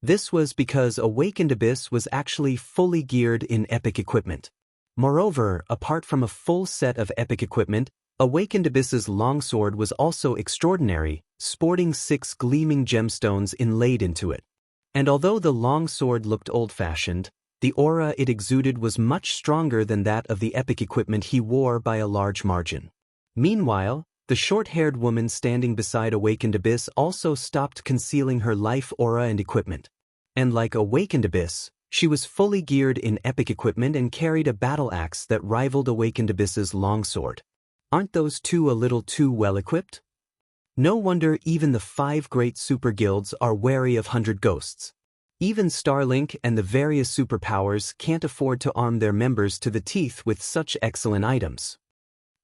This was because Awakened Abyss was actually fully geared in epic equipment. Moreover, apart from a full set of epic equipment, Awakened Abyss's longsword was also extraordinary, sporting 6 gleaming gemstones inlaid into it. And although the longsword looked old-fashioned, the aura it exuded was much stronger than that of the epic equipment he wore by a large margin. Meanwhile, the short-haired woman standing beside Awakened Abyss also stopped concealing her life aura and equipment. And like Awakened Abyss, she was fully geared in epic equipment and carried a battle axe that rivaled Awakened Abyss's longsword. Aren't those two a little too well-equipped? No wonder even the 5 great super guilds are wary of 100 Ghosts. Even Starlink and the various superpowers can't afford to arm their members to the teeth with such excellent items.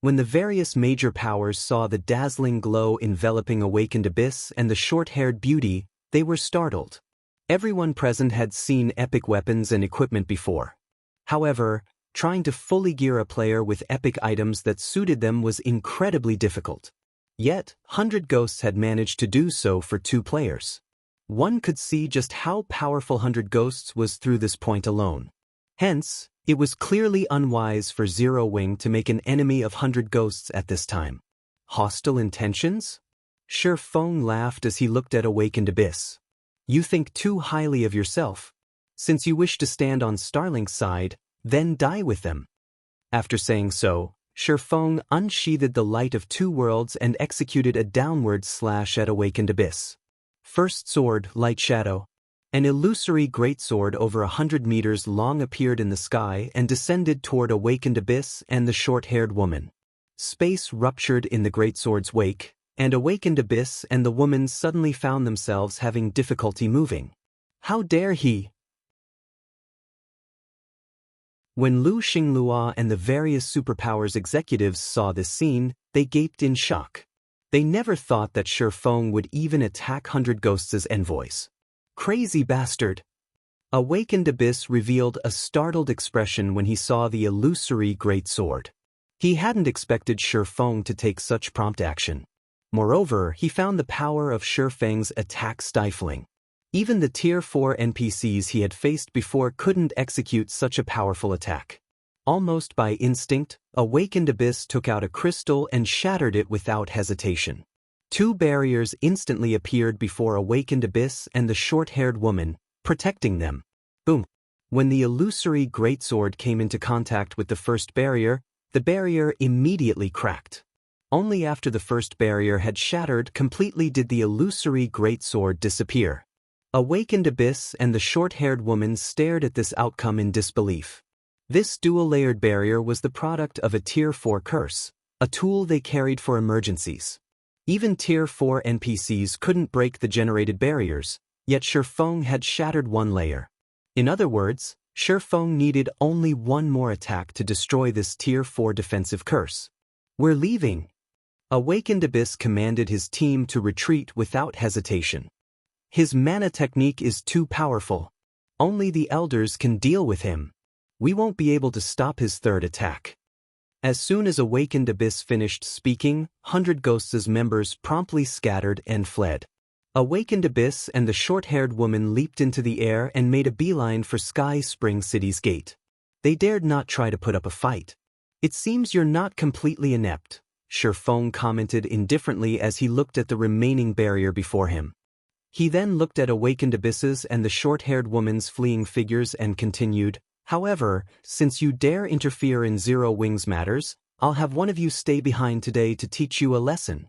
When the various major powers saw the dazzling glow enveloping Awakened Abyss and the short-haired beauty, they were startled. Everyone present had seen epic weapons and equipment before. However, trying to fully gear a player with epic items that suited them was incredibly difficult. Yet, 100 Ghosts had managed to do so for 2 players. One could see just how powerful 100 Ghosts was through this point alone. Hence, it was clearly unwise for Zero Wing to make an enemy of 100 Ghosts at this time. Hostile intentions? Feng laughed as he looked at Awakened Abyss. You think too highly of yourself. Since you wish to stand on Starlink's side, then die with them. After saying so, Feng unsheathed the light of 2 worlds and executed a downward slash at Awakened Abyss. First sword, Light Shadow. An illusory greatsword over 100 meters long appeared in the sky and descended toward Awakened Abyss and the short-haired woman. Space ruptured in the greatsword's wake, and Awakened Abyss and the woman suddenly found themselves having difficulty moving. How dare he? When Lu Xinglua and the various superpowers executives saw this scene, they gaped in shock. They never thought that Feng would even attack 100 Ghosts' envoys. Crazy bastard! Awakened Abyss revealed a startled expression when he saw the illusory great sword. He hadn't expected Feng to take such prompt action. Moreover, he found the power of Feng's attack stifling. Even the Tier 4 NPCs he had faced before couldn't execute such a powerful attack. Almost by instinct, Awakened Abyss took out a crystal and shattered it without hesitation. Two barriers instantly appeared before Awakened Abyss and the short-haired woman, protecting them. Boom. When the illusory greatsword came into contact with the first barrier, the barrier immediately cracked. Only after the first barrier had shattered completely did the illusory greatsword disappear. Awakened Abyss and the short-haired woman stared at this outcome in disbelief. This dual-layered barrier was the product of a Tier 4 curse, a tool they carried for emergencies. Even Tier 4 NPCs couldn't break the generated barriers, yet Feng had shattered one layer. In other words, Feng needed only one more attack to destroy this Tier 4 defensive curse. "We're leaving." Awakened Abyss commanded his team to retreat without hesitation. "His mana technique is too powerful. Only the elders can deal with him. We won't be able to stop his third attack." As soon as Awakened Abyss finished speaking, 100 Ghosts' members promptly scattered and fled. Awakened Abyss and the short-haired woman leaped into the air and made a beeline for Sky Spring City's gate. They dared not try to put up a fight. "It seems you're not completely inept," Feng commented indifferently as he looked at the remaining barrier before him. He then looked at Awakened Abysses and the short-haired woman's fleeing figures and continued, "However, since you dare interfere in Zero Wings matters, I'll have one of you stay behind today to teach you a lesson."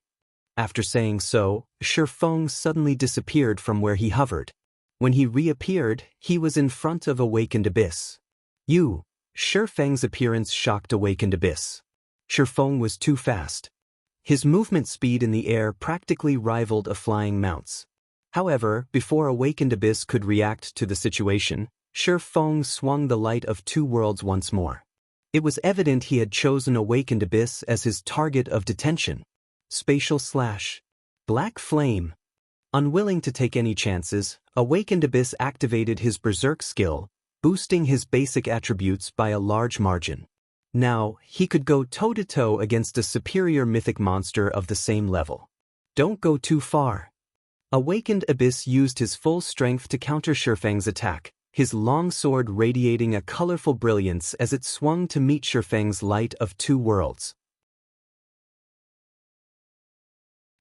After saying so, Feng suddenly disappeared from where he hovered. When he reappeared, he was in front of Awakened Abyss. "You." Feng's appearance shocked Awakened Abyss. Feng was too fast. His movement speed in the air practically rivaled a flying mount's. However, before Awakened Abyss could react to the situation, Feng swung the light of two worlds once more. It was evident he had chosen Awakened Abyss as his target of detention. Spatial slash. Black flame. Unwilling to take any chances, Awakened Abyss activated his Berserk skill, boosting his basic attributes by a large margin. Now, he could go toe-to-toe against a superior mythic monster of the same level. "Don't go too far." Awakened Abyss used his full strength to counter Feng's attack, his long sword radiating a colorful brilliance as it swung to meet Feng's light of two worlds.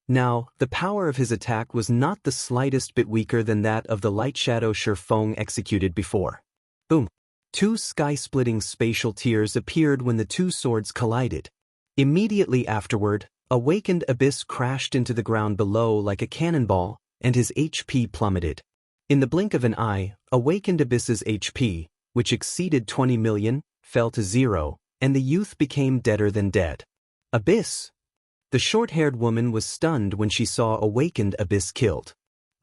Now, the power of his attack was not the slightest bit weaker than that of the light shadow Feng executed before. Boom! Two sky-splitting spatial tears appeared when the two swords collided. Immediately afterward, Awakened Abyss crashed into the ground below like a cannonball, and his HP plummeted. In the blink of an eye, Awakened Abyss's HP, which exceeded 20 million, fell to 0, and the youth became deader than dead. "Abyss!" The short-haired woman was stunned when she saw Awakened Abyss killed.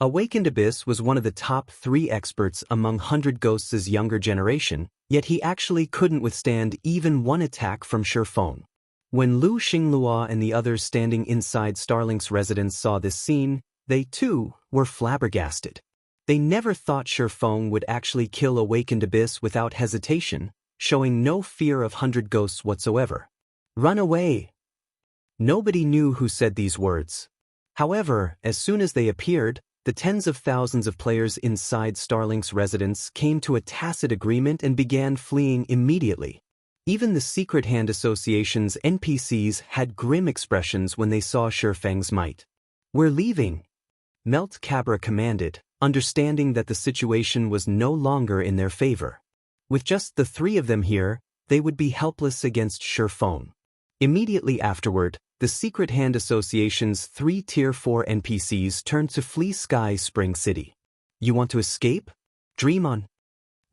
Awakened Abyss was one of the top 3 experts among 100 Ghosts' younger generation, yet he actually couldn't withstand even one attack from Feng. When Lu Xinglua and the others standing inside Starlink's residence saw this scene, they too were flabbergasted. They never thought Feng would actually kill Awakened Abyss without hesitation, showing no fear of 100 Ghosts whatsoever. "Run away!" Nobody knew who said these words. However, as soon as they appeared, the tens of thousands of players inside Starlink's residence came to a tacit agreement and began fleeing immediately. Even the Secret Hand Association's NPCs had grim expressions when they saw Feng's might. "We're leaving," Melt Cabra commanded, understanding that the situation was no longer in their favor. With just the 3 of them here, they would be helpless against Feng. Immediately afterward, the Secret Hand Association's 3 Tier 4 NPCs turned to flee Sky Spring City. "You want to escape? Dream on."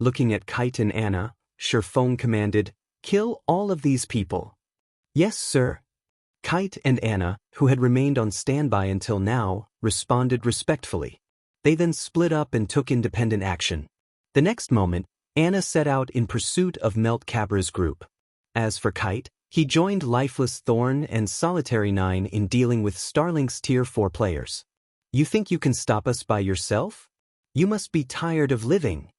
Looking at Kite and Anna, Feng commanded, "Kill all of these people." "Yes, sir." Kite and Anna, who had remained on standby until now, responded respectfully. They then split up and took independent action. The next moment, Anna set out in pursuit of Melt Cabra's group. As for Kite, he joined Lifeless Thorn and Solitary 9 in dealing with Starlink's Tier 4 players. "You think you can stop us by yourself? You must be tired of living."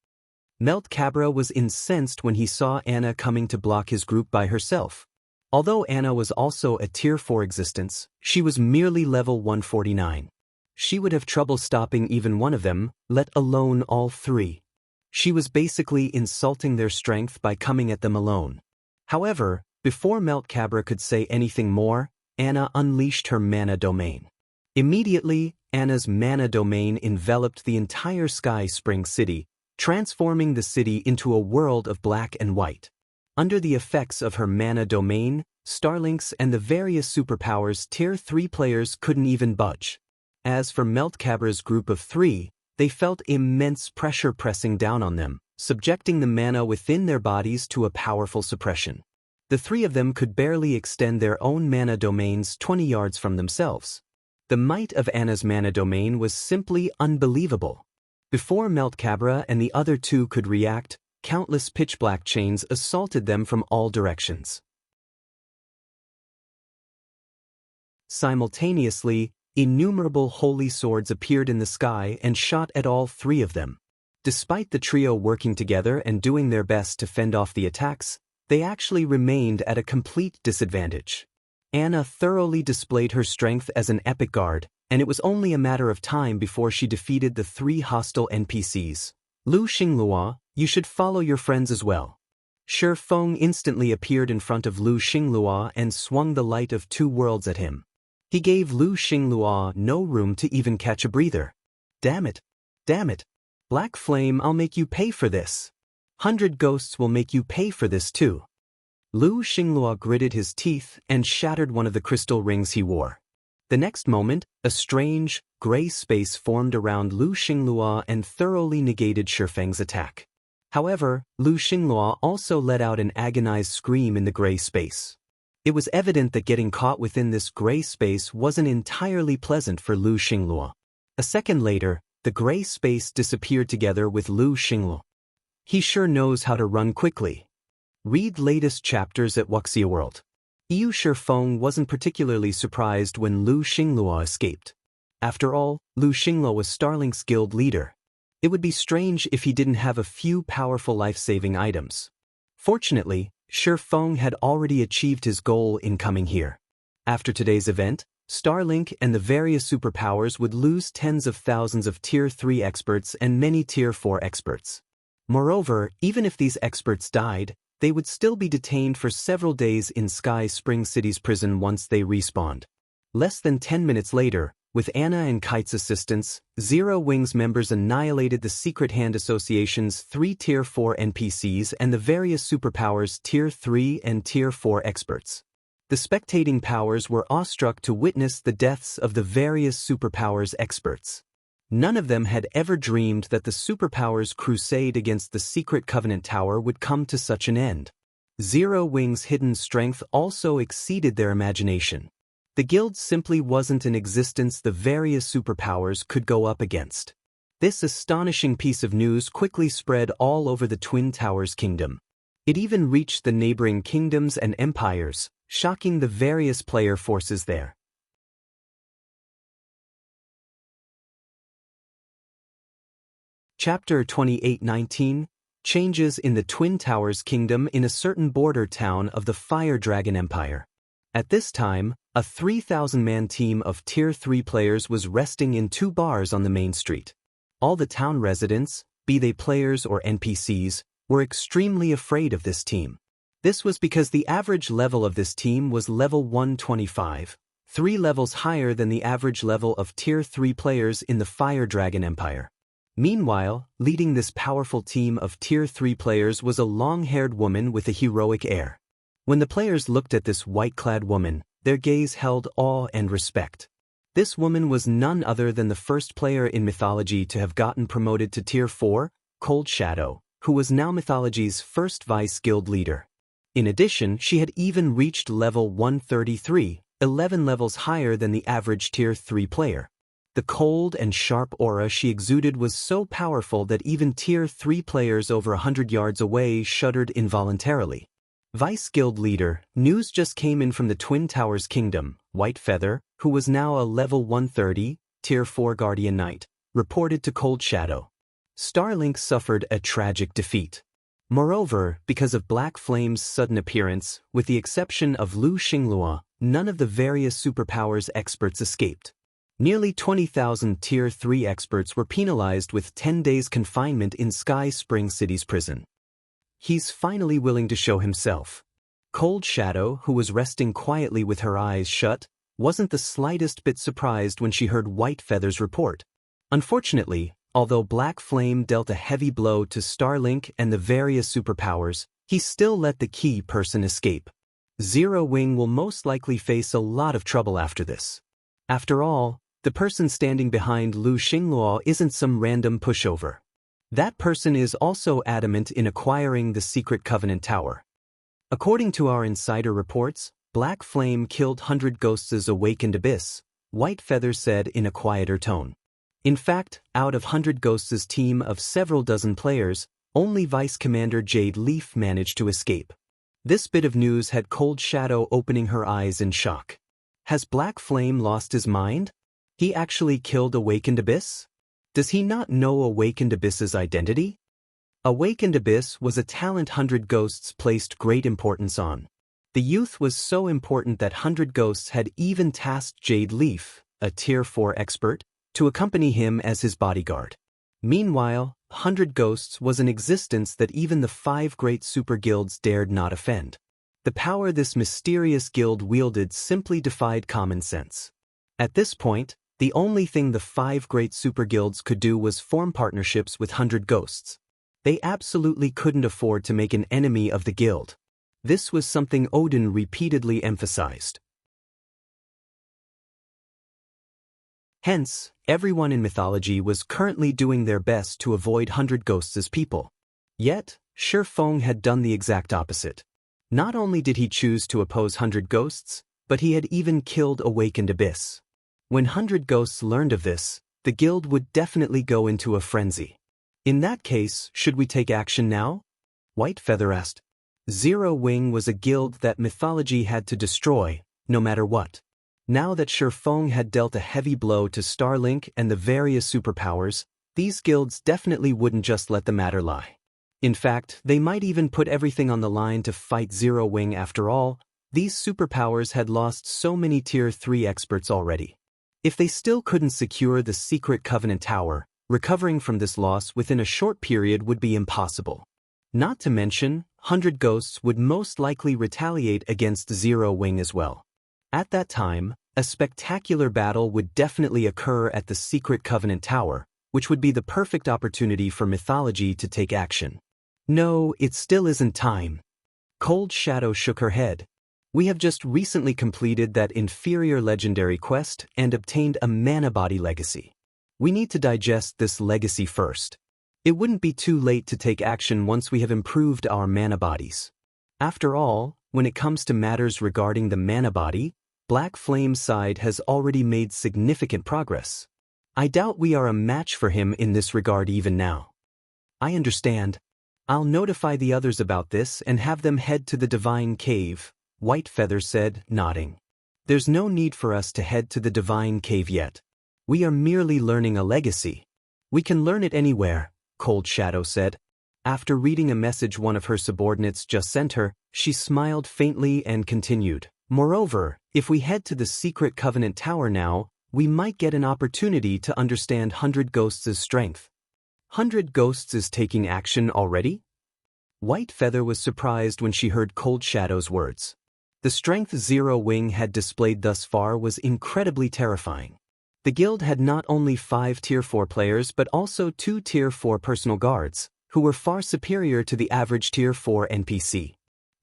Melt Cabra was incensed when he saw Anna coming to block his group by herself. Although Anna was also a Tier 4 existence, she was merely level 149. She would have trouble stopping even one of them, let alone all 3. She was basically insulting their strength by coming at them alone. However, before Melt Cabra could say anything more, Anna unleashed her mana domain. Immediately, Anna's mana domain enveloped the entire Sky Spring City, transforming the city into a world of black and white. Under the effects of her mana domain, Starlinks and the various superpowers Tier 3 players couldn't even budge. As for Meltcabra's group of 3, they felt immense pressure pressing down on them, subjecting the mana within their bodies to a powerful suppression. The 3 of them could barely extend their own mana domains 20 yards from themselves. The might of Anna's mana domain was simply unbelievable. Before Meltcabra and the other 2 could react, countless pitch-black chains assaulted them from all directions. Simultaneously, innumerable holy swords appeared in the sky and shot at all 3 of them. Despite the trio working together and doing their best to fend off the attacks, they actually remained at a complete disadvantage. Anna thoroughly displayed her strength as an epic guard, and it was only a matter of time before she defeated the 3 hostile NPCs. Lu Xinglua, you should follow your friends as well. Feng instantly appeared in front of Lu Xinglua and swung the light of 2 worlds at him. He gave Lu Xinglua no room to even catch a breather. Damn it! Damn it! Black Flame, I'll make you pay for this. 100 ghosts will make you pay for this too. Lu Xinglua gritted his teeth and shattered one of the crystal rings he wore. The next moment, a strange, gray space formed around Lu Xinglua and thoroughly negated Feng's attack. However, Lu Xinglua also let out an agonized scream in the gray space. It was evident that getting caught within this gray space wasn't entirely pleasant for Lu Xinglua. A second later, the gray space disappeared together with Lu Xinglua. He sure knows how to run quickly. Read latest chapters at Wuxia World. Feng wasn't particularly surprised when Lu Xinglua escaped. After all, Lu Xinglua was Starlink's guild leader. It would be strange if he didn't have a few powerful life-saving items. Fortunately, Feng had already achieved his goal in coming here. After today's event, Starlink and the various superpowers would lose tens of thousands of Tier 3 experts and many Tier 4 experts. Moreover, even if these experts died, they would still be detained for several days in Sky Spring City's prison once they respawned. Less than 10 minutes later, with Anna and Kite's assistance, Zero Wings members annihilated the Secret Hand Association's 3 Tier 4 NPCs and the various superpowers Tier 3 and Tier 4 experts. The spectating powers were awestruck to witness the deaths of the various superpowers experts. None of them had ever dreamed that the superpowers' crusade against the Secret Covenant Tower would come to such an end. Zero Wings' hidden strength also exceeded their imagination. The guild simply wasn't an existence the various superpowers could go up against. This astonishing piece of news quickly spread all over the Twin Towers Kingdom. It even reached the neighboring kingdoms and empires, shocking the various player forces there. Chapter 28:19 Changes in the Twin Towers Kingdom in a certain border town of the Fire Dragon Empire. At this time, a 3,000-man team of Tier 3 players was resting in 2 bars on the main street. All the town residents, be they players or NPCs, were extremely afraid of this team. This was because the average level of this team was level 125, 3 levels higher than the average level of Tier 3 players in the Fire Dragon Empire. Meanwhile, leading this powerful team of Tier 3 players was a long-haired woman with a heroic air. When the players looked at this white-clad woman, their gaze held awe and respect. This woman was none other than the first player in mythology to have gotten promoted to Tier 4, Cold Shadow, who was now mythology's first vice-guild leader. In addition, she had even reached level 133, 11 levels higher than the average Tier 3 player. The cold and sharp aura she exuded was so powerful that even Tier 3 players over 100 yards away shuddered involuntarily. Vice Guild Leader, news just came in from the Twin Towers Kingdom. White Feather, who was now a level 130, Tier 4 Guardian Knight, reported to Cold Shadow. Starlink suffered a tragic defeat. Moreover, because of Black Flame's sudden appearance, with the exception of Lu Xinglua, none of the various superpowers experts escaped. Nearly 20,000 Tier 3 experts were penalized with 10 days confinement in Sky Spring City's prison. He's finally willing to show himself. Cold Shadow, who was resting quietly with her eyes shut, wasn't the slightest bit surprised when she heard White Feather's report. Unfortunately, although Black Flame dealt a heavy blow to Starlink and the various superpowers, he still let the key person escape. Zero Wing will most likely face a lot of trouble after this. After all, the person standing behind Lu Xingluo isn't some random pushover. That person is also adamant in acquiring the Secret Covenant Tower. According to our insider reports, Black Flame killed 100 Ghosts' awakened abyss, White Feather said in a quieter tone. In fact, out of 100 Ghosts' team of several dozen players, only Vice Commander Jade Leaf managed to escape. This bit of news had Cold Shadow opening her eyes in shock. Has Black Flame lost his mind? He actually killed Awakened Abyss? Does he not know Awakened Abyss's identity? Awakened Abyss was a talent 100 Ghosts placed great importance on. The youth was so important that 100 Ghosts had even tasked Jade Leaf, a Tier 4 expert, to accompany him as his bodyguard. Meanwhile, 100 Ghosts was an existence that even the 5 great super guilds dared not offend. The power this mysterious guild wielded simply defied common sense. At this point, the only thing the 5 great super guilds could do was form partnerships with 100 Ghosts. They absolutely couldn't afford to make an enemy of the guild. This was something Odin repeatedly emphasized. Hence, everyone in mythology was currently doing their best to avoid 100 Ghosts as people. Yet, Feng had done the exact opposite. Not only did he choose to oppose 100 Ghosts, but he had even killed Awakened Abyss. When 100 Ghosts learned of this, the guild would definitely go into a frenzy. In that case, should we take action now? White Feather asked. Zero Wing was a guild that mythology had to destroy, no matter what. Now that Feng had dealt a heavy blow to Starlink and the various superpowers, these guilds definitely wouldn't just let the matter lie. In fact, they might even put everything on the line to fight Zero Wing. After all, these superpowers had lost so many Tier 3 experts already. If they still couldn't secure the Secret Covenant Tower, recovering from this loss within a short period would be impossible. Not to mention, 100 Ghosts would most likely retaliate against Zero Wing as well. At that time, a spectacular battle would definitely occur at the Secret Covenant Tower, which would be the perfect opportunity for mythology to take action. No, it still isn't time. Cold Shadow shook her head. We have just recently completed that inferior legendary quest and obtained a mana body legacy. We need to digest this legacy first. It wouldn't be too late to take action once we have improved our mana bodies. After all, when it comes to matters regarding the mana body, Black Flame's side has already made significant progress. I doubt we are a match for him in this regard even now. I understand. I'll notify the others about this and have them head to the Divine Cave, White Feather said, nodding. There's no need for us to head to the Divine Cave yet. We are merely learning a legacy. We can learn it anywhere, Cold Shadow said. After reading a message one of her subordinates just sent her, she smiled faintly and continued. Moreover, if we head to the Secret Covenant Tower now, we might get an opportunity to understand 100 Ghosts' strength. 100 Ghosts is taking action already? White Feather was surprised when she heard Cold Shadow's words. The strength Zero Wing had displayed thus far was incredibly terrifying. The guild had not only 5 Tier 4 players but also 2 Tier 4 personal guards, who were far superior to the average Tier 4 NPC.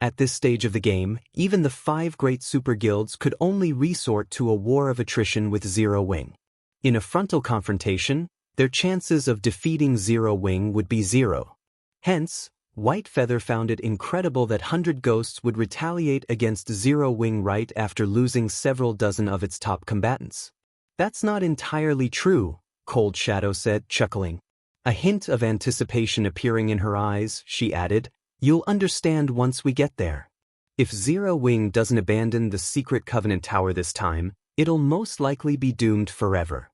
At this stage of the game, even the 5 great super guilds could only resort to a war of attrition with Zero Wing. In a frontal confrontation, their chances of defeating Zero Wing would be 0. Hence, White Feather found it incredible that 100 Ghosts would retaliate against Zero Wing right after losing several dozen of its top combatants. That's not entirely true, Cold Shadow said, chuckling. A hint of anticipation appearing in her eyes, she added, You'll understand once we get there. If Zero Wing doesn't abandon the Secret Covenant Tower this time, it'll most likely be doomed forever.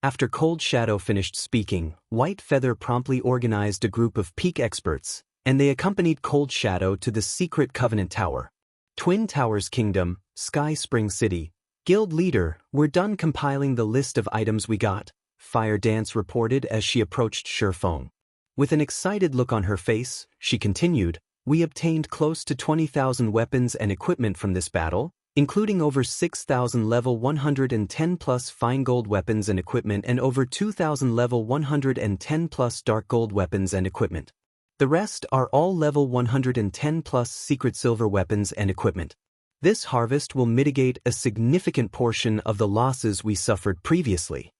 After Cold Shadow finished speaking, White Feather promptly organized a group of peak experts, and they accompanied Cold Shadow to the Secret Covenant Tower. Twin Towers Kingdom, Sky Spring City. Guild leader, we're done compiling the list of items we got, Fire Dance reported as she approached Feng. With an excited look on her face, she continued, we obtained close to 20,000 weapons and equipment from this battle, including over 6,000 level 110 plus fine gold weapons and equipment and over 2,000 level 110 plus dark gold weapons and equipment. The rest are all level 110 plus secret silver weapons and equipment. This harvest will mitigate a significant portion of the losses we suffered previously.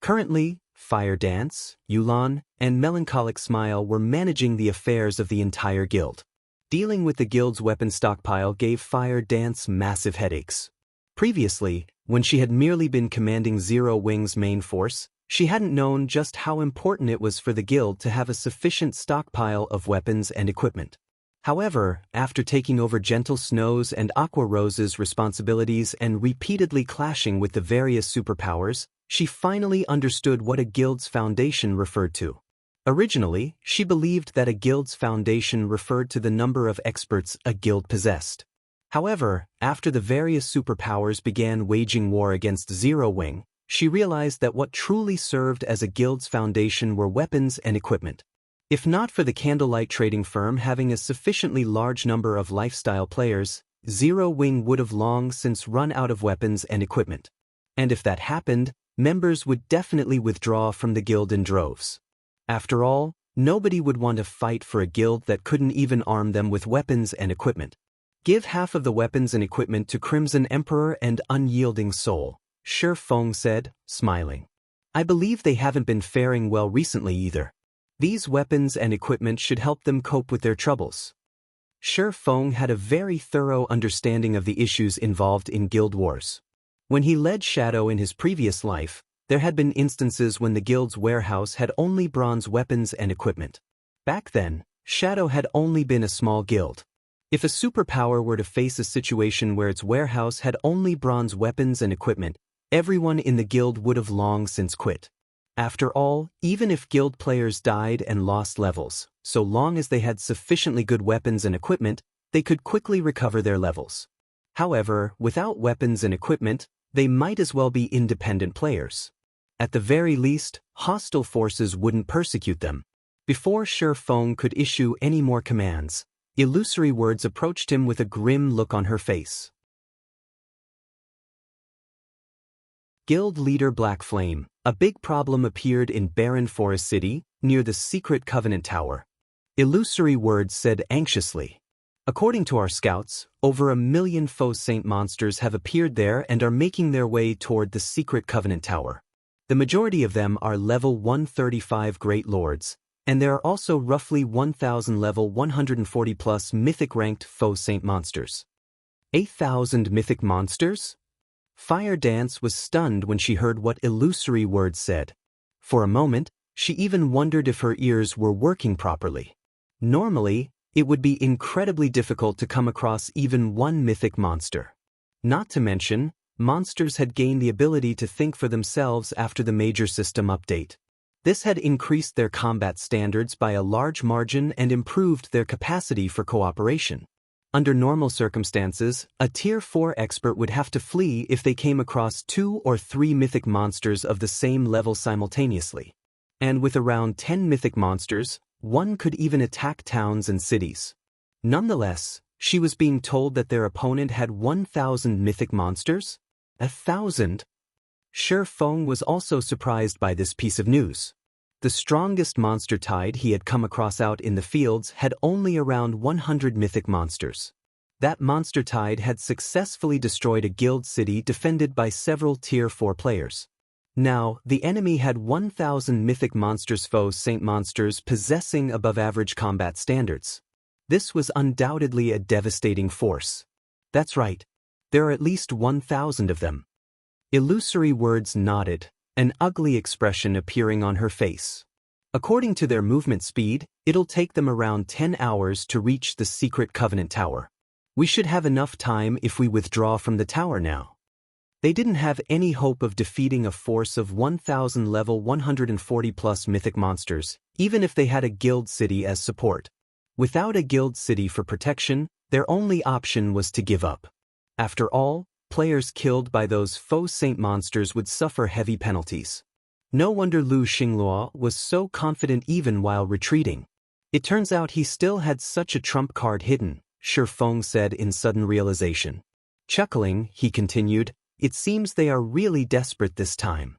Currently, Fire Dance, Yulan, and Melancholic Smile were managing the affairs of the entire guild. Dealing with the guild's weapon stockpile gave Fire Dance massive headaches. Previously, when she had merely been commanding Zero Wing's main force, she hadn't known just how important it was for the guild to have a sufficient stockpile of weapons and equipment. However, after taking over Gentle Snow's and Aqua Rose's responsibilities and repeatedly clashing with the various superpowers, she finally understood what a guild's foundation referred to. Originally, she believed that a guild's foundation referred to the number of experts a guild possessed. However, after the various superpowers began waging war against Zero Wing, she realized that what truly served as a guild's foundation were weapons and equipment. If not for the Candlelight trading firm having a sufficiently large number of lifestyle players, Zero Wing would have long since run out of weapons and equipment. And if that happened, members would definitely withdraw from the guild in droves. After all, nobody would want to fight for a guild that couldn't even arm them with weapons and equipment. Give half of the weapons and equipment to Crimson Emperor and Unyielding Soul, Feng said, smiling. I believe they haven't been faring well recently either. These weapons and equipment should help them cope with their troubles. Feng had a very thorough understanding of the issues involved in guild wars. When he led Shadow in his previous life, there had been instances when the guild's warehouse had only bronze weapons and equipment. Back then, Shadow had only been a small guild. If a superpower were to face a situation where its warehouse had only bronze weapons and equipment, everyone in the guild would have long since quit. After all, even if guild players died and lost levels, so long as they had sufficiently good weapons and equipment, they could quickly recover their levels. However, without weapons and equipment, they might as well be independent players. At the very least, hostile forces wouldn't persecute them. Before Feng could issue any more commands, Illusory Words approached him with a grim look on her face. Guild leader Black Flame, a big problem appeared in Barren Forest City, near the secret Covenant Tower. Illusory Words said anxiously. According to our scouts, over 1 million faux saint monsters have appeared there and are making their way toward the secret Covenant Tower. The majority of them are level 135 Great Lords, and there are also roughly 1,000 level 140 plus mythic-ranked faux saint monsters. 8,000 mythic monsters? Fire Dance was stunned when she heard what Illusory Words said. For a moment, she even wondered if her ears were working properly. Normally, it would be incredibly difficult to come across even one mythic monster. Not to mention, monsters had gained the ability to think for themselves after the major system update. This had increased their combat standards by a large margin and improved their capacity for cooperation. Under normal circumstances, a Tier 4 expert would have to flee if they came across 2 or 3 mythic monsters of the same level simultaneously. And with around 10 mythic monsters, one could even attack towns and cities. Nonetheless, she was being told that their opponent had 1,000 mythic monsters? 1,000? Feng was also surprised by this piece of news. The strongest monster tide he had come across out in the fields had only around 100 mythic monsters. That monster tide had successfully destroyed a guild city defended by several Tier 4 players. Now, the enemy had 1,000 mythic monsters faux saint monsters possessing above-average combat standards. This was undoubtedly a devastating force. That's right. There are at least 1,000 of them. Illusory Words nodded, an ugly expression appearing on her face. According to their movement speed, it'll take them around 10 hours to reach the secret Covenant Tower. We should have enough time if we withdraw from the tower now. They didn't have any hope of defeating a force of 1,000 level 140 plus mythic monsters, even if they had a guild city as support. Without a guild city for protection, their only option was to give up. After all, players killed by those faux saint monsters would suffer heavy penalties. No wonder Lu Xingluo was so confident even while retreating. It turns out he still had such a trump card hidden, Feng said in sudden realization. Chuckling, he continued, "It seems they are really desperate this time."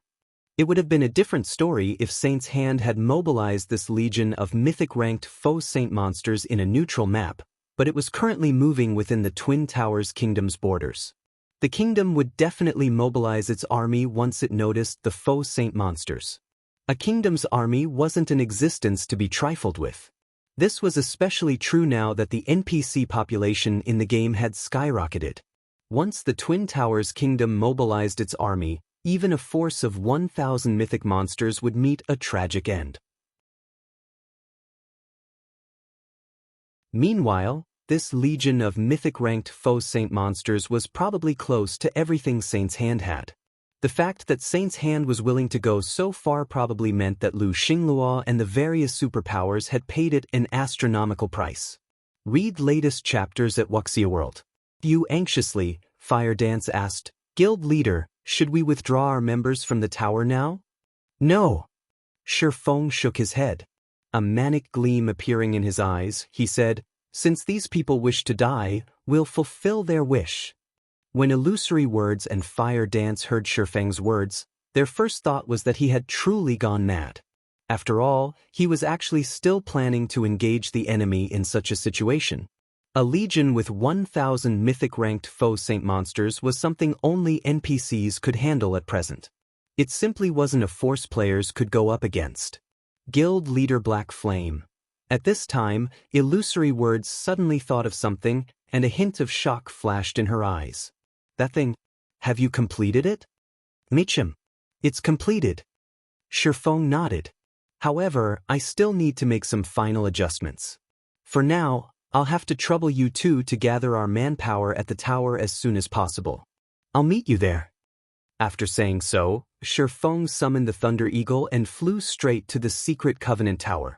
It would have been a different story if Saint's Hand had mobilized this legion of mythic-ranked faux saint monsters in a neutral map, but it was currently moving within the Twin Towers Kingdom's borders. The kingdom would definitely mobilize its army once it noticed the faux saint monsters. A kingdom's army wasn't an existence to be trifled with. This was especially true now that the NPC population in the game had skyrocketed. Once the Twin Towers Kingdom mobilized its army, even a force of 1,000 mythic monsters would meet a tragic end. Meanwhile, this legion of mythic-ranked faux saint monsters was probably close to everything Saint's Hand had. The fact that Saint's Hand was willing to go so far probably meant that Lu Xingluo and the various superpowers had paid it an astronomical price. Read latest chapters at Wuxia World. You anxiously, Fire Dance asked, "Guild leader, should we withdraw our members from the tower now?" "No." Feng shook his head. A manic gleam appearing in his eyes, he said, "Since these people wish to die, we'll fulfill their wish." When Illusory Words and Fire Dance heard Feng's words, their first thought was that he had truly gone mad. After all, he was actually still planning to engage the enemy in such a situation. A legion with 1,000 mythic-ranked faux saint monsters was something only NPCs could handle at present. It simply wasn't a force players could go up against. Guild leader Black Flame. At this time, Illusory Words suddenly thought of something, and a hint of shock flashed in her eyes. "That thing, have you completed it?" "Michim. It's completed." Feng nodded. "However, I still need to make some final adjustments. For now, I'll have to trouble you two to gather our manpower at the tower as soon as possible. I'll meet you there." After saying so, Feng summoned the Thunder Eagle and flew straight to the secret Covenant Tower.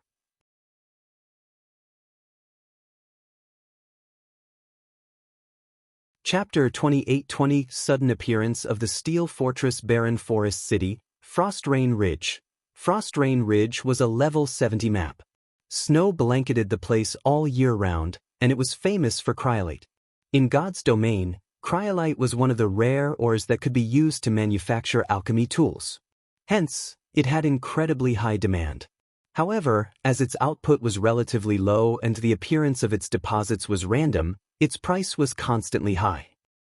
Chapter 2820 Sudden Appearance of the Steel Fortress Barren Forest City, Frostrain Ridge. Frostrain Ridge was a level 70 map. Snow blanketed the place all year round, and it was famous for cryolite. In God's domain, cryolite was one of the rare ores that could be used to manufacture alchemy tools. Hence, it had incredibly high demand. However, as its output was relatively low and the appearance of its deposits was random, its price was constantly high.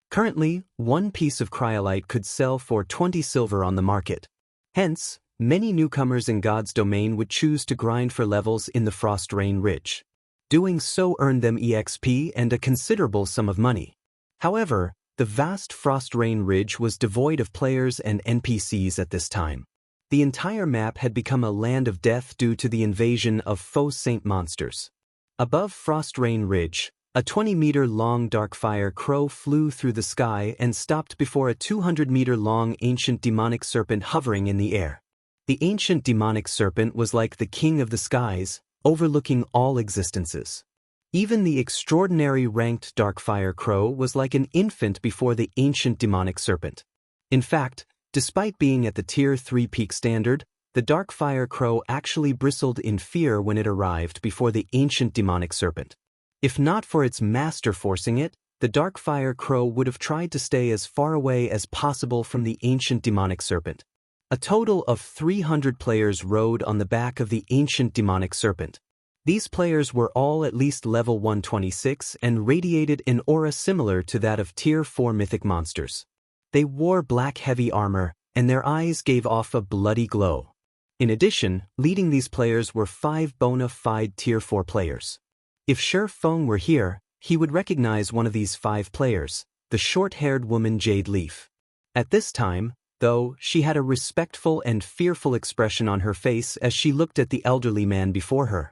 Currently, one piece of cryolite could sell for 20 silver on the market. Hence, many newcomers in God's domain would choose to grind for levels in the Frostrain Ridge. Doing so earned them EXP and a considerable sum of money. However, the vast Frostrain Ridge was devoid of players and NPCs at this time. The entire map had become a land of death due to the invasion of faux saint monsters. Above Frostrain Ridge, a 20-meter-long Darkfire crow flew through the sky and stopped before a 200-meter-long ancient demonic serpent hovering in the air. The ancient demonic serpent was like the king of the skies, overlooking all existences. Even the extraordinary ranked Darkfire crow was like an infant before the ancient demonic serpent. In fact, despite being at the Tier 3 peak standard, the Darkfire crow actually bristled in fear when it arrived before the ancient demonic serpent. If not for its master forcing it, the Darkfire crow would have tried to stay as far away as possible from the ancient demonic serpent. A total of 300 players rode on the back of the ancient demonic serpent. These players were all at least level 126 and radiated an aura similar to that of Tier 4 mythic monsters. They wore black heavy armor, and their eyes gave off a bloody glow. In addition, leading these players were 5 bona fide Tier 4 players. If Feng were here, he would recognize one of these 5 players, the short-haired woman Jade Leaf. At this time, though, she had a respectful and fearful expression on her face as she looked at the elderly man before her.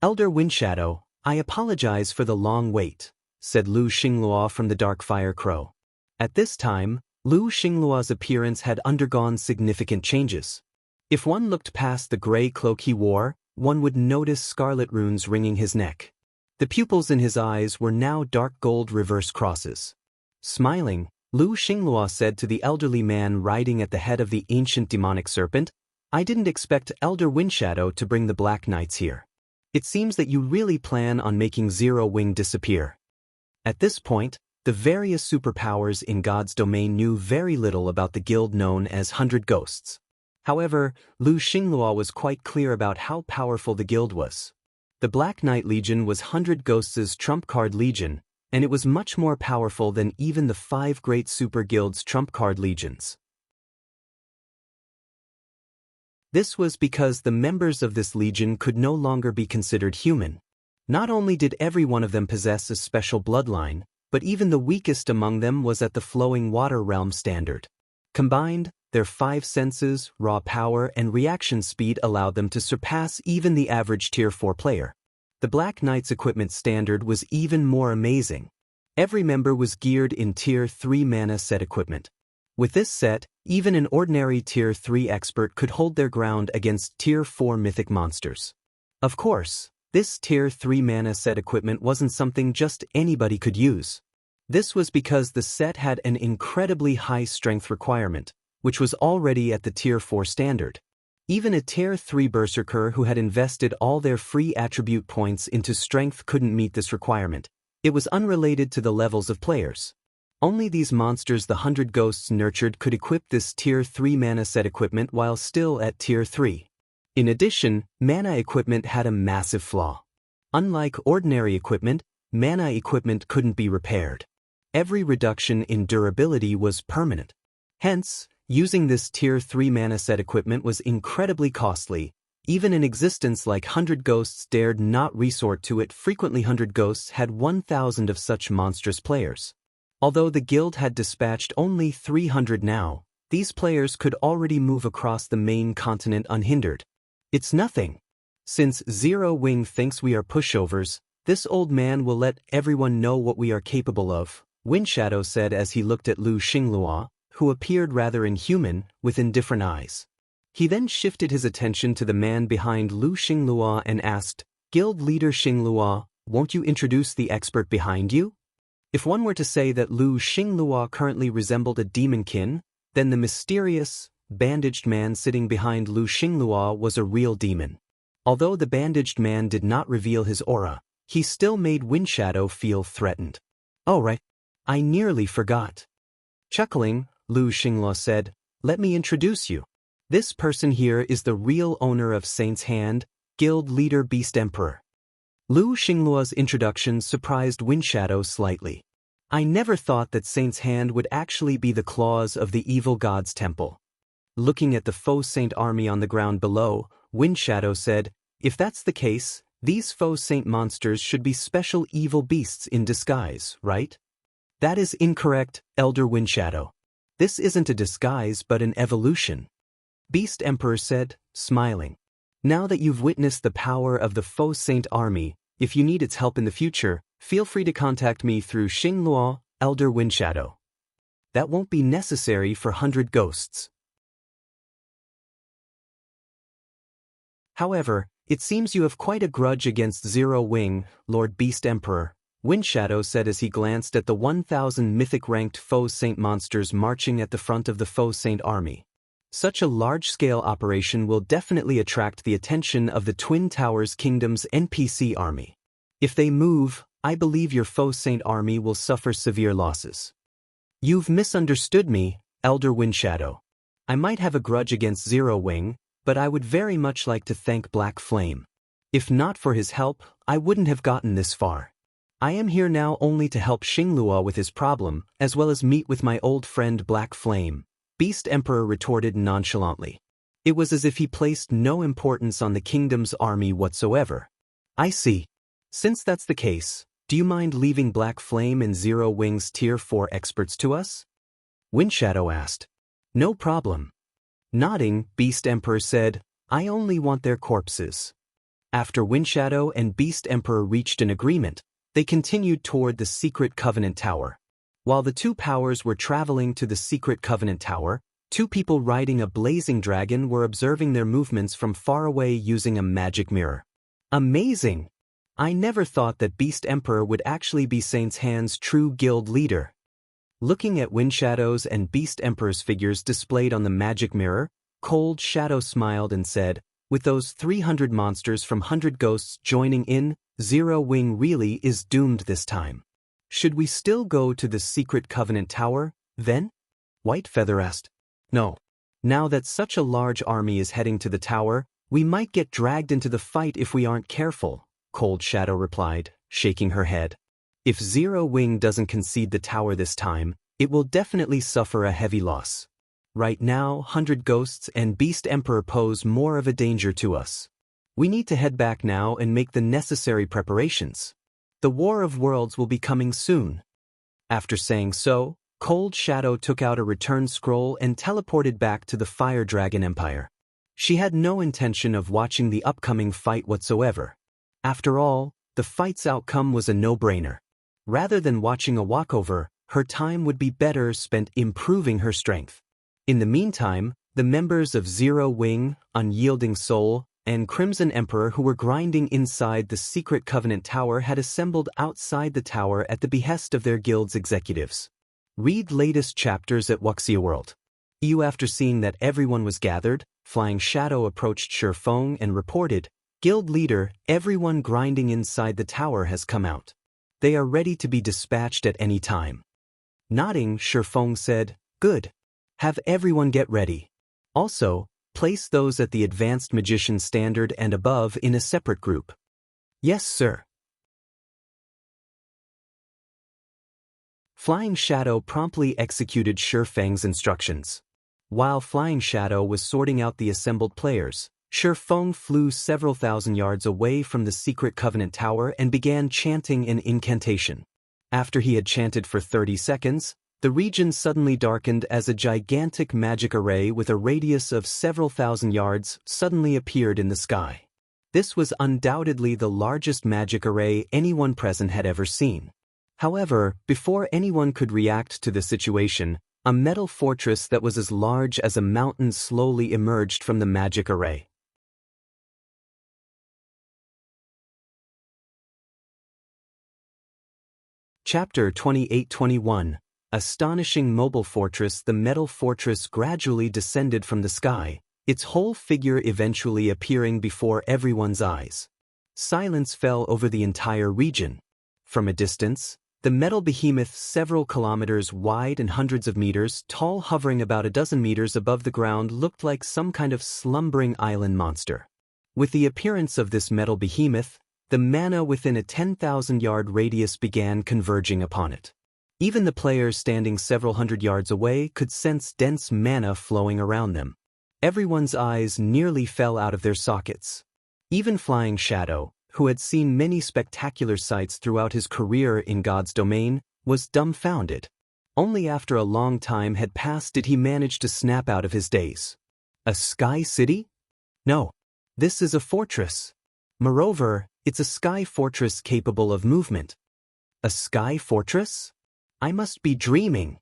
"Elder Windshadow, I apologize for the long wait," said Lu Xingluo from the Darkfire Crow. At this time, Lu Xingluo's appearance had undergone significant changes. If one looked past the gray cloak he wore, one would notice scarlet runes ringing his neck. The pupils in his eyes were now dark gold reverse crosses. Smiling, Lu Xingluo said to the elderly man riding at the head of the ancient demonic serpent, "I didn't expect Elder Windshadow to bring the Black Knights here." It seems that you really plan on making Zero Wing disappear. At this point, the various superpowers in God's domain knew very little about the guild known as 100 Ghosts. However, Lu Xinglua was quite clear about how powerful the guild was. The Black Knight Legion was 100 Ghosts' trump card legion, and it was much more powerful than even the 5 great super guilds' trump card legions. This was because the members of this legion could no longer be considered human. Not only did every one of them possess a special bloodline, but even the weakest among them was at the flowing water realm standard. Combined, their 5 senses, raw power, and reaction speed allowed them to surpass even the average Tier 4 player. The Black Knight's equipment standard was even more amazing. Every member was geared in Tier 3 mana set equipment. With this set, even an ordinary Tier 3 expert could hold their ground against Tier 4 mythic monsters. Of course, this Tier 3 mana set equipment wasn't something just anybody could use. This was because the set had an incredibly high strength requirement, which was already at the Tier 4 standard. Even a Tier 3 berserker who had invested all their free attribute points into strength couldn't meet this requirement. It was unrelated to the levels of players. Only these monsters the 100 Ghosts nurtured could equip this Tier 3 mana set equipment while still at Tier 3. In addition, mana equipment had a massive flaw. Unlike ordinary equipment, mana equipment couldn't be repaired. Every reduction in durability was permanent. Hence, using this Tier 3 mana set equipment was incredibly costly. Even an existence like 100 Ghosts dared not resort to it. Frequently 100 Ghosts had 1,000 of such monstrous players. Although the guild had dispatched only 300 now, these players could already move across the main continent unhindered. It's nothing. Since Zero Wing thinks we are pushovers, this old man will let everyone know what we are capable of, Windshadow said as he looked at Lu Xinglua, who appeared rather inhuman, with indifferent eyes. He then shifted his attention to the man behind Lu Xinglua and asked, Guild Leader Xinglua, won't you introduce the expert behind you? If one were to say that Lu Xinglua currently resembled a demonkin, then the mysterious, bandaged man sitting behind Lu Xinglua was a real demon. Although the bandaged man did not reveal his aura, he still made Windshadow feel threatened. Oh right, I nearly forgot. Chuckling, Lu Xinglua said, let me introduce you. This person here is the real owner of Saint's Hand, Guild Leader Beast Emperor. Lu Xinglua's introduction surprised Windshadow slightly. I never thought that Saint's Hand would actually be the claws of the evil god's temple. Looking at the faux saint army on the ground below, Windshadow said, if that's the case, these faux saint monsters should be special evil beasts in disguise, right? That is incorrect, Elder Windshadow. This isn't a disguise but an evolution. Beast Emperor said, smiling. Now that you've witnessed the power of the faux saint army, if you need its help in the future, feel free to contact me through Xinglua, Elder Windshadow. That won't be necessary for 100 Ghosts. However, it seems you have quite a grudge against Zero Wing, Lord Beast Emperor, Windshadow said as he glanced at the 1,000 mythic-ranked faux saint monsters marching at the front of the faux saint army. Such a large-scale operation will definitely attract the attention of the Twin Towers Kingdom's NPC army. If they move, I believe your faux saint army will suffer severe losses. You've misunderstood me, Elder Windshadow. I might have a grudge against Zero Wing, but I would very much like to thank Black Flame. If not for his help, I wouldn't have gotten this far. I am here now only to help Xinglua with his problem, as well as meet with my old friend Black Flame, Beast Emperor retorted nonchalantly. It was as if he placed no importance on the kingdom's army whatsoever. I see. Since that's the case, do you mind leaving Black Flame and Zero Wing's Tier 4 experts to us? Windshadow asked. No problem. Nodding, Beast Emperor said, I only want their corpses. After Windshadow and Beast Emperor reached an agreement, they continued toward the Secret Covenant Tower. While the two powers were traveling to the Secret Covenant Tower, two people riding a blazing dragon were observing their movements from far away using a magic mirror. Amazing! I never thought that Beast Emperor would actually be Saint's Hand's true guild leader. Looking at Windshadow's and Beast Emperor's figures displayed on the magic mirror, Cold Shadow smiled and said, With those 300 monsters from 100 ghosts joining in, Zero Wing really is doomed this time. Should we still go to the secret Covenant Tower, then? Whitefeather asked. No. Now that such a large army is heading to the tower, we might get dragged into the fight if we aren't careful, Cold Shadow replied, shaking her head. If Zero Wing doesn't concede the tower this time, it will definitely suffer a heavy loss. Right now, 100 Ghosts and Beast Emperor pose more of a danger to us. We need to head back now and make the necessary preparations. The War of Worlds will be coming soon. After saying so, Cold Shadow took out a return scroll and teleported back to the Fire Dragon Empire. She had no intention of watching the upcoming fight whatsoever. After all, the fight's outcome was a no-brainer. Rather than watching a walkover, her time would be better spent improving her strength. In the meantime, the members of Zero Wing, Unyielding Soul, and Crimson Emperor who were grinding inside the secret Covenant Tower had assembled outside the tower at the behest of their guild's executives. Read latest chapters at Wuxia World. After seeing that everyone was gathered, Flying Shadow approached Feng and reported, Guild leader, everyone grinding inside the tower has come out. They are ready to be dispatched at any time. Nodding, Feng said, Good. Have everyone get ready. Also, place those at the Advanced Magician Standard and above in a separate group. Yes, sir. Flying Shadow promptly executed Feng's instructions. While Flying Shadow was sorting out the assembled players, Feng flew several thousand yards away from the secret Covenant Tower and began chanting an incantation. After he had chanted for 30 seconds, the region suddenly darkened as a gigantic magic array with a radius of several thousand yards suddenly appeared in the sky. This was undoubtedly the largest magic array anyone present had ever seen. However, before anyone could react to the situation, a metal fortress that was as large as a mountain slowly emerged from the magic array. Chapter 28-21 Astonishing Mobile Fortress. The metal fortress gradually descended from the sky, its whole figure eventually appearing before everyone's eyes. Silence fell over the entire region. From a distance, the metal behemoth several kilometers wide and hundreds of meters tall hovering about a dozen meters above the ground looked like some kind of slumbering island monster. With the appearance of this metal behemoth, the mana within a 10,000-yard radius began converging upon it. Even the players standing several hundred yards away could sense dense mana flowing around them. Everyone's eyes nearly fell out of their sockets. Even Flying Shadow, who had seen many spectacular sights throughout his career in God's domain, was dumbfounded. Only after a long time had passed did he manage to snap out of his daze. A sky city? No. This is a fortress. Moreover, it's a sky fortress capable of movement. A sky fortress? I must be dreaming.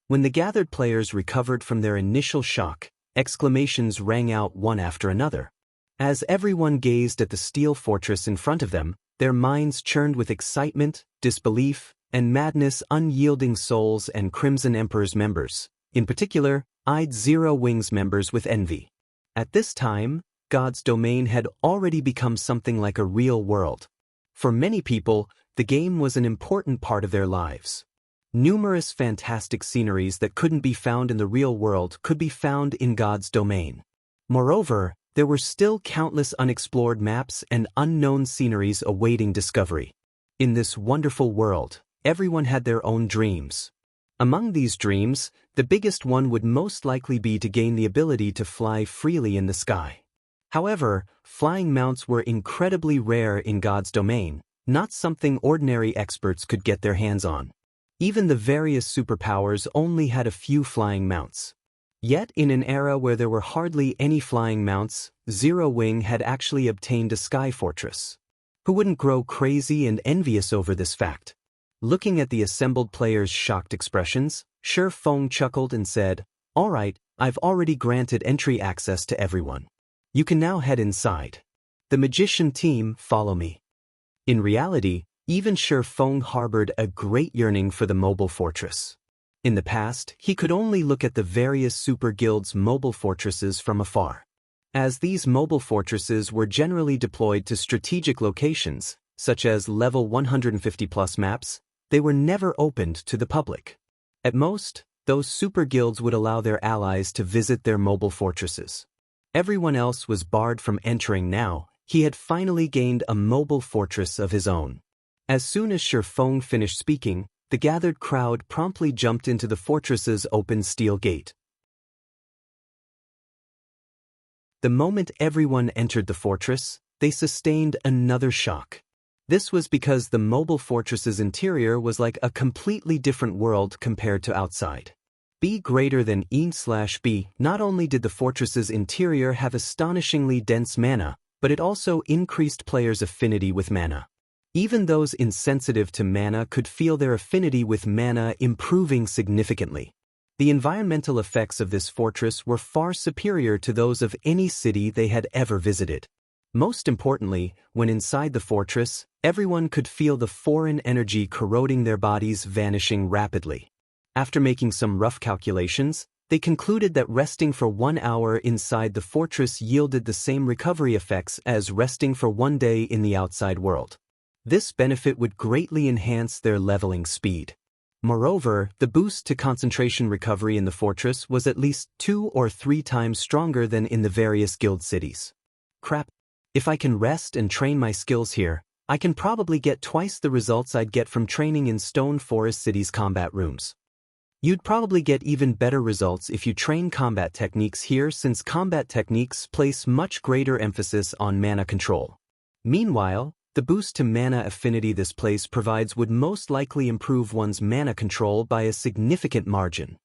When the gathered players recovered from their initial shock, exclamations rang out one after another. As everyone gazed at the steel fortress in front of them, their minds churned with excitement, disbelief, and madness. Unyielding Souls and Crimson Emperor's members, in particular, eyed Zero Wing's members with envy. At this time, God's domain had already become something like a real world. For many people, the game was an important part of their lives. Numerous fantastic sceneries that couldn't be found in the real world could be found in God's domain. Moreover, there were still countless unexplored maps and unknown sceneries awaiting discovery. In this wonderful world, everyone had their own dreams. Among these dreams, the biggest one would most likely be to gain the ability to fly freely in the sky. However, flying mounts were incredibly rare in God's domain, not something ordinary experts could get their hands on. Even the various superpowers only had a few flying mounts. Yet in an era where there were hardly any flying mounts, Zero Wing had actually obtained a sky fortress. Who wouldn't grow crazy and envious over this fact? Looking at the assembled players' shocked expressions, Feng chuckled and said, All right, I've already granted entry access to everyone. You can now head inside. The magician team, follow me. In reality, even Feng harbored a great yearning for the mobile fortress. In the past, he could only look at the various super guilds' mobile fortresses from afar. As these mobile fortresses were generally deployed to strategic locations, such as level 150+ maps, they were never opened to the public. At most, those super guilds would allow their allies to visit their mobile fortresses. Everyone else was barred from entering now. He had finally gained a mobile fortress of his own. As soon as Feng finished speaking, the gathered crowd promptly jumped into the fortress's open steel gate. The moment everyone entered the fortress, they sustained another shock. This was because the mobile fortress's interior was like a completely different world compared to outside. B greater than E/B. Not only did the fortress's interior have astonishingly dense mana, but it also increased players' affinity with mana. Even those insensitive to mana could feel their affinity with mana improving significantly. The environmental effects of this fortress were far superior to those of any city they had ever visited. Most importantly, when inside the fortress, everyone could feel the foreign energy corroding their bodies vanishing rapidly. After making some rough calculations, they concluded that resting for 1 hour inside the fortress yielded the same recovery effects as resting for 1 day in the outside world. This benefit would greatly enhance their leveling speed. Moreover, the boost to concentration recovery in the fortress was at least 2 or 3 times stronger than in the various guild cities. Crap. If I can rest and train my skills here, I can probably get twice the results I'd get from training in Stone Forest City's combat rooms. You'd probably get even better results if you train combat techniques here, since combat techniques place much greater emphasis on mana control. Meanwhile, the boost to mana affinity this place provides would most likely improve one's mana control by a significant margin.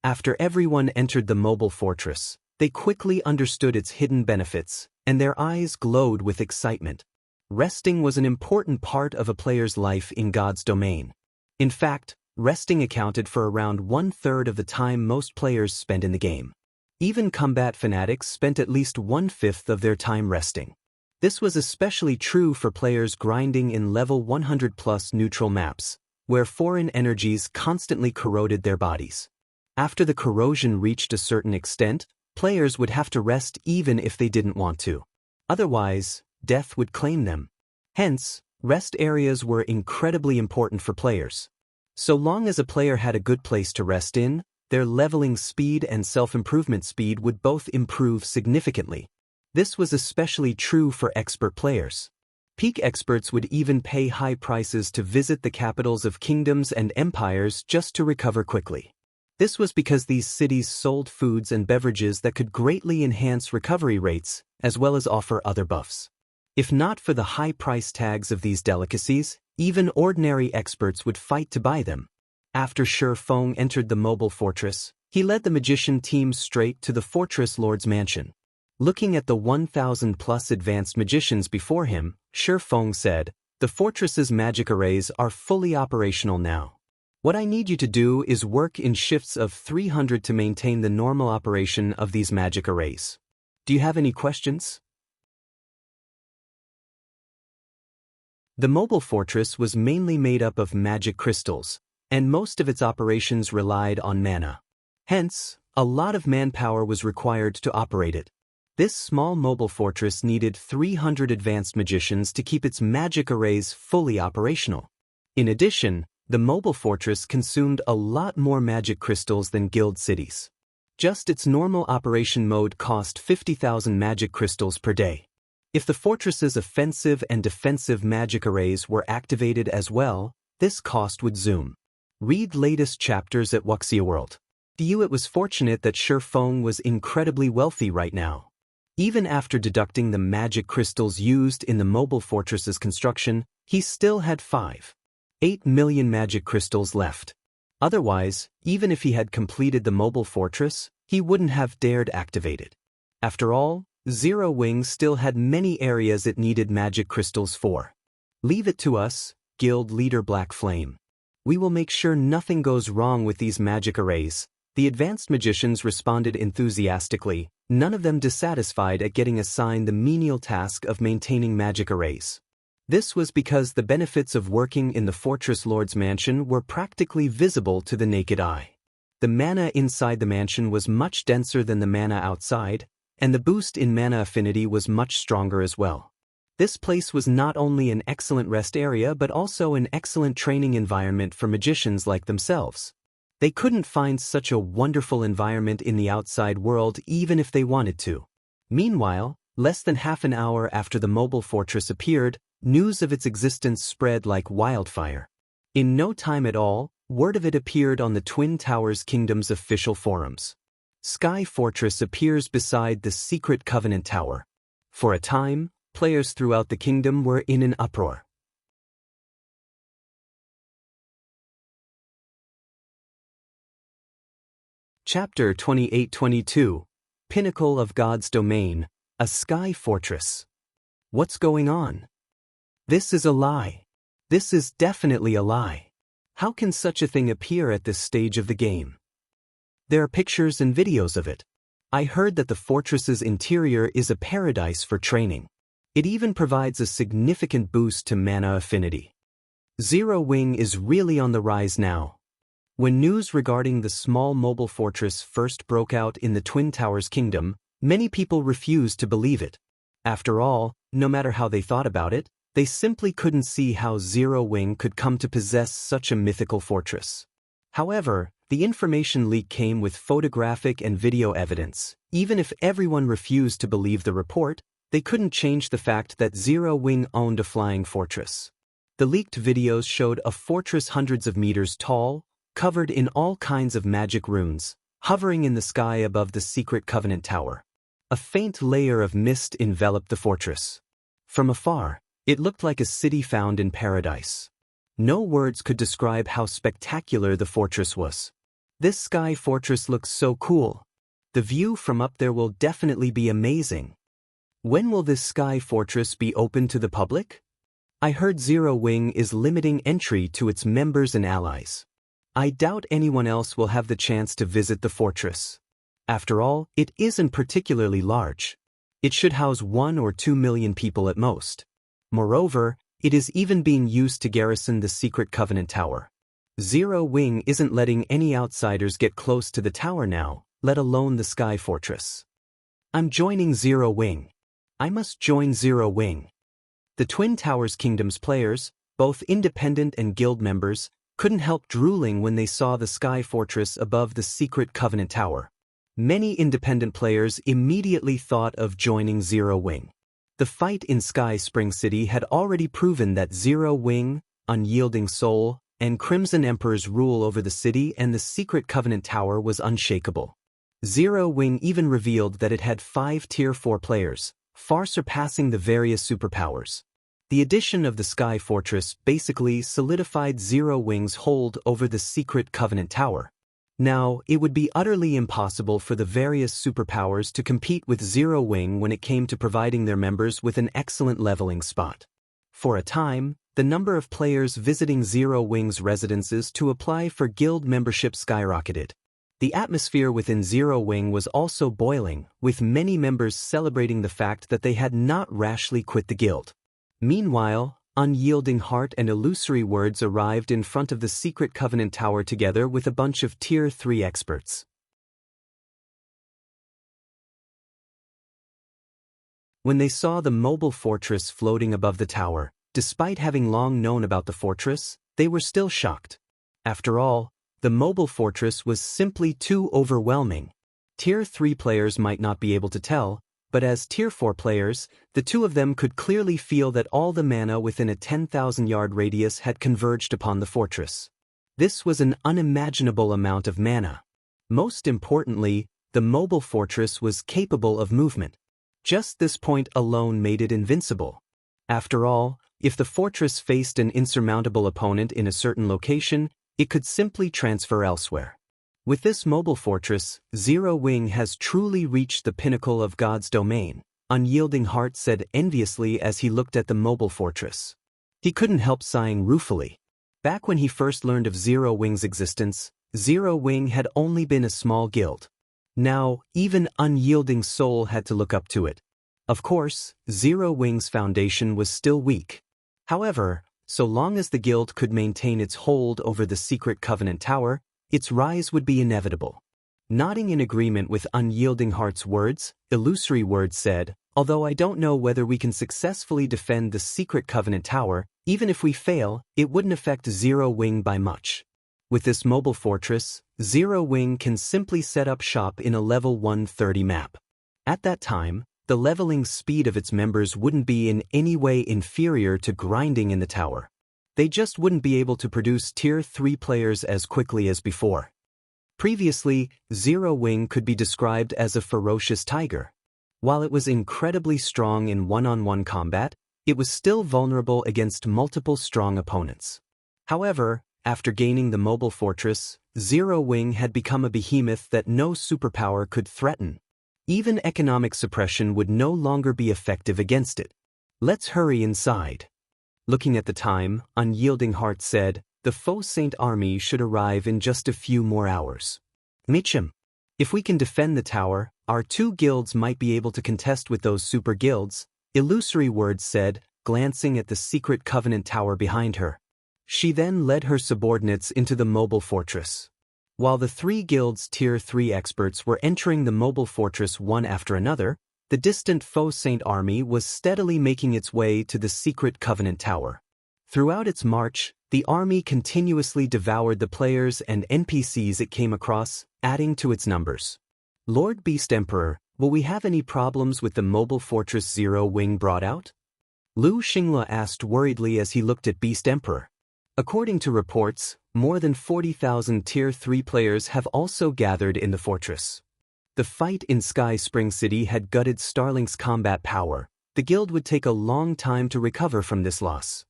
After everyone entered the mobile fortress, they quickly understood its hidden benefits, and their eyes glowed with excitement. Resting was an important part of a player's life in God's domain. In fact, resting accounted for around 1/3 of the time most players spent in the game. Even combat fanatics spent at least 1/5 of their time resting. This was especially true for players grinding in level 100+ neutral maps, where foreign energies constantly corroded their bodies. After the corrosion reached a certain extent, players would have to rest even if they didn't want to. Otherwise, death would claim them. Hence, rest areas were incredibly important for players. So long as a player had a good place to rest in, their leveling speed and self-improvement speed would both improve significantly. This was especially true for expert players. Peak experts would even pay high prices to visit the capitals of kingdoms and empires just to recover quickly. This was because these cities sold foods and beverages that could greatly enhance recovery rates, as well as offer other buffs. If not for the high price tags of these delicacies, even ordinary experts would fight to buy them. After Feng entered the mobile fortress, he led the magician team straight to the fortress lord's mansion. Looking at the 1,000+ advanced magicians before him, Feng said, "The fortress's magic arrays are fully operational now. What I need you to do is work in shifts of 300 to maintain the normal operation of these magic arrays. Do you have any questions?" The mobile fortress was mainly made up of magic crystals, and most of its operations relied on mana. Hence, a lot of manpower was required to operate it. This small mobile fortress needed 300 advanced magicians to keep its magic arrays fully operational. In addition, the mobile fortress consumed a lot more magic crystals than guild cities. Just its normal operation mode cost 50,000 magic crystals per day. If the fortress's offensive and defensive magic arrays were activated as well, this cost would zoom. Read latest chapters at Wuxia World. It was fortunate that Feng was incredibly wealthy right now. Even after deducting the magic crystals used in the mobile fortress's construction, he still had 5.8 million magic crystals left. Otherwise, even if he had completed the mobile fortress, he wouldn't have dared activate it. After all, Zero Wing still had many areas it needed magic crystals for. "Leave it to us, Guild Leader Black Flame. We will make sure nothing goes wrong with these magic arrays." The advanced magicians responded enthusiastically, none of them dissatisfied at getting assigned the menial task of maintaining magic arrays. This was because the benefits of working in the Fortress Lord's mansion were practically visible to the naked eye. The mana inside the mansion was much denser than the mana outside, And the boost in mana affinity was much stronger as well. This place was not only an excellent rest area but also an excellent training environment for magicians like themselves. They couldn't find such a wonderful environment in the outside world even if they wanted to. Meanwhile, less than half an hour after the mobile fortress appeared, news of its existence spread like wildfire. In no time at all, word of it appeared on the Twin Towers Kingdom's official forums. Sky Fortress appears beside the secret Covenant Tower. For a time, players throughout the kingdom were in an uproar. Chapter 28-22, Pinnacle of God's Domain, a Sky Fortress. What's going on? This is a lie. This is definitely a lie. How can such a thing appear at this stage of the game? There are pictures and videos of it. I heard that the fortress's interior is a paradise for training. It even provides a significant boost to mana affinity. Zero Wing is really on the rise now. When news regarding the small mobile fortress first broke out in the Twin Towers Kingdom, many people refused to believe it. After all, no matter how they thought about it, they simply couldn't see how Zero Wing could come to possess such a mythical fortress. However, the information leak came with photographic and video evidence. Even if everyone refused to believe the report, they couldn't change the fact that Zero Wing owned a flying fortress. The leaked videos showed a fortress hundreds of meters tall, covered in all kinds of magic runes, hovering in the sky above the secret Covenant Tower. A faint layer of mist enveloped the fortress. From afar, it looked like a city found in paradise. No words could describe how spectacular the fortress was. This Sky Fortress looks so cool. The view from up there will definitely be amazing. When will this Sky Fortress be open to the public? I heard Zero Wing is limiting entry to its members and allies. I doubt anyone else will have the chance to visit the fortress. After all, it isn't particularly large. It should house 1 or 2 million people at most. Moreover, it is even being used to garrison the secret Covenant Tower. Zero Wing isn't letting any outsiders get close to the tower now, let alone the Sky Fortress. I'm joining Zero Wing. I must join Zero Wing. The Twin Towers Kingdom's players, both independent and guild members, couldn't help drooling when they saw the Sky Fortress above the secret Covenant Tower. Many independent players immediately thought of joining Zero Wing. The fight in Sky Spring City had already proven that Zero Wing, Unyielding Soul, and Crimson Emperor's rule over the city and the secret Covenant Tower was unshakable. Zero Wing even revealed that it had 5 Tier 4 players, far surpassing the various superpowers. The addition of the Sky Fortress basically solidified Zero Wing's hold over the secret Covenant Tower. Now, it would be utterly impossible for the various superpowers to compete with Zero Wing when it came to providing their members with an excellent leveling spot. For a time, the number of players visiting Zero Wing's residences to apply for guild membership skyrocketed. The atmosphere within Zero Wing was also boiling, with many members celebrating the fact that they had not rashly quit the guild. Meanwhile, Unyielding Heart and Illusory Words arrived in front of the secret Covenant Tower together with a bunch of Tier 3 experts. When they saw the mobile fortress floating above the tower, despite having long known about the fortress, they were still shocked. After all, the mobile fortress was simply too overwhelming. Tier 3 players might not be able to tell, but as Tier 4 players, the two of them could clearly feel that all the mana within a 10,000-yard radius had converged upon the fortress. This was an unimaginable amount of mana. Most importantly, the mobile fortress was capable of movement. Just this point alone made it invincible. After all, if the fortress faced an insurmountable opponent in a certain location, it could simply transfer elsewhere. With this mobile fortress, Zero Wing has truly reached the pinnacle of God's domain, Unyielding Heart said enviously as he looked at the mobile fortress. He couldn't help sighing ruefully. Back when he first learned of Zero Wing's existence, Zero Wing had only been a small guild. Now, even Unyielding Soul had to look up to it. Of course, Zero Wing's foundation was still weak. However, so long as the guild could maintain its hold over the secret Covenant Tower, its rise would be inevitable. Nodding in agreement with Unyielding Heart's words, Illusory Words said, "Although I don't know whether we can successfully defend the Secret Covenant Tower, even if we fail, it wouldn't affect Zero Wing by much. With this mobile fortress, Zero Wing can simply set up shop in a level 130 map. At that time, the leveling speed of its members wouldn't be in any way inferior to grinding in the tower. They just wouldn't be able to produce Tier 3 players as quickly as before." Previously, Zero Wing could be described as a ferocious tiger. While it was incredibly strong in one-on-one combat, it was still vulnerable against multiple strong opponents. However, after gaining the mobile fortress, Zero Wing had become a behemoth that no superpower could threaten. Even economic suppression would no longer be effective against it. "Let's hurry inside." Looking at the time, Unyielding Heart said, "The Faux Saint army should arrive in just a few more hours. Mitchum, if we can defend the tower, our two guilds might be able to contest with those super guilds," Illusory Words said, glancing at the secret covenant tower behind her. She then led her subordinates into the mobile fortress. While the three guilds' Tier 3 experts were entering the mobile fortress one after another, the distant Faux Saint army was steadily making its way to the secret covenant tower. Throughout its march, the army continuously devoured the players and NPCs it came across, adding to its numbers. "Lord Beast Emperor, will we have any problems with the mobile fortress Zero Wing brought out?" Lu Xingle asked worriedly as he looked at Beast Emperor. According to reports, more than 40,000 Tier 3 players have also gathered in the fortress. The fight in Sky Spring City had gutted Starlink's combat power. The guild would take a long time to recover from this loss.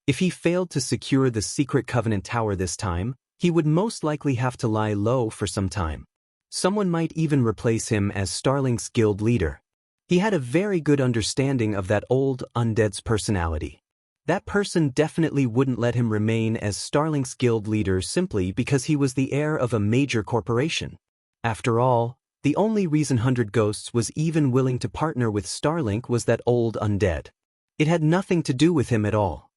If he failed to secure the secret covenant tower this time, he would most likely have to lie low for some time. Someone might even replace him as Starlink's guild leader. He had a very good understanding of that old undead's personality. That person definitely wouldn't let him remain as Starlink's guild leader simply because he was the heir of a major corporation. After all, the only reason 100 Ghosts was even willing to partner with Starlink was that old undead. It had nothing to do with him at all.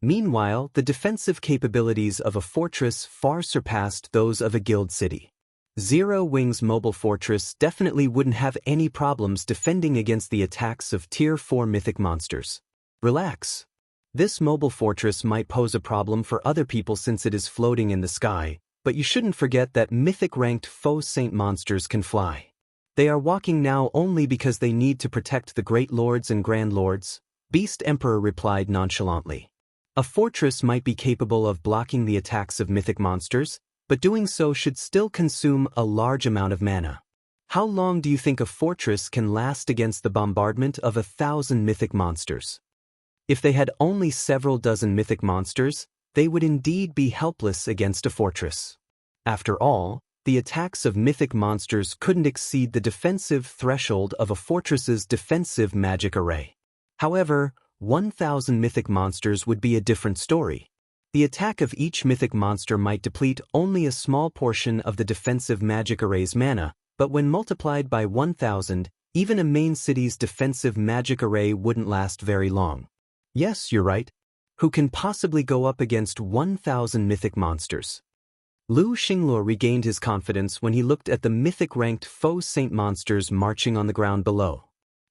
Meanwhile, the defensive capabilities of a fortress far surpassed those of a guild city. Zero Wing's mobile fortress definitely wouldn't have any problems defending against the attacks of Tier 4 mythic monsters. Relax. This mobile fortress might pose a problem for other people since it is floating in the sky, but you shouldn't forget that mythic-ranked Faux Saint monsters can fly. They are walking now only because they need to protect the Great Lords and Grand Lords, Beast Emperor replied nonchalantly. A fortress might be capable of blocking the attacks of mythic monsters, but doing so should still consume a large amount of mana. How long do you think a fortress can last against the bombardment of 1,000 mythic monsters? If they had only several dozen mythic monsters, they would indeed be helpless against a fortress. After all, the attacks of mythic monsters couldn't exceed the defensive threshold of a fortress's defensive magic array. However, 1,000 mythic monsters would be a different story. The attack of each mythic monster might deplete only a small portion of the defensive magic array's mana, but when multiplied by 1,000, even a main city's defensive magic array wouldn't last very long. Yes, you're right. Who can possibly go up against 1,000 mythic monsters? Lu Xingle regained his confidence when he looked at the mythic-ranked Faux Saint monsters marching on the ground below.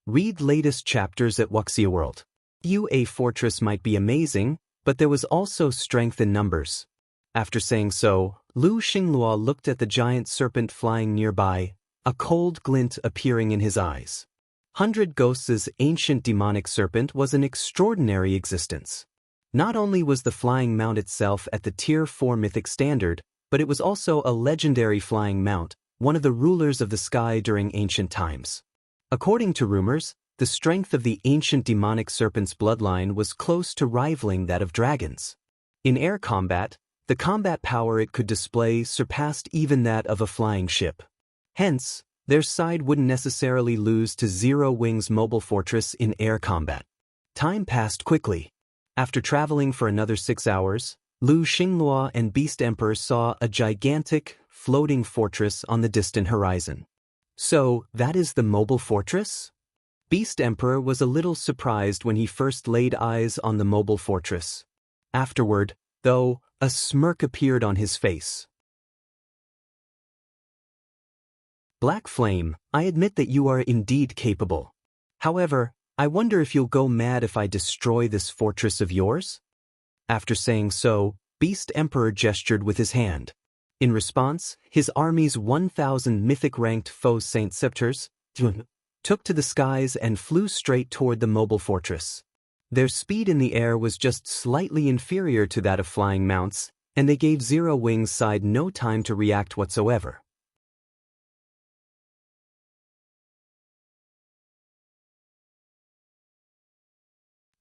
Read latest chapters at Wuxia World. A fortress might be amazing, but there was also strength in numbers. After saying so, Lu Xingle looked at the giant serpent flying nearby, a cold glint appearing in his eyes. 100 Ghosts' ancient demonic serpent was an extraordinary existence. Not only was the flying mount itself at the Tier 4 mythic standard, but it was also a legendary flying mount, one of the rulers of the sky during ancient times. According to rumors, the strength of the ancient demonic serpent's bloodline was close to rivaling that of dragons. In air combat, the combat power it could display surpassed even that of a flying ship. Hence, their side wouldn't necessarily lose to Zero Wing's mobile fortress in air combat. Time passed quickly. After traveling for another 6 hours, Lu Xingle and Beast Emperor saw a gigantic, floating fortress on the distant horizon. So, that is the mobile fortress? Beast Emperor was a little surprised when he first laid eyes on the mobile fortress. Afterward, though a smirk appeared on his face. Black Flame, I admit that you are indeed capable. However, I wonder if you'll go mad if I destroy this fortress of yours? After saying so, Beast Emperor gestured with his hand. In response, his army's 1,000 mythic-ranked foe Saint Scepters took to the skies and flew straight toward the mobile fortress. Their speed in the air was just slightly inferior to that of flying mounts, and they gave Zero Wing's side no time to react whatsoever.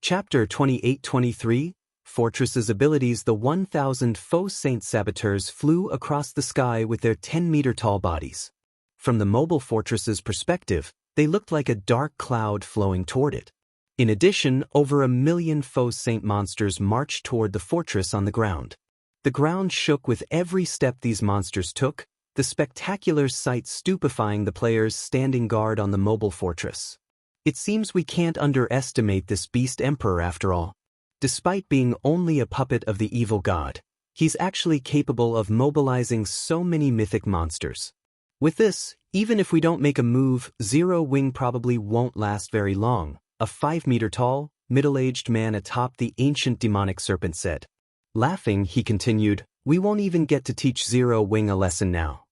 Chapter 28-23, Fortress's abilities. The 1,000 faux Saint Saboteurs flew across the sky with their 10-meter-tall bodies. From the mobile fortress's perspective, they looked like a dark cloud flowing toward it. In addition, over 1 million faux Saint monsters marched toward the fortress on the ground. The ground shook with every step these monsters took, the spectacular sight stupefying the players standing guard on the mobile fortress. It seems we can't underestimate this Beast Emperor after all. Despite being only a puppet of the evil god, he's actually capable of mobilizing so many mythic monsters. With this, even if we don't make a move, Zero Wing probably won't last very long, a 5-meter-tall, middle-aged man atop the ancient demonic serpent said. Laughing, he continued, we won't even get to teach Zero Wing a lesson now.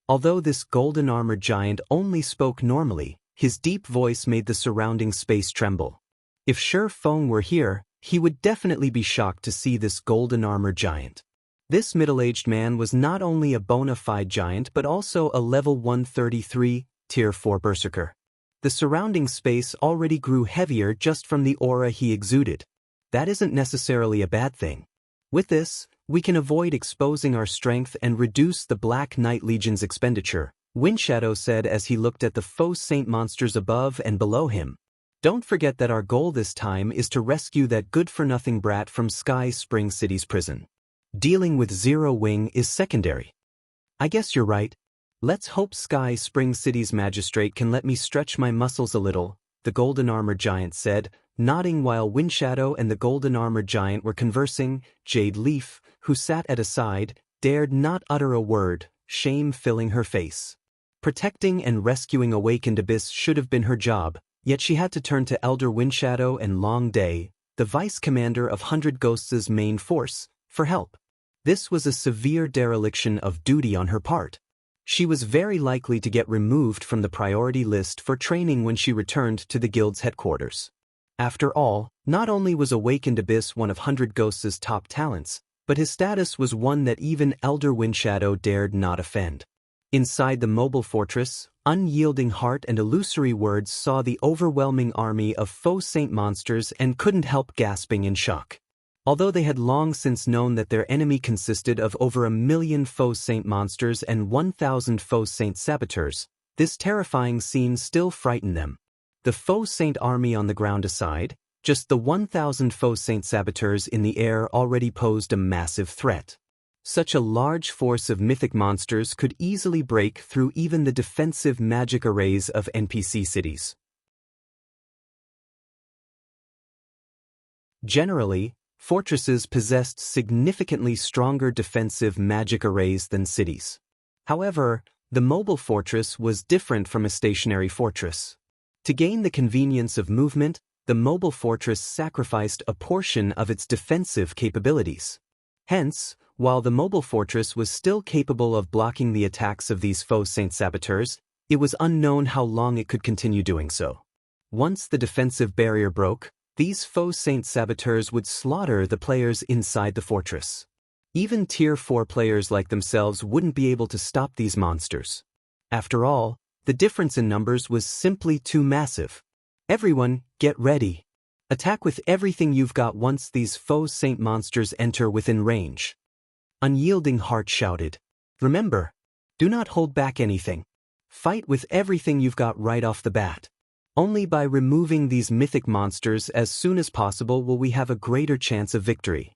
Although this golden-armored giant only spoke normally, his deep voice made the surrounding space tremble. If Feng were here, he would definitely be shocked to see this golden-armored giant. This middle-aged man was not only a bona fide giant but also a level 133, tier 4 berserker. The surrounding space already grew heavier just from the aura he exuded. That isn't necessarily a bad thing. With this, we can avoid exposing our strength and reduce the Black Knight Legion's expenditure, Windshadow said as he looked at the faux Saint monsters above and below him. Don't forget that our goal this time is to rescue that good-for-nothing brat from Sky Spring City's prison. Dealing with Zero Wing is secondary. I guess you're right. Let's hope Sky Spring City's magistrate can let me stretch my muscles a little, the golden-armored giant said, nodding while Windshadow and the golden-armored giant were conversing. Jade Leaf, who sat at a side, dared not utter a word, shame filling her face. Protecting and rescuing Awakened Abyss should have been her job, yet she had to turn to Elder Windshadow and Long Day, the vice-commander of 100 Ghosts' main force, for help. This was a severe dereliction of duty on her part. She was very likely to get removed from the priority list for training when she returned to the guild's headquarters. After all, not only was Awakened Abyss one of 100 Ghosts' top talents, but his status was one that even Elder Windshadow dared not offend. Inside the mobile fortress, Unyielding Heart and Illusory Words saw the overwhelming army of faux Saint monsters and couldn't help gasping in shock. Although they had long since known that their enemy consisted of over 1 million faux Saint monsters and 1,000 faux Saint saboteurs, this terrifying scene still frightened them. The faux Saint army on the ground aside, just the 1,000 faux Saint saboteurs in the air already posed a massive threat. Such a large force of mythic monsters could easily break through even the defensive magic arrays of NPC cities. Generally, fortresses possessed significantly stronger defensive magic arrays than cities. However, the mobile fortress was different from a stationary fortress. To gain the convenience of movement, the mobile fortress sacrificed a portion of its defensive capabilities. Hence, while the mobile fortress was still capable of blocking the attacks of these faux Saint saboteurs, it was unknown how long it could continue doing so. Once the defensive barrier broke, these faux Saint saboteurs would slaughter the players inside the fortress. Even Tier 4 players like themselves wouldn't be able to stop these monsters. After all, the difference in numbers was simply too massive. Everyone, get ready. Attack with everything you've got once these faux Saint monsters enter within range. Unyielding Heart shouted. Remember, do not hold back anything. Fight with everything you've got right off the bat. Only by removing these mythic monsters as soon as possible will we have a greater chance of victory.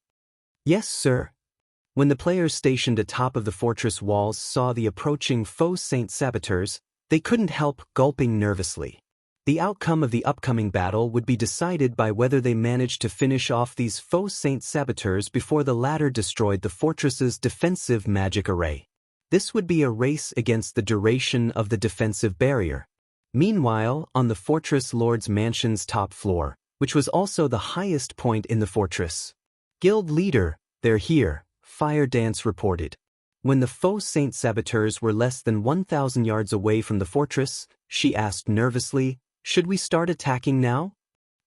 Yes, sir. When the players stationed atop of the fortress walls saw the approaching faux Saint saboteurs, they couldn't help gulping nervously. The outcome of the upcoming battle would be decided by whether they managed to finish off these faux Saint saboteurs before the latter destroyed the fortress's defensive magic array. This would be a race against the duration of the defensive barrier. Meanwhile, on the fortress lord's mansion's top floor, which was also the highest point in the fortress. Guild leader, they're here, Fire Dance reported. When the faux Saint saboteurs were less than 1,000 yards away from the fortress, she asked nervously, should we start attacking now?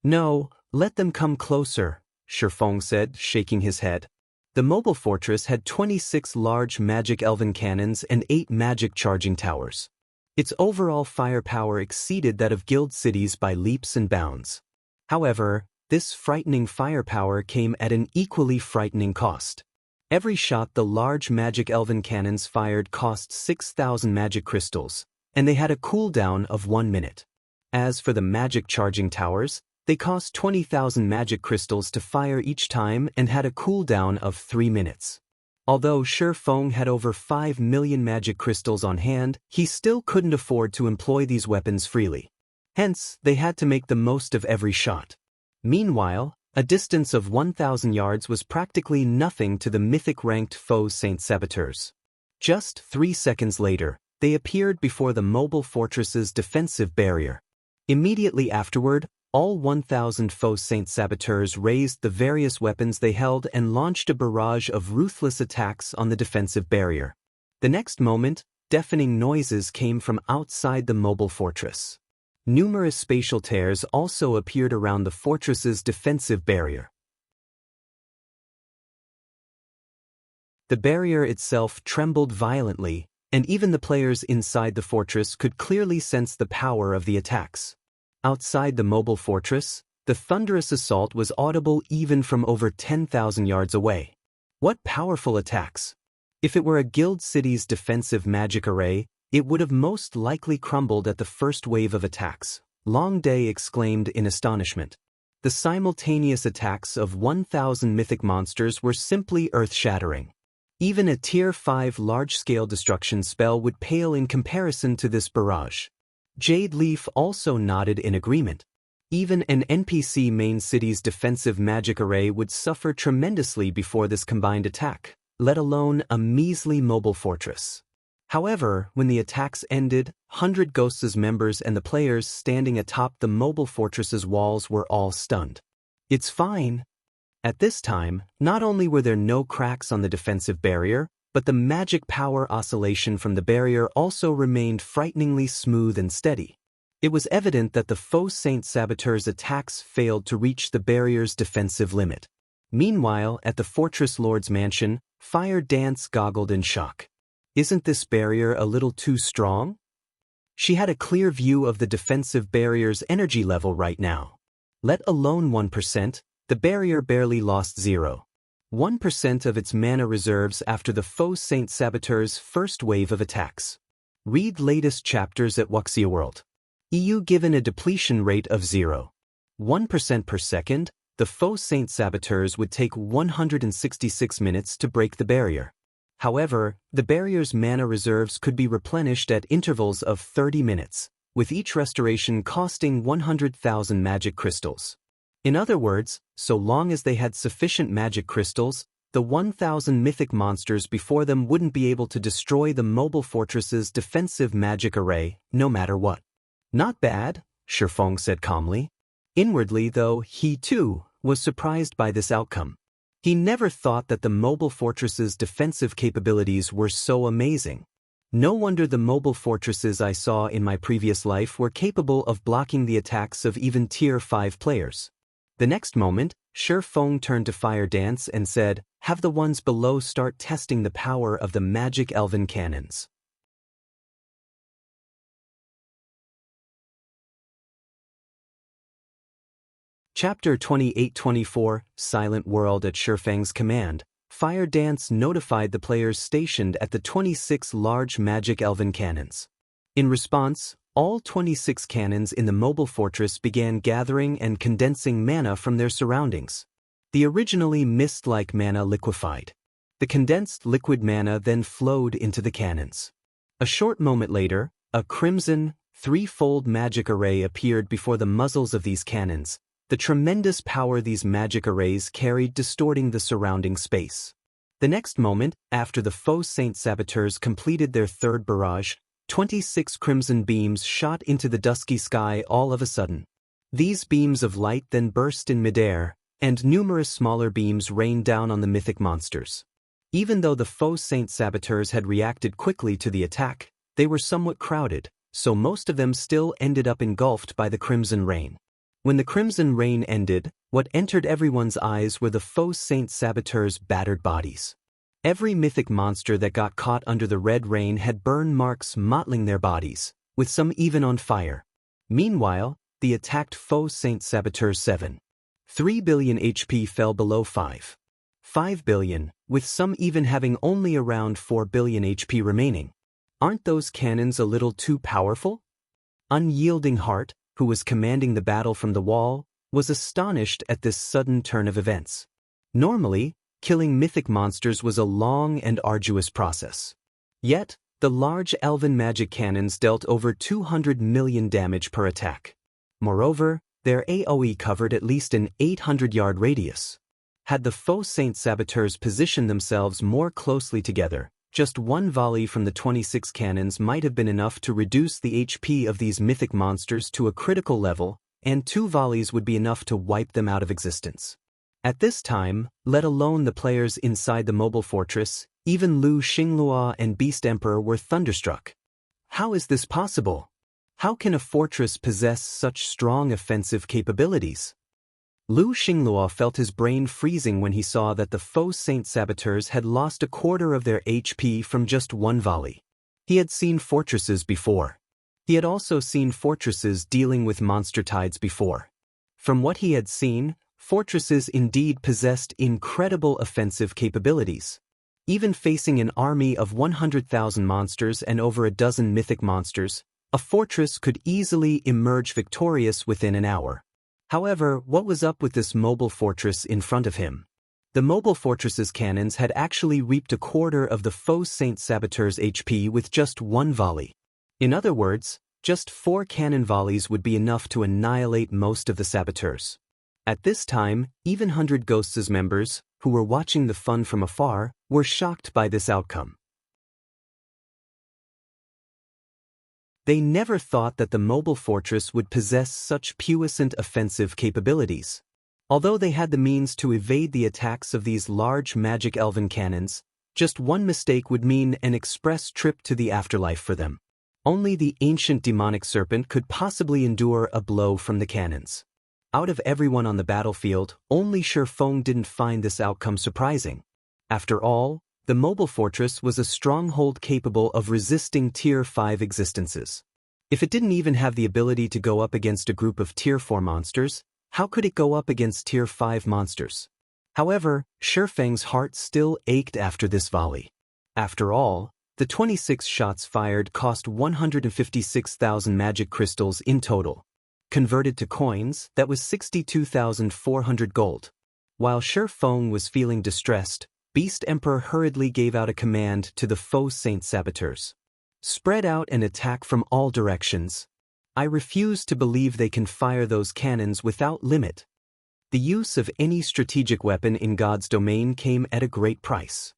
No, let them come closer, Feng said, shaking his head. The mobile fortress had 26 large magic elven cannons and 8 magic charging towers. Its overall firepower exceeded that of guild cities by leaps and bounds. However, this frightening firepower came at an equally frightening cost. Every shot the large magic elven cannons fired cost 6,000 magic crystals, and they had a cooldown of 1 minute. As for the magic charging towers, they cost 20,000 magic crystals to fire each time and had a cooldown of 3 minutes. Although Feng had over 5 million magic crystals on hand, he still couldn't afford to employ these weapons freely. Hence, they had to make the most of every shot. Meanwhile, a distance of 1,000 yards was practically nothing to the mythic-ranked faux Saint saboteurs. Just 3 seconds later, they appeared before the mobile fortress's defensive barrier. Immediately afterward, all 1,000 faux Saint saboteurs raised the various weapons they held and launched a barrage of ruthless attacks on the defensive barrier. The next moment, deafening noises came from outside the mobile fortress. Numerous spatial tears also appeared around the fortress's defensive barrier. The barrier itself trembled violently, and even the players inside the fortress could clearly sense the power of the attacks. Outside the mobile fortress, the thunderous assault was audible even from over 10,000 yards away. What powerful attacks! If it were a guild city's defensive magic array, it would have most likely crumbled at the first wave of attacks, Long Day exclaimed in astonishment. The simultaneous attacks of 1,000 mythic monsters were simply earth-shattering. Even a Tier 5 large-scale destruction spell would pale in comparison to this barrage. Jade Leaf also nodded in agreement. Even an NPC main city's defensive magic array would suffer tremendously before this combined attack, let alone a measly mobile fortress. However, when the attacks ended, 100 Ghosts' members and the players standing atop the mobile fortress's walls were all stunned. It's fine. At this time, not only were there no cracks on the defensive barrier, but the magic power oscillation from the barrier also remained frighteningly smooth and steady. It was evident that the faux Saint saboteurs' attacks failed to reach the barrier's defensive limit. Meanwhile, at the Fortress Lord's mansion, Fire Dance goggled in shock. Isn't this barrier a little too strong? She had a clear view of the defensive barrier's energy level right now. Let alone 1%, the barrier barely lost 0.1% of its mana reserves after the faux Saint saboteurs' first wave of attacks. Read latest chapters at Wuxia World. EU given a depletion rate of 0.1% per second, the faux Saint saboteurs would take 166 minutes to break the barrier. However, the barrier's mana reserves could be replenished at intervals of 30 minutes, with each restoration costing 100,000 magic crystals. In other words, so long as they had sufficient magic crystals, the 1,000 mythic monsters before them wouldn't be able to destroy the mobile fortress's defensive magic array, no matter what. Not bad, Feng said calmly. Inwardly, though, he too was surprised by this outcome. He never thought that the mobile fortress's defensive capabilities were so amazing. No wonder the mobile fortresses I saw in my previous life were capable of blocking the attacks of even Tier 5 players. The next moment, Feng turned to Fire Dance and said, "Have the ones below start testing the power of the magic elven cannons." Chapter 28-24, Silent World. At Feng's command, Fire Dance notified the players stationed at the 26 large magic elven cannons. In response, all 26 cannons in the mobile fortress began gathering and condensing mana from their surroundings. The originally mist-like mana liquefied. The condensed liquid mana then flowed into the cannons. A short moment later, a crimson, Threefold magic array appeared before the muzzles of these cannons, the tremendous power these magic arrays carried distorting the surrounding space. The next moment, after the faux Saint Saboteurs completed their third barrage, 26 crimson beams shot into the dusky sky all of a sudden. These beams of light then burst in midair, and numerous smaller beams rained down on the mythic monsters. Even though the faux Saint Saboteurs had reacted quickly to the attack, they were somewhat crowded, so most of them still ended up engulfed by the crimson rain. When the crimson rain ended, what entered everyone's eyes were the faux Saint Saboteurs' battered bodies. Every mythic monster that got caught under the red rain had burn marks mottling their bodies, with some even on fire. Meanwhile, the attacked faux Saint Saboteurs 7.3 billion HP fell below 5 billion, with some even having only around 4 billion HP remaining. Aren't those cannons a little too powerful? Unyielding Heart, who was commanding the battle from the wall, was astonished at this sudden turn of events. Normally, killing mythic monsters was a long and arduous process. Yet, the large elven magic cannons dealt over 200 million damage per attack. Moreover, their AoE covered at least an 800-yard radius. Had the faux Saint Saboteurs positioned themselves more closely together, just one volley from the 26 cannons might have been enough to reduce the HP of these mythic monsters to a critical level, and 2 volleys would be enough to wipe them out of existence. At this time, let alone the players inside the mobile fortress, even Lu Xinglua and Beast Emperor were thunderstruck. How is this possible? How can a fortress possess such strong offensive capabilities? Lu Xinglua felt his brain freezing when he saw that the faux Saint Saboteurs had lost a quarter of their HP from just one volley. He had seen fortresses before. He had also seen fortresses dealing with monster tides before. From what he had seen, fortresses indeed possessed incredible offensive capabilities. Even facing an army of 100,000 monsters and over a dozen mythic monsters, a fortress could easily emerge victorious within an hour. However, what was up with this mobile fortress in front of him? The mobile fortress's cannons had actually reaped a quarter of the faux Saint Saboteurs' HP with just one volley. In other words, just 4 cannon volleys would be enough to annihilate most of the saboteurs. At this time, even 100 Ghosts' members, who were watching the fun from afar, were shocked by this outcome. They never thought that the mobile fortress would possess such puissant offensive capabilities. Although they had the means to evade the attacks of these large magic elven cannons, just one mistake would mean an express trip to the afterlife for them. Only the ancient demonic serpent could possibly endure a blow from the cannons. Out of everyone on the battlefield, only Feng didn't find this outcome surprising. After all, the mobile fortress was a stronghold capable of resisting Tier 5 existences. If it didn't even have the ability to go up against a group of Tier 4 monsters, how could it go up against Tier 5 monsters? However, Feng's heart still ached after this volley. After all, the 26 shots fired cost 156,000 magic crystals in total. Converted to coins, that was 62,400 gold. While Feng was feeling distressed, Beast Emperor hurriedly gave out a command to the faux Saint Saboteurs. Spread out and attack from all directions. I refuse to believe they can fire those cannons without limit. The use of any strategic weapon in God's domain came at a great price.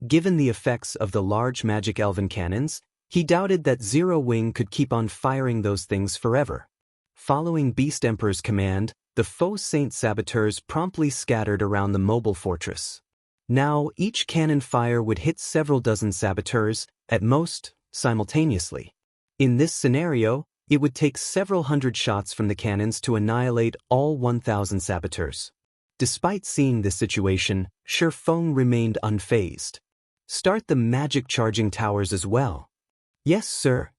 Given the effects of the large magic elven cannons, he doubted that Zero Wing could keep on firing those things forever. Following Beast Emperor's command, the faux Saint Saboteurs promptly scattered around the mobile fortress. Now, each cannon fire would hit several dozen saboteurs, at most, simultaneously. In this scenario, it would take several hundred shots from the cannons to annihilate all 1,000 saboteurs. Despite seeing this situation, Feng remained unfazed. Start the magic charging towers as well. Yes, sir.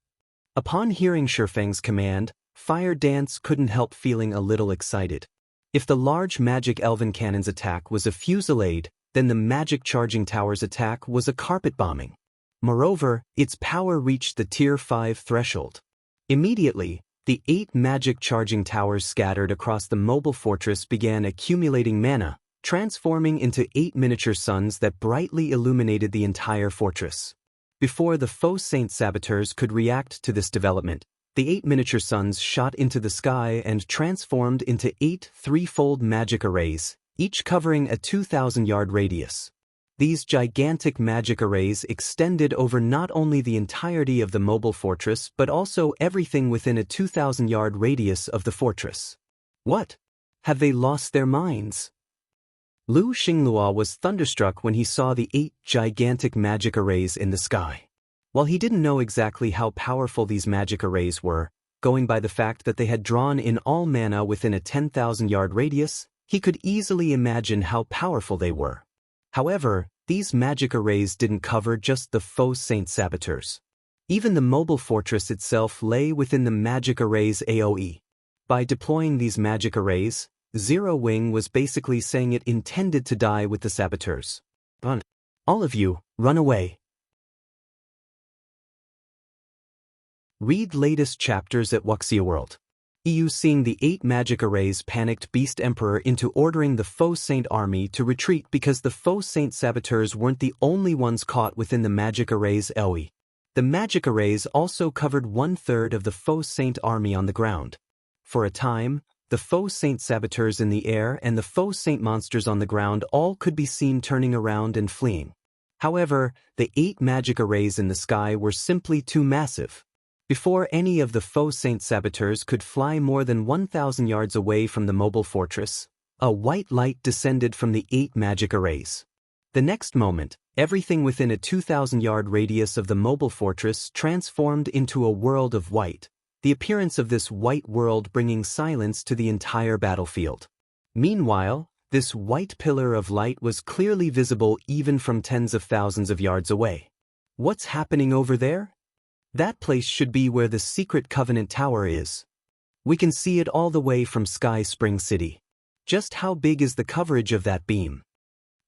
Upon hearing Feng's command, Fire Dance couldn't help feeling a little excited. If the large magic elven cannon's attack was a fusillade, then the magic charging tower's attack was a carpet bombing. Moreover, its power reached the Tier 5 threshold. Immediately, the 8 magic charging towers scattered across the mobile fortress began accumulating mana, transforming into 8 miniature suns that brightly illuminated the entire fortress. Before the faux Saint Saboteurs could react to this development, The 8 miniature suns shot into the sky and transformed into 8 threefold magic arrays, each covering a 2,000-yard radius. These gigantic magic arrays extended over not only the entirety of the mobile fortress but also everything within a 2,000-yard radius of the fortress. What? Have they lost their minds? Lu Xinglua was thunderstruck when he saw the 8 gigantic magic arrays in the sky. While he didn't know exactly how powerful these magic arrays were, going by the fact that they had drawn in all mana within a 10,000-yard radius, he could easily imagine how powerful they were. However, these magic arrays didn't cover just the faux Saint Saboteurs. Even the mobile fortress itself lay within the magic array's AoE. By deploying these magic arrays, Zero Wing was basically saying it intended to die with the saboteurs. Run. All of you, run away. Read latest chapters at Wuxia World. EU seeing the 8 magic arrays panicked Beast Emperor into ordering the Faux Saint army to retreat because the Faux Saint saboteurs weren't the only ones caught within the magic array's AoE. The magic arrays also covered 1/3 of the Faux Saint army on the ground. For a time, the Faux Saint saboteurs in the air and the Faux Saint monsters on the ground all could be seen turning around and fleeing. However, the 8 magic arrays in the sky were simply too massive. Before any of the Faux Saint saboteurs could fly more than 1,000 yards away from the mobile fortress, a white light descended from the 8 magic arrays. The next moment, everything within a 2,000-yard radius of the mobile fortress transformed into a world of white, the appearance of this white world bringing silence to the entire battlefield. Meanwhile, this white pillar of light was clearly visible even from tens of thousands of yards away. What's happening over there? That place should be where the secret Covenant Tower is. We can see it all the way from Sky Spring City. Just how big is the coverage of that beam?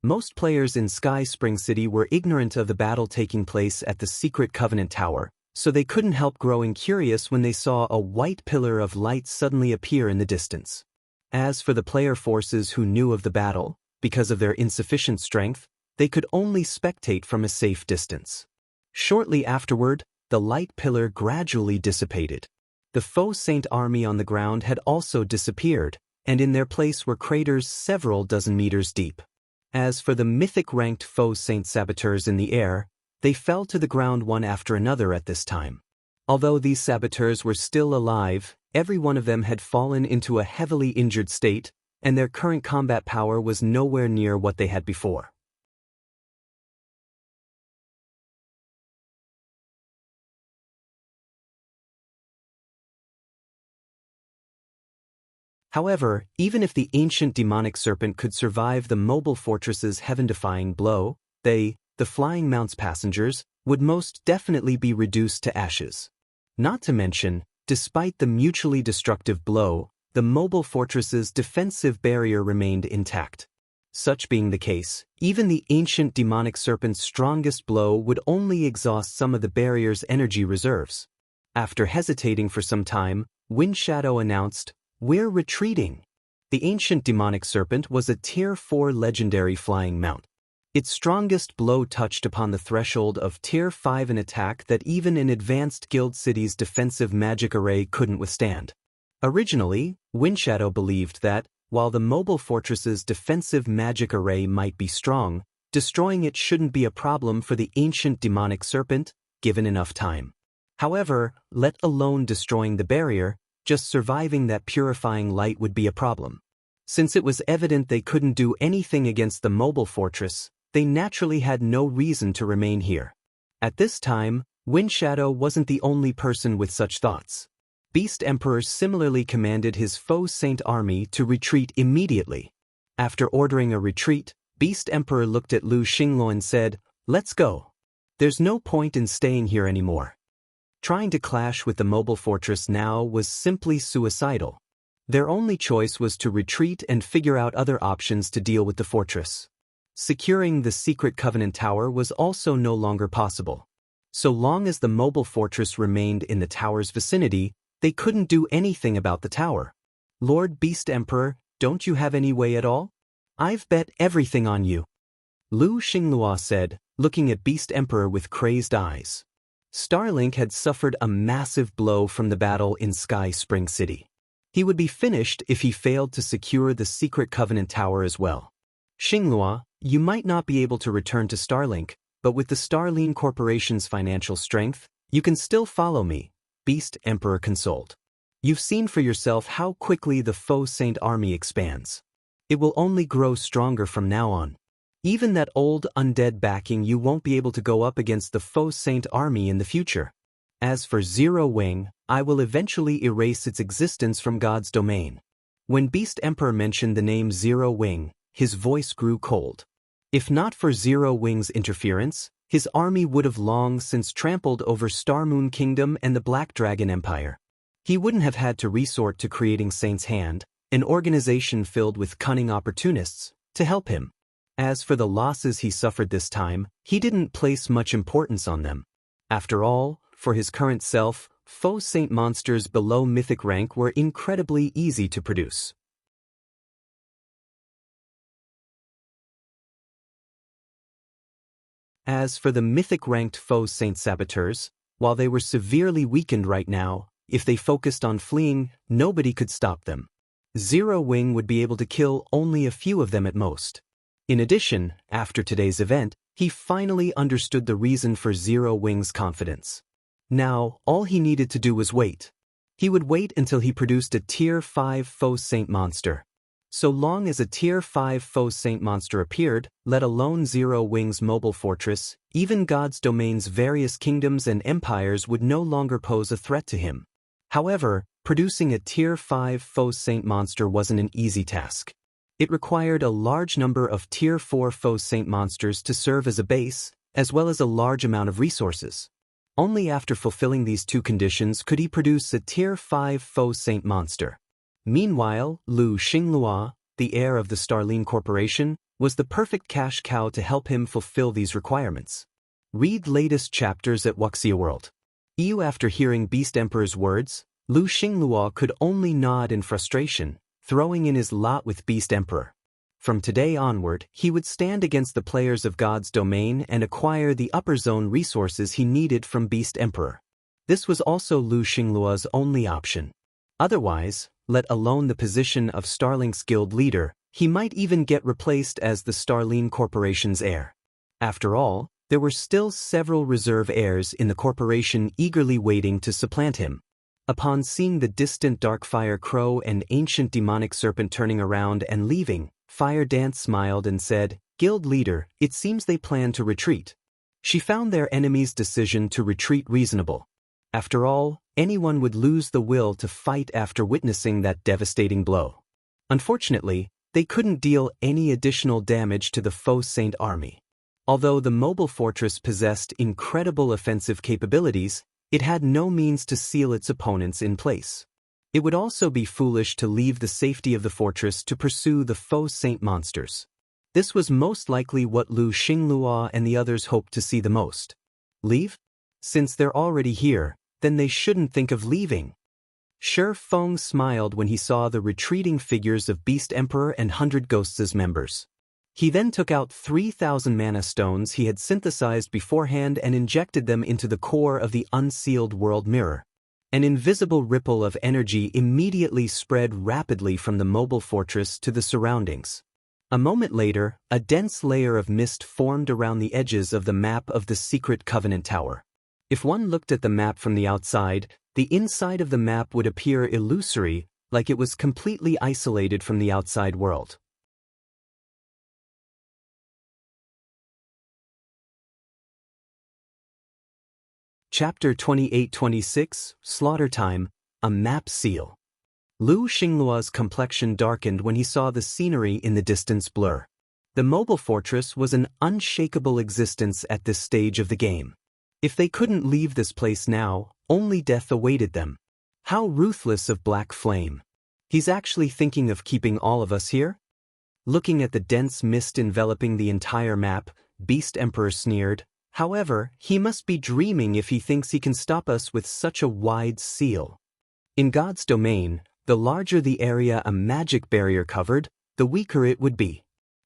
Most players in Sky Spring City were ignorant of the battle taking place at the secret Covenant Tower, so they couldn't help growing curious when they saw a white pillar of light suddenly appear in the distance. As for the player forces who knew of the battle, because of their insufficient strength, they could only spectate from a safe distance. Shortly afterward, the light pillar gradually dissipated. The Faux Saint army on the ground had also disappeared, and in their place were craters several dozen meters deep. As for the mythic-ranked Faux Saint saboteurs in the air, they fell to the ground one after another at this time. Although these saboteurs were still alive, every one of them had fallen into a heavily injured state, and their current combat power was nowhere near what they had before. However, even if the ancient demonic serpent could survive the mobile fortress's heaven-defying blow, they, the Flying Mount's passengers, would most definitely be reduced to ashes. Not to mention, despite the mutually destructive blow, the mobile fortress's defensive barrier remained intact. Such being the case, even the ancient demonic serpent's strongest blow would only exhaust some of the barrier's energy reserves. After hesitating for some time, Wind Shadow announced, "We're retreating." The ancient demonic serpent was a Tier 4 legendary flying mount. Its strongest blow touched upon the threshold of Tier 5, an attack that even an advanced Guild City's defensive magic array couldn't withstand. Originally, Windshadow believed that, while the mobile fortress's defensive magic array might be strong, destroying it shouldn't be a problem for the ancient demonic serpent, given enough time. However, let alone destroying the barrier, just surviving that purifying light would be a problem. Since it was evident they couldn't do anything against the mobile fortress, they naturally had no reason to remain here. At this time, Windshadow wasn't the only person with such thoughts. Beast Emperor similarly commanded his Faux Saint army to retreat immediately. After ordering a retreat, Beast Emperor looked at Lu Xingluo and said, "Let's go. There's no point in staying here anymore." Trying to clash with the mobile fortress now was simply suicidal. Their only choice was to retreat and figure out other options to deal with the fortress. Securing the secret Covenant Tower was also no longer possible. So long as the mobile fortress remained in the tower's vicinity, they couldn't do anything about the tower. "Lord Beast Emperor, don't you have any way at all? I've bet everything on you," Lu Xinglua said, looking at Beast Emperor with crazed eyes. Starlink had suffered a massive blow from the battle in Sky Spring City. He would be finished if he failed to secure the secret Covenant Tower as well. Xinglua, you might not be able to return to Starlink, but with the Starlink Corporation's financial strength, you can still follow me, Beast Emperor consoled. You've seen for yourself how quickly the Faux Saint army expands. It will only grow stronger from now on. Even that old undead backing, you won't be able to go up against the Faux Saint army in the future. As for Zero Wing, I will eventually erase its existence from God's domain. When Beast Emperor mentioned the name Zero Wing, his voice grew cold. If not for Zero Wing's interference, his army would have long since trampled over Starmoon Kingdom and the Black Dragon Empire. He wouldn't have had to resort to creating Saint's Hand, an organization filled with cunning opportunists, to help him. As for the losses he suffered this time, he didn't place much importance on them. After all, for his current self, Faux Saint monsters below mythic rank were incredibly easy to produce. As for the mythic-ranked Faux Saint saboteurs, while they were severely weakened right now, if they focused on fleeing, nobody could stop them. Zero Wing would be able to kill only a few of them at most. In addition, after today's event, he finally understood the reason for Zero Wing's confidence. Now, all he needed to do was wait. He would wait until he produced a Tier 5 Faux Saint monster. So long as a Tier 5 Faux Saint monster appeared, let alone Zero Wing's mobile fortress, even God's domain's various kingdoms and empires would no longer pose a threat to him. However, producing a Tier 5 Faux Saint monster wasn't an easy task. It required a large number of Tier 4 Faux Saint monsters to serve as a base, as well as a large amount of resources. Only after fulfilling these two conditions could he produce a Tier 5 Faux Saint monster. Meanwhile, Lu Xinglua, the heir of the Starlink Corporation, was the perfect cash cow to help him fulfill these requirements. Read latest chapters at Wuxia World. After hearing Beast Emperor's words, Lu Xinglua could only nod in frustration, throwing in his lot with Beast Emperor. From today onward, he would stand against the players of God's domain and acquire the upper zone resources he needed from Beast Emperor. This was also Lu Xinglua's only option. Otherwise, let alone the position of Starlink's guild leader, he might even get replaced as the Starlink Corporation's heir. After all, there were still several reserve heirs in the corporation eagerly waiting to supplant him. Upon seeing the distant Darkfire Crow and ancient demonic serpent turning around and leaving, Fire Dance smiled and said, "Guild leader, it seems they plan to retreat." She found their enemy's decision to retreat reasonable. After all, anyone would lose the will to fight after witnessing that devastating blow. Unfortunately, they couldn't deal any additional damage to the Faux Saint army. Although the mobile fortress possessed incredible offensive capabilities, it had no means to seal its opponents in place. It would also be foolish to leave the safety of the fortress to pursue the Faux Saint monsters. This was most likely what Lu Xinglua and the others hoped to see the most. Leave? Since they're already here, then they shouldn't think of leaving. Feng smiled when he saw the retreating figures of Beast Emperor and 100 Ghosts' members. He then took out 3,000 mana stones he had synthesized beforehand and injected them into the core of the unsealed world mirror. An invisible ripple of energy immediately spread rapidly from the mobile fortress to the surroundings. A moment later, a dense layer of mist formed around the edges of the map of the secret Covenant Tower. If one looked at the map from the outside, the inside of the map would appear illusory, like it was completely isolated from the outside world. Chapter 28-26, Slaughter Time, a Map Seal. Lu Xinglua's complexion darkened when he saw the scenery in the distance blur. The mobile fortress was an unshakable existence at this stage of the game. If they couldn't leave this place now, only death awaited them. How ruthless of Black Flame. He's actually thinking of keeping all of us here? Looking at the dense mist enveloping the entire map, Beast Emperor sneered. However, he must be dreaming if he thinks he can stop us with such a wide seal. In God's domain, the larger the area a magic barrier covered, the weaker it would be.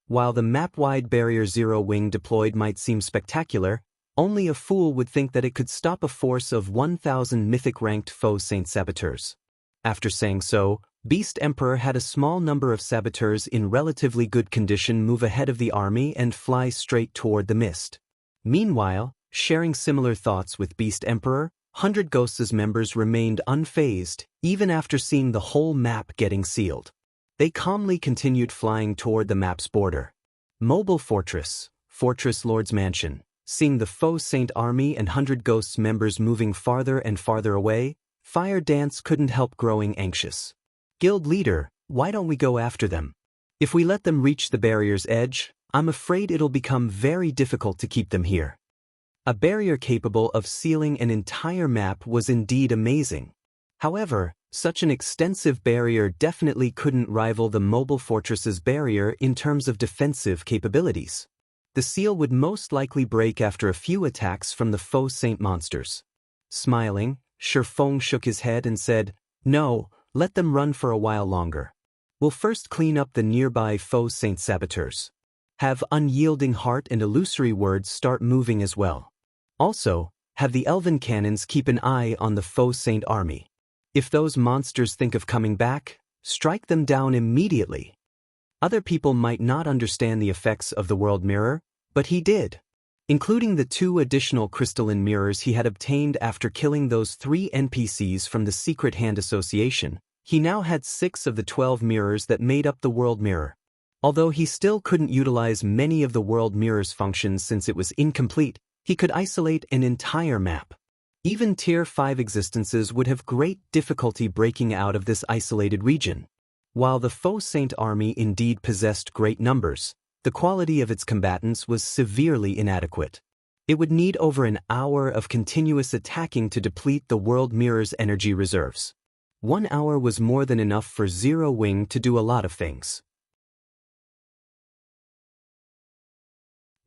While the map-wide barrier Zero Wing deployed might seem spectacular, Only a fool would think that it could stop a force of 1,000 mythic-ranked faux Saint saboteurs. After saying so, Beast Emperor had a small number of saboteurs in relatively good condition move ahead of the army and fly straight toward the mist. Meanwhile, sharing similar thoughts with Beast Emperor, 100 Ghosts' members remained unfazed, even after seeing the whole map getting sealed. They calmly continued flying toward the map's border. Mobile Fortress, Fortress Lord's Mansion. Seeing the faux Saint army and 100 Ghosts members moving farther and farther away, Fire Dance couldn't help growing anxious. Guild leader, why don't we go after them? If we let them reach the barrier's edge, I'm afraid it'll become very difficult to keep them here. A barrier capable of sealing an entire map was indeed amazing. However, such an extensive barrier definitely couldn't rival the Mobile Fortress's barrier in terms of defensive capabilities. The seal would most likely break after a few attacks from the faux Saint monsters. Smiling, Feng shook his head and said, "No, let them run for a while longer. We'll first clean up the nearby faux Saint saboteurs. Have Unyielding Heart and Illusory Words start moving as well. Also, have the Elven Cannons keep an eye on the faux Saint army. If those monsters think of coming back, strike them down immediately." Other people might not understand the effects of the World Mirror, but he did. Including the 2 additional crystalline mirrors he had obtained after killing those 3 NPCs from the Secret Hand Association, he now had 6 of the 12 mirrors that made up the World Mirror. Although he still couldn't utilize many of the World Mirror's functions since it was incomplete, he could isolate an entire map. Even Tier 5 existences would have great difficulty breaking out of this isolated region. While the faux Saint army indeed possessed great numbers, the quality of its combatants was severely inadequate. It would need over an hour of continuous attacking to deplete the World Mirror's energy reserves. 1 hour was more than enough for Zero Wing to do a lot of things.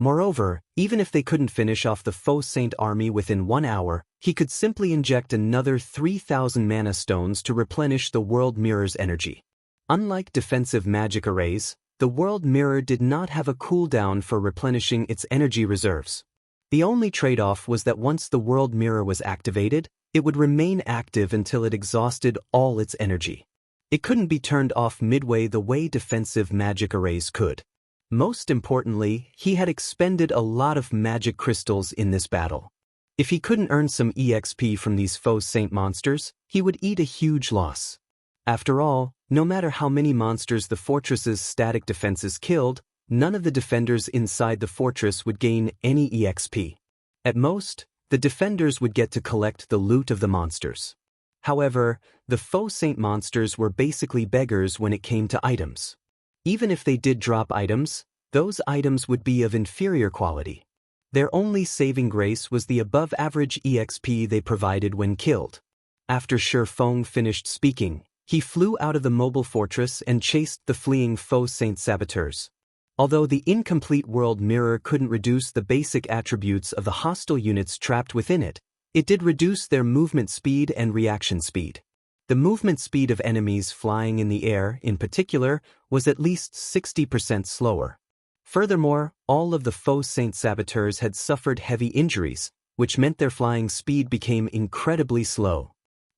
Moreover, even if they couldn't finish off the faux Saint army within 1 hour, he could simply inject another 3,000 mana stones to replenish the World Mirror's energy. Unlike defensive magic arrays, the World Mirror did not have a cooldown for replenishing its energy reserves. The only trade-off was that once the World Mirror was activated, it would remain active until it exhausted all its energy. It couldn't be turned off midway the way defensive magic arrays could. Most importantly, he had expended a lot of magic crystals in this battle. If he couldn't earn some EXP from these faux Saint monsters, he would eat a huge loss. After all, no matter how many monsters the fortress's static defenses killed, none of the defenders inside the fortress would gain any EXP. At most, the defenders would get to collect the loot of the monsters. However, the faux Saint monsters were basically beggars when it came to items. Even if they did drop items, those items would be of inferior quality. Their only saving grace was the above-average EXP they provided when killed. After Feng finished speaking, he flew out of the mobile fortress and chased the fleeing faux Saint saboteurs. Although the incomplete World Mirror couldn't reduce the basic attributes of the hostile units trapped within it, it did reduce their movement speed and reaction speed. The movement speed of enemies flying in the air, in particular, was at least 60% slower. Furthermore, all of the faux Saint saboteurs had suffered heavy injuries, which meant their flying speed became incredibly slow.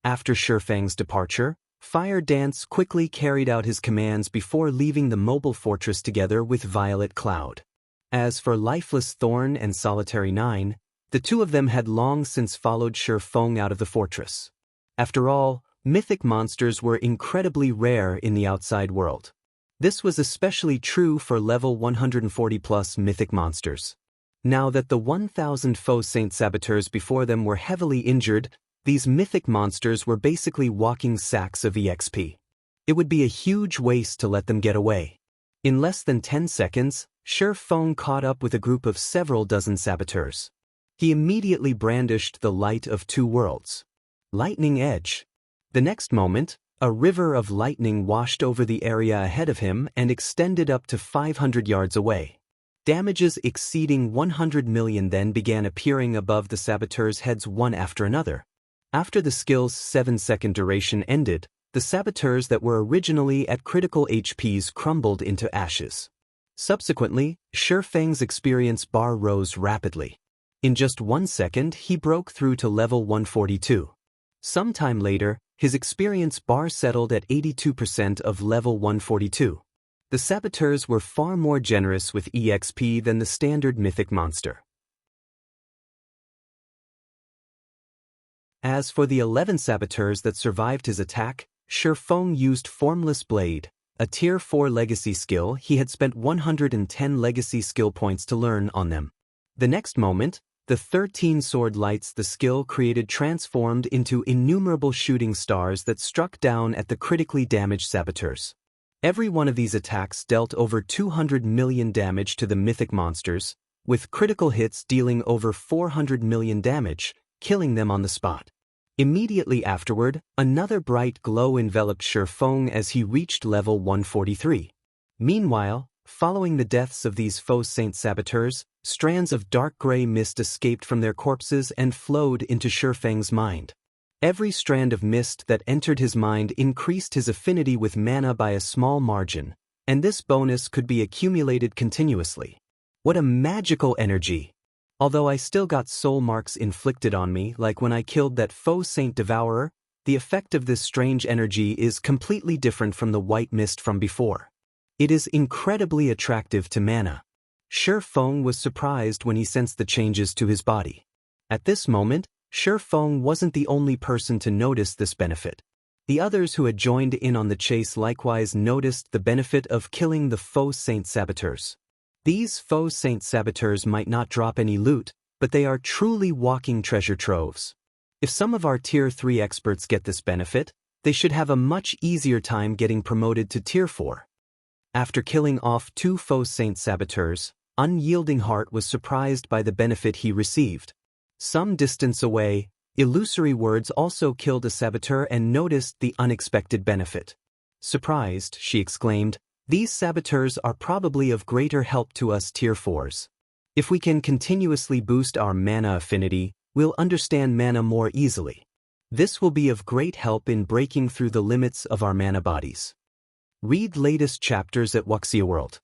After Feng's departure, Fire Dance quickly carried out his commands before leaving the mobile fortress together with Violet Cloud. As for Lifeless Thorn and Solitary 9, the 2 of them had long since followed Feng out of the fortress. After all, mythic monsters were incredibly rare in the outside world. This was especially true for level 140+ mythic monsters. Now that the 1,000 faux Saint saboteurs before them were heavily injured, these mythic monsters were basically walking sacks of EXP. It would be a huge waste to let them get away. In less than 10 seconds, Feng caught up with a group of several dozen saboteurs. He immediately brandished the Light of Two Worlds. Lightning Edge. The next moment, a river of lightning washed over the area ahead of him and extended up to 500 yards away. Damages exceeding 100 million then began appearing above the saboteurs' heads one after another. After the skill's 7-second duration ended, the saboteurs that were originally at critical HPs crumbled into ashes. Subsequently, Feng's experience bar rose rapidly. In just 1 second, he broke through to level 142. Sometime later, his experience bar settled at 82% of level 142. The saboteurs were far more generous with EXP than the standard mythic monster. As for the 11 saboteurs that survived his attack, Feng used Formless Blade, a Tier 4 legacy skill he had spent 110 legacy skill points to learn on them. The next moment, the 13 sword lights the skill created transformed into innumerable shooting stars that struck down at the critically damaged saboteurs. Every one of these attacks dealt over 200 million damage to the mythic monsters, with critical hits dealing over 400 million damage, killing them on the spot. Immediately afterward, another bright glow enveloped Feng as he reached level 143. Meanwhile, following the deaths of these faux saint saboteurs, strands of dark gray mist escaped from their corpses and flowed into Feng's mind. Every strand of mist that entered his mind increased his affinity with mana by a small margin, and this bonus could be accumulated continuously. What a magical energy! Although I still got soul marks inflicted on me like when I killed that faux saint devourer, the effect of this strange energy is completely different from the white mist from before. It is incredibly attractive to mana. Feng was surprised when he sensed the changes to his body. At this moment, Feng wasn't the only person to notice this benefit. The others who had joined in on the chase likewise noticed the benefit of killing the faux saint saboteurs. These faux saint saboteurs might not drop any loot, but they are truly walking treasure troves. If some of our Tier 3 experts get this benefit, they should have a much easier time getting promoted to Tier 4. After killing off 2 faux saint saboteurs, Unyielding Heart was surprised by the benefit he received. Some distance away, Illusory Words also killed a saboteur and noticed the unexpected benefit. Surprised, she exclaimed, "These saboteurs are probably of greater help to us Tier 4s. If we can continuously boost our mana affinity, we'll understand mana more easily. This will be of great help in breaking through the limits of our mana bodies." Read latest chapters at Wuxia World.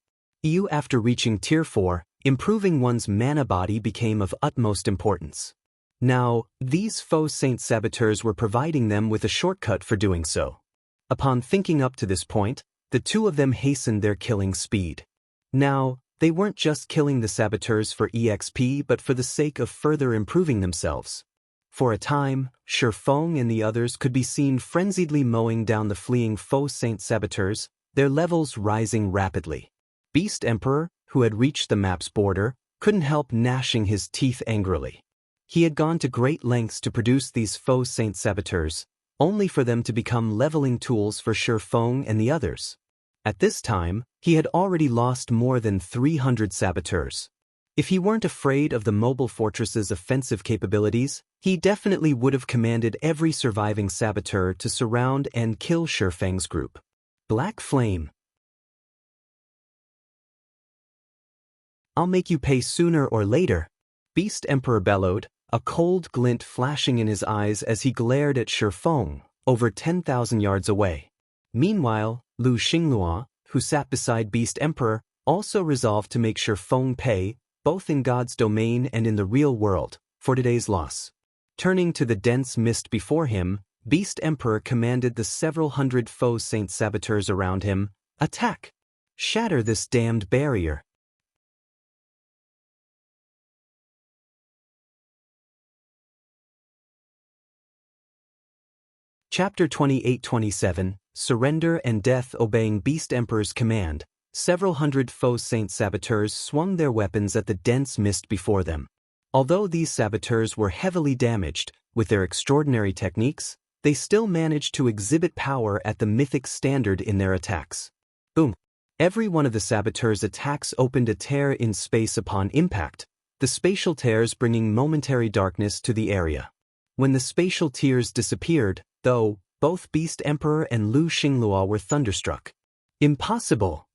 After reaching Tier 4, improving one's mana body became of utmost importance. Now, these faux saint saboteurs were providing them with a shortcut for doing so. Upon thinking up to this point, the two of them hastened their killing speed. Now, they weren't just killing the saboteurs for EXP but for the sake of further improving themselves. For a time, Feng and the others could be seen frenziedly mowing down the fleeing faux saint saboteurs, their levels rising rapidly. Beast Emperor, who had reached the map's border, couldn't help gnashing his teeth angrily. He had gone to great lengths to produce these faux saint saboteurs, only for them to become leveling tools for Feng and the others. At this time, he had already lost more than 300 saboteurs. If he weren't afraid of the mobile fortress's offensive capabilities, he definitely would have commanded every surviving saboteur to surround and kill Feng's group. Black Flame. "I'll make you pay sooner or later," Beast Emperor bellowed, a cold glint flashing in his eyes as he glared at Feng, over 10,000 yards away. Meanwhile, Lu Xingluo, who sat beside Beast Emperor, also resolved to make Feng pay, both in God's domain and in the real world, for today's loss. Turning to the dense mist before him, Beast Emperor commanded the several hundred faux saint saboteurs around him, "Attack! Shatter this damned barrier!" Chapter 28-27, Surrender and Death. Obeying Beast Emperor's command, several hundred faux saint saboteurs swung their weapons at the dense mist before them. Although these saboteurs were heavily damaged, with their extraordinary techniques, they still managed to exhibit power at the mythic standard in their attacks. Boom! Every one of the saboteurs' attacks opened a tear in space upon impact, the spatial tears bringing momentary darkness to the area. When the spatial tears disappeared, though, both Beast Emperor and Lu Xingluo were thunderstruck. Impossible!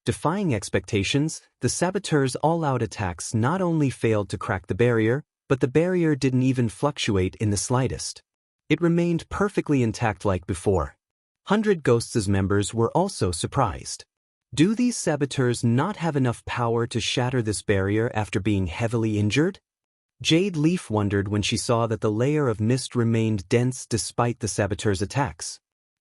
Defying expectations, the saboteurs' all-out attacks not only failed to crack the barrier, but the barrier didn't even fluctuate in the slightest. It remained perfectly intact like before. 100 Ghosts' members were also surprised. Do these saboteurs not have enough power to shatter this barrier after being heavily injured? Jade Leaf wondered when she saw that the layer of mist remained dense despite the saboteurs' attacks.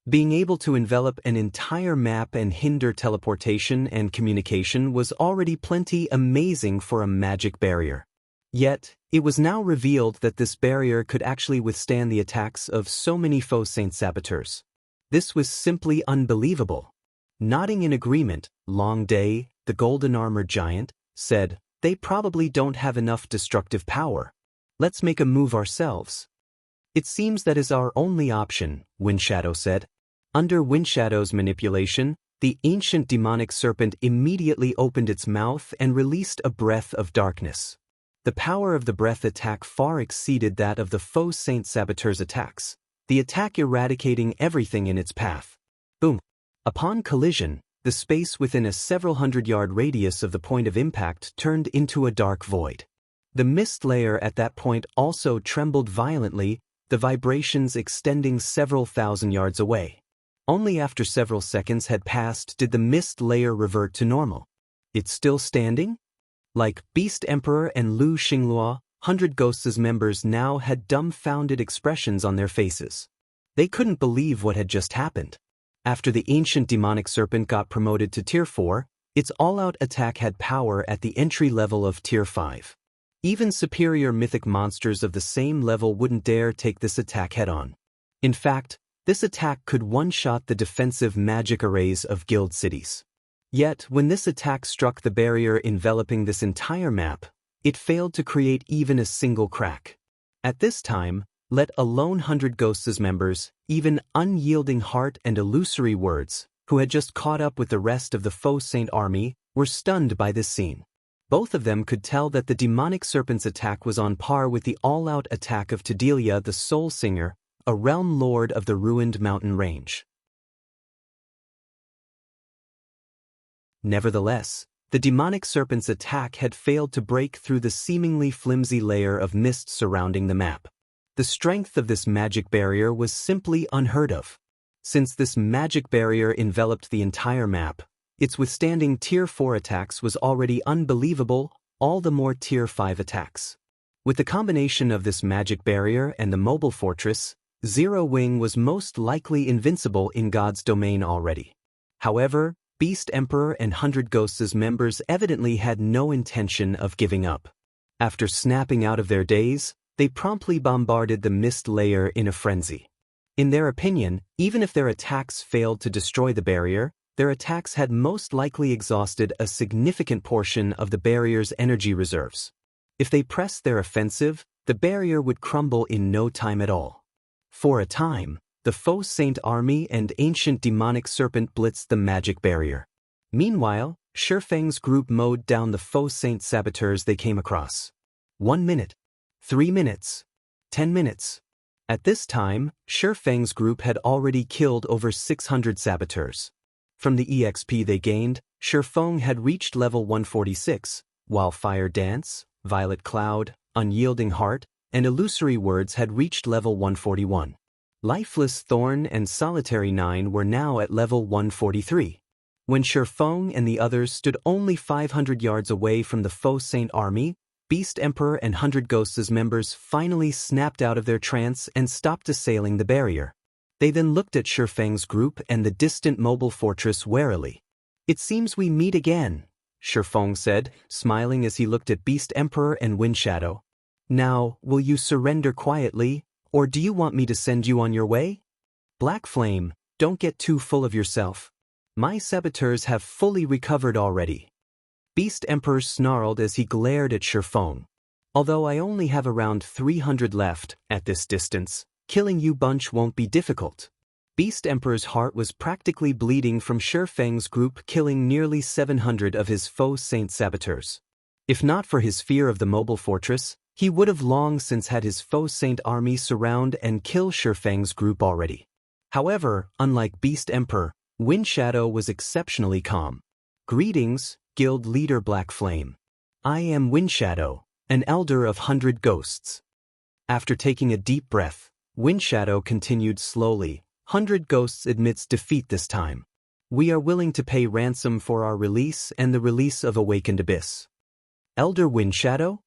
Being able to envelop an entire map and hinder teleportation and communication was already plenty amazing for a magic barrier. Yet, it was now revealed that this barrier could actually withstand the attacks of so many Faux Saint saboteurs. This was simply unbelievable. Nodding in agreement, Long Day, the golden armor giant, said, "They probably don't have enough destructive power. Let's make a move ourselves." "It seems that is our only option," Windshadow said. Under Windshadow's manipulation, the ancient demonic serpent immediately opened its mouth and released a breath of darkness. The power of the breath attack far exceeded that of the Faux Saint saboteur's attacks, the attack eradicating everything in its path. Boom! Upon collision, the space within a several hundred-yard radius of the point of impact turned into a dark void. The mist layer at that point also trembled violently, the vibrations extending several thousand yards away. Only after several seconds had passed did the mist layer revert to normal. "It's still standing?" Like Beast Emperor and Lu Xinglua, 100 Ghosts' members now had dumbfounded expressions on their faces. They couldn't believe what had just happened. After the ancient demonic serpent got promoted to Tier 4, its all-out attack had power at the entry level of Tier 5. Even superior mythic monsters of the same level wouldn't dare take this attack head-on. In fact, this attack could one-shot the defensive magic arrays of guild cities. Yet, when this attack struck the barrier enveloping this entire map, it failed to create even a single crack. At this time, let alone 100 Ghosts' members, even Unyielding Heart and Illusory Words, who had just caught up with the rest of the Faux Saint army, were stunned by this scene. Both of them could tell that the demonic serpent's attack was on par with the all-out attack of Tedelia the Soul Singer, a realm lord of the ruined mountain range. Nevertheless, the demonic serpent's attack had failed to break through the seemingly flimsy layer of mist surrounding the map. The strength of this magic barrier was simply unheard of. Since this magic barrier enveloped the entire map, its withstanding Tier 4 attacks was already unbelievable, all the more Tier 5 attacks. With the combination of this magic barrier and the mobile fortress, Zero Wing was most likely invincible in God's domain already. However, Beast Emperor and 100 Ghosts' members evidently had no intention of giving up. After snapping out of their daze, they promptly bombarded the mist layer in a frenzy. In their opinion, even if their attacks failed to destroy the barrier, their attacks had most likely exhausted a significant portion of the barrier's energy reserves. If they pressed their offensive, the barrier would crumble in no time at all. For a time, the Faux Saint army and ancient demonic serpent blitzed the magic barrier. Meanwhile, Feng's group mowed down the Faux Saint saboteurs they came across. 1 minute. 3 minutes. 10 minutes. At this time, Feng's group had already killed over 600 saboteurs. From the EXP they gained, Feng had reached level 146, while Fire Dance, Violet Cloud, Unyielding Heart, and Illusory Words had reached level 141. Lifeless Thorn and Solitary 9 were now at level 143. When Feng and the others stood only 500 yards away from the Faux Saint army, Beast Emperor and 100 Ghosts' members finally snapped out of their trance and stopped assailing the barrier. They then looked at Feng's group and the distant mobile fortress warily. "It seems we meet again," Feng said, smiling as he looked at Beast Emperor and Windshadow. "Now, will you surrender quietly, or do you want me to send you on your way?" "Black Flame, don't get too full of yourself. My saboteurs have fully recovered already." Beast Emperor snarled as he glared at Feng. "Although I only have around 300 left, at this distance, killing you bunch won't be difficult." Beast Emperor's heart was practically bleeding from Feng's group killing nearly 700 of his Faux Saint saboteurs. If not for his fear of the mobile fortress, he would have long since had his Faux Saint army surround and kill Feng's group already. However, unlike Beast Emperor, Windshadow was exceptionally calm. "Greetings, Guild Leader Black Flame. I am Windshadow, an elder of 100 Ghosts." After taking a deep breath, Windshadow continued slowly, "100 Ghosts admits defeat this time. We are willing to pay ransom for our release and the release of Awakened Abyss." "Elder Windshadow?"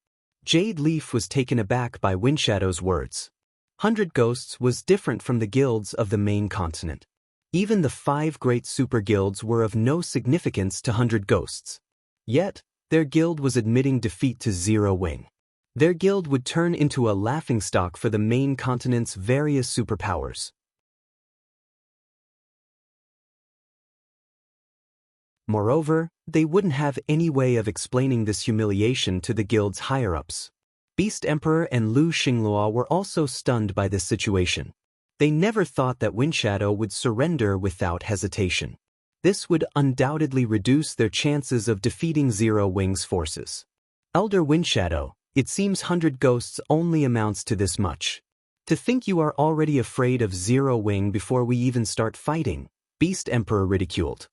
Jade Leaf was taken aback by Windshadow's words. 100 Ghosts was different from the guilds of the main continent. Even the 5 great super guilds were of no significance to 100 Ghosts. Yet, their guild was admitting defeat to Zero Wing. Their guild would turn into a laughingstock for the main continent's various superpowers. Moreover, they wouldn't have any way of explaining this humiliation to the guild's higher-ups. Beast Emperor and Lu Xinglua were also stunned by this situation. They never thought that Windshadow would surrender without hesitation. This would undoubtedly reduce their chances of defeating Zero Wing's forces. Elder Windshadow, it seems 100 Ghosts only amounts to this much. To think you are already afraid of Zero Wing before we even start fighting, Beast Emperor ridiculed.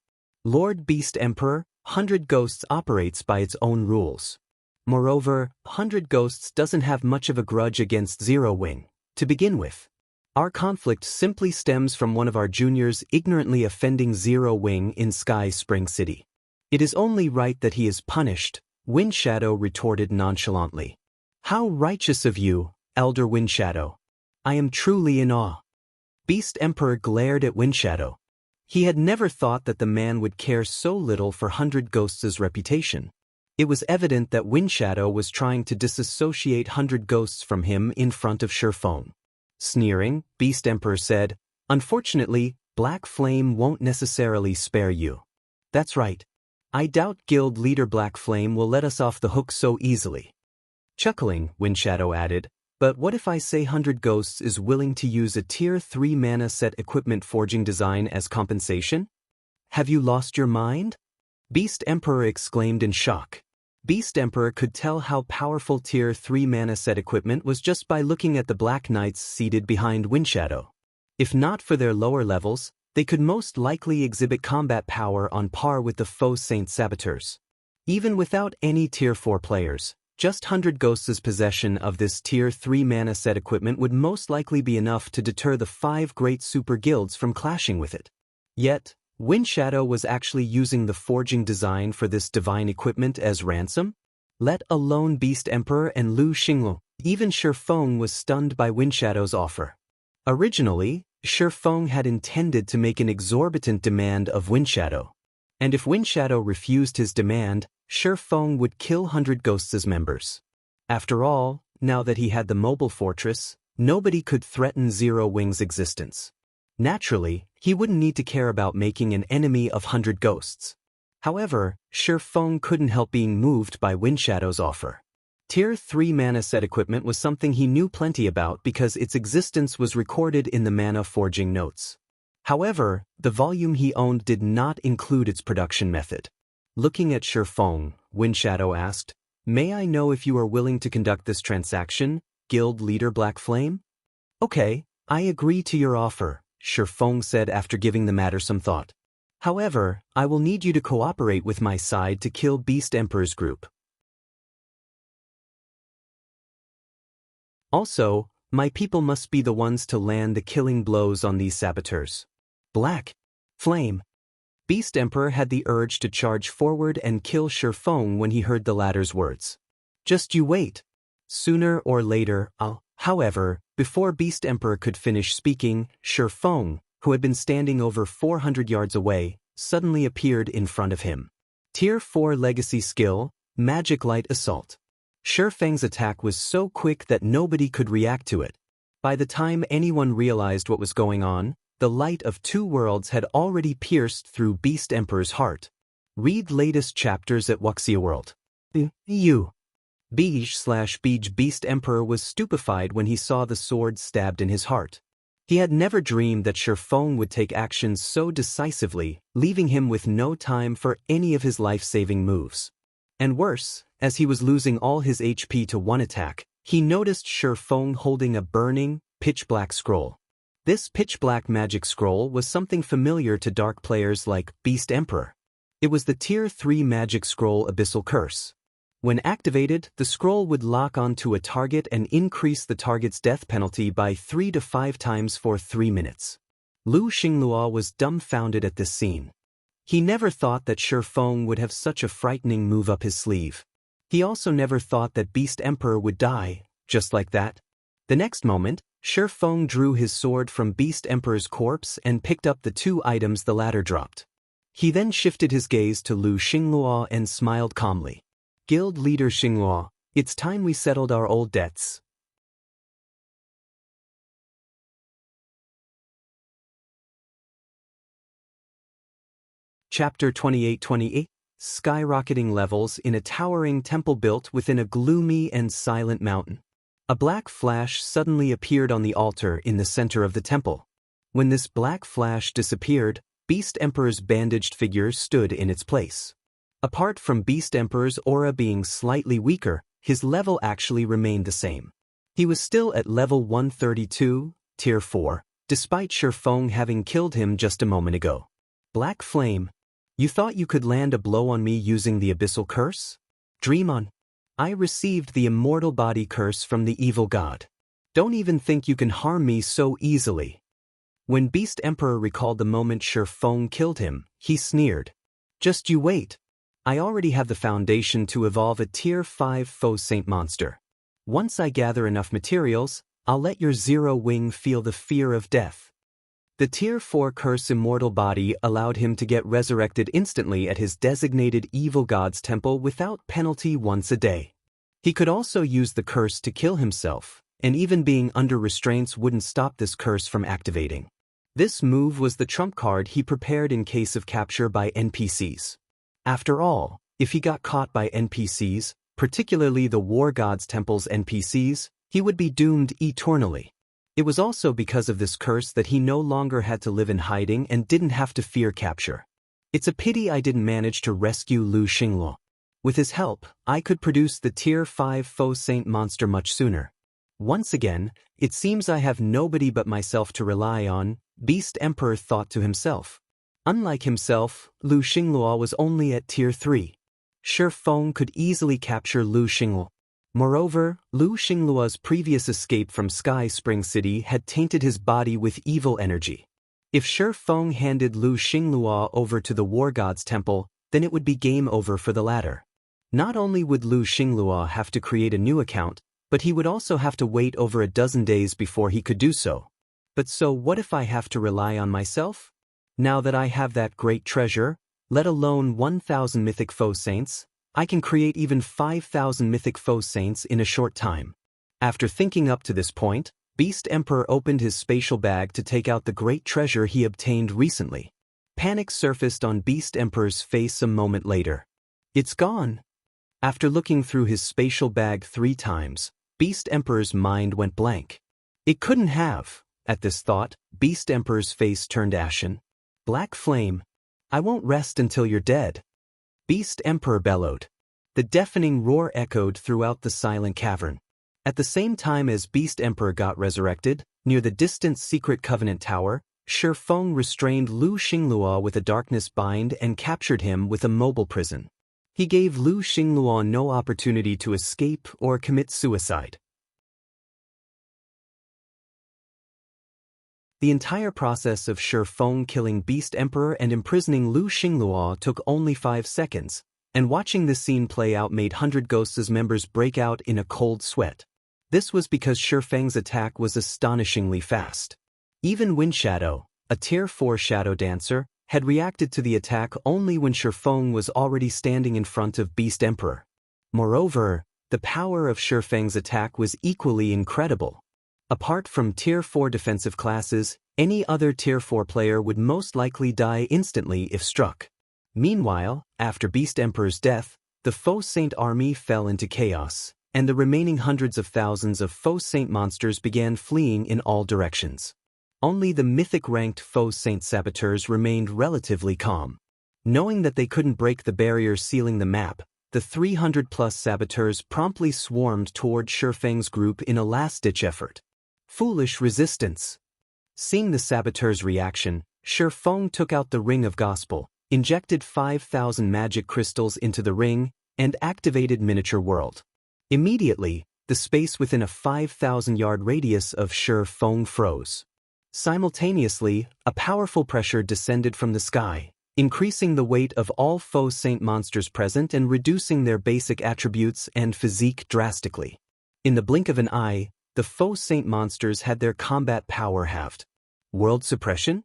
Lord Beast Emperor, 100 Ghosts operates by its own rules. Moreover, 100 Ghosts doesn't have much of a grudge against Zero Wing, to begin with. Our conflict simply stems from one of our juniors ignorantly offending Zero Wing in Sky Spring City. It is only right that he is punished, Windshadow retorted nonchalantly. How righteous of you, Elder Windshadow. I am truly in awe. Beast Emperor glared at Windshadow. He had never thought that the man would care so little for 100 Ghosts' reputation. It was evident that Windshadow was trying to disassociate 100 Ghosts from him in front of Feng. Sneering, Beast Emperor said, "Unfortunately, Black Flame won't necessarily spare you." "That's right. I doubt Guild Leader Black Flame will let us off the hook so easily." Chuckling, Windshadow added, "But what if I say 100 Ghosts is willing to use a Tier 3 mana set equipment forging design as compensation? Have you lost your mind?" Beast Emperor exclaimed in shock. Beast Emperor could tell how powerful Tier 3 mana set equipment was just by looking at the Black Knights seated behind Windshadow. If not for their lower levels, they could most likely exhibit combat power on par with the Faux Saint Saboteurs. Even without any Tier 4 players, just 100 Ghosts' possession of this Tier 3 mana set equipment would most likely be enough to deter the 5 great super guilds from clashing with it. Yet, Windshadow was actually using the forging design for this divine equipment as ransom? Let alone Beast Emperor and Lu Xinglua, even Feng was stunned by Windshadow's offer. Originally, Feng had intended to make an exorbitant demand of Windshadow. And if Windshadow refused his demand, Feng would kill 100 Ghosts' members. After all, now that he had the mobile fortress, nobody could threaten Zero Wing's existence. Naturally, he wouldn't need to care about making an enemy of 100 Ghosts. However, Feng couldn't help being moved by Windshadow's offer. Tier 3 mana set equipment was something he knew plenty about because its existence was recorded in the mana forging notes. However, the volume he owned did not include its production method. Looking at Feng, Windshadow asked, "May I know if you are willing to conduct this transaction, Guild Leader Black Flame?" "Okay, I agree to your offer," Feng said after giving the matter some thought. "However, I will need you to cooperate with my side to kill Beast Emperor's group. Also, my people must be the ones to land the killing blows on these saboteurs." Black Flame. Beast Emperor had the urge to charge forward and kill Feng when he heard the latter's words. "Just you wait. Sooner or later, I'll..." However, before Beast Emperor could finish speaking, Feng, who had been standing over 400 yards away, suddenly appeared in front of him. Tier 4 Legacy Skill, Magic Light Assault. Feng's attack was so quick that nobody could react to it. By the time anyone realized what was going on, the light of 2 worlds had already pierced through Beast Emperor's heart. Read latest chapters at Wuxia World. Beige Beast Emperor was stupefied when he saw the sword stabbed in his heart. He had never dreamed that Feng would take actions so decisively, leaving him with no time for any of his life-saving moves. And worse, as he was losing all his HP to one attack, he noticed Feng holding a burning, pitch-black scroll. This pitch-black magic scroll was something familiar to dark players like Beast Emperor. It was the Tier 3 magic scroll Abyssal Curse. When activated, the scroll would lock onto a target and increase the target's death penalty by 3 to 5 times for 3 minutes. Lu Xinglua was dumbfounded at this scene. He never thought that Feng would have such a frightening move up his sleeve. He also never thought that Beast Emperor would die, just like that. The next moment, Feng drew his sword from Beast Emperor's corpse and picked up the 2 items the latter dropped. He then shifted his gaze to Lu Xingluo and smiled calmly. Guild leader Xingluo, it's time we settled our old debts. Chapter 28-28 Skyrocketing levels in a towering temple built within a gloomy and silent mountain. A black flash suddenly appeared on the altar in the center of the temple. When this black flash disappeared, Beast Emperor's bandaged figure stood in its place. Apart from Beast Emperor's aura being slightly weaker, his level actually remained the same. He was still at level 132, tier 4, despite Feng having killed him just a moment ago. Black Flame, you thought you could land a blow on me using the Abyssal Curse? Dream on. I received the Immortal Body Curse from the evil god. Don't even think you can harm me so easily. When Beast Emperor recalled the moment Feng killed him, he sneered. Just you wait. I already have the foundation to evolve a tier 5 Faux Saint monster. Once I gather enough materials, I'll let your Zero Wing feel the fear of death. The tier 4 curse Immortal Body allowed him to get resurrected instantly at his designated evil god's temple without penalty once a day. He could also use the curse to kill himself, and even being under restraints wouldn't stop this curse from activating. This move was the trump card he prepared in case of capture by NPCs. After all, if he got caught by NPCs, particularly the War God's Temple's NPCs, he would be doomed eternally. It was also because of this curse that he no longer had to live in hiding and didn't have to fear capture. It's a pity I didn't manage to rescue Lu Xingluo. With his help, I could produce the tier 5 Faux Saint monster much sooner. Once again, it seems I have nobody but myself to rely on, Beast Emperor thought to himself. Unlike himself, Lu Xingluo was only at tier 3. Feng could easily capture Lu Xingluo. Moreover, Lu Xingluo's previous escape from Sky Spring City had tainted his body with evil energy. If Feng handed Lu Xingluo over to the War God's Temple, then it would be game over for the latter. Not only would Lu Xingluo have to create a new account, but he would also have to wait over a dozen days before he could do so. But so what if I have to rely on myself? Now that I have that great treasure, let alone 1,000 mythic Faux Saints, I can create even 5,000 mythic Faux Saints in a short time. After thinking up to this point, Beast Emperor opened his spatial bag to take out the great treasure he obtained recently. Panic surfaced on Beast Emperor's face a moment later. It's gone. After looking through his spatial bag 3 times, Beast Emperor's mind went blank. It couldn't have. At this thought, Beast Emperor's face turned ashen. Black Flame, I won't rest until you're dead. Beast Emperor bellowed. The deafening roar echoed throughout the silent cavern. At the same time as Beast Emperor got resurrected, near the distant Secret Covenant Tower, Feng restrained Lu Xingluo with a darkness bind and captured him with a mobile prison. He gave Lu Xingluo no opportunity to escape or commit suicide. The entire process of Feng killing Beast Emperor and imprisoning Lu Xingluo took only 5 seconds, and watching this scene play out made 100 Ghosts' members break out in a cold sweat. This was because Feng's attack was astonishingly fast. Even Windshadow, a tier 4 shadow dancer, had reacted to the attack only when Feng was already standing in front of Beast Emperor. Moreover, the power of Feng's attack was equally incredible. Apart from tier 4 defensive classes, any other tier 4 player would most likely die instantly if struck. Meanwhile, after Beast Emperor's death, the Faux Saint army fell into chaos, and the remaining hundreds of thousands of Faux Saint monsters began fleeing in all directions. Only the mythic-ranked Faux Saint saboteurs remained relatively calm. Knowing that they couldn't break the barrier sealing the map, the 300-plus saboteurs promptly swarmed toward Feng's group in a last-ditch effort. Foolish resistance. Seeing the saboteurs' reaction, Feng took out the Ring of Gospel, injected 5,000 magic crystals into the ring, and activated Miniature World. Immediately, the space within a 5,000-yard radius of Feng froze. Simultaneously, a powerful pressure descended from the sky, increasing the weight of all faux saint monsters present and reducing their basic attributes and physique drastically. In the blink of an eye, the faux saint monsters had their combat power halved. World suppression?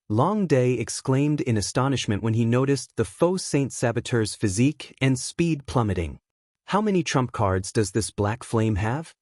Long Day exclaimed in astonishment when he noticed the faux saint saboteur's physique and speed plummeting. How many trump cards does this black flame have?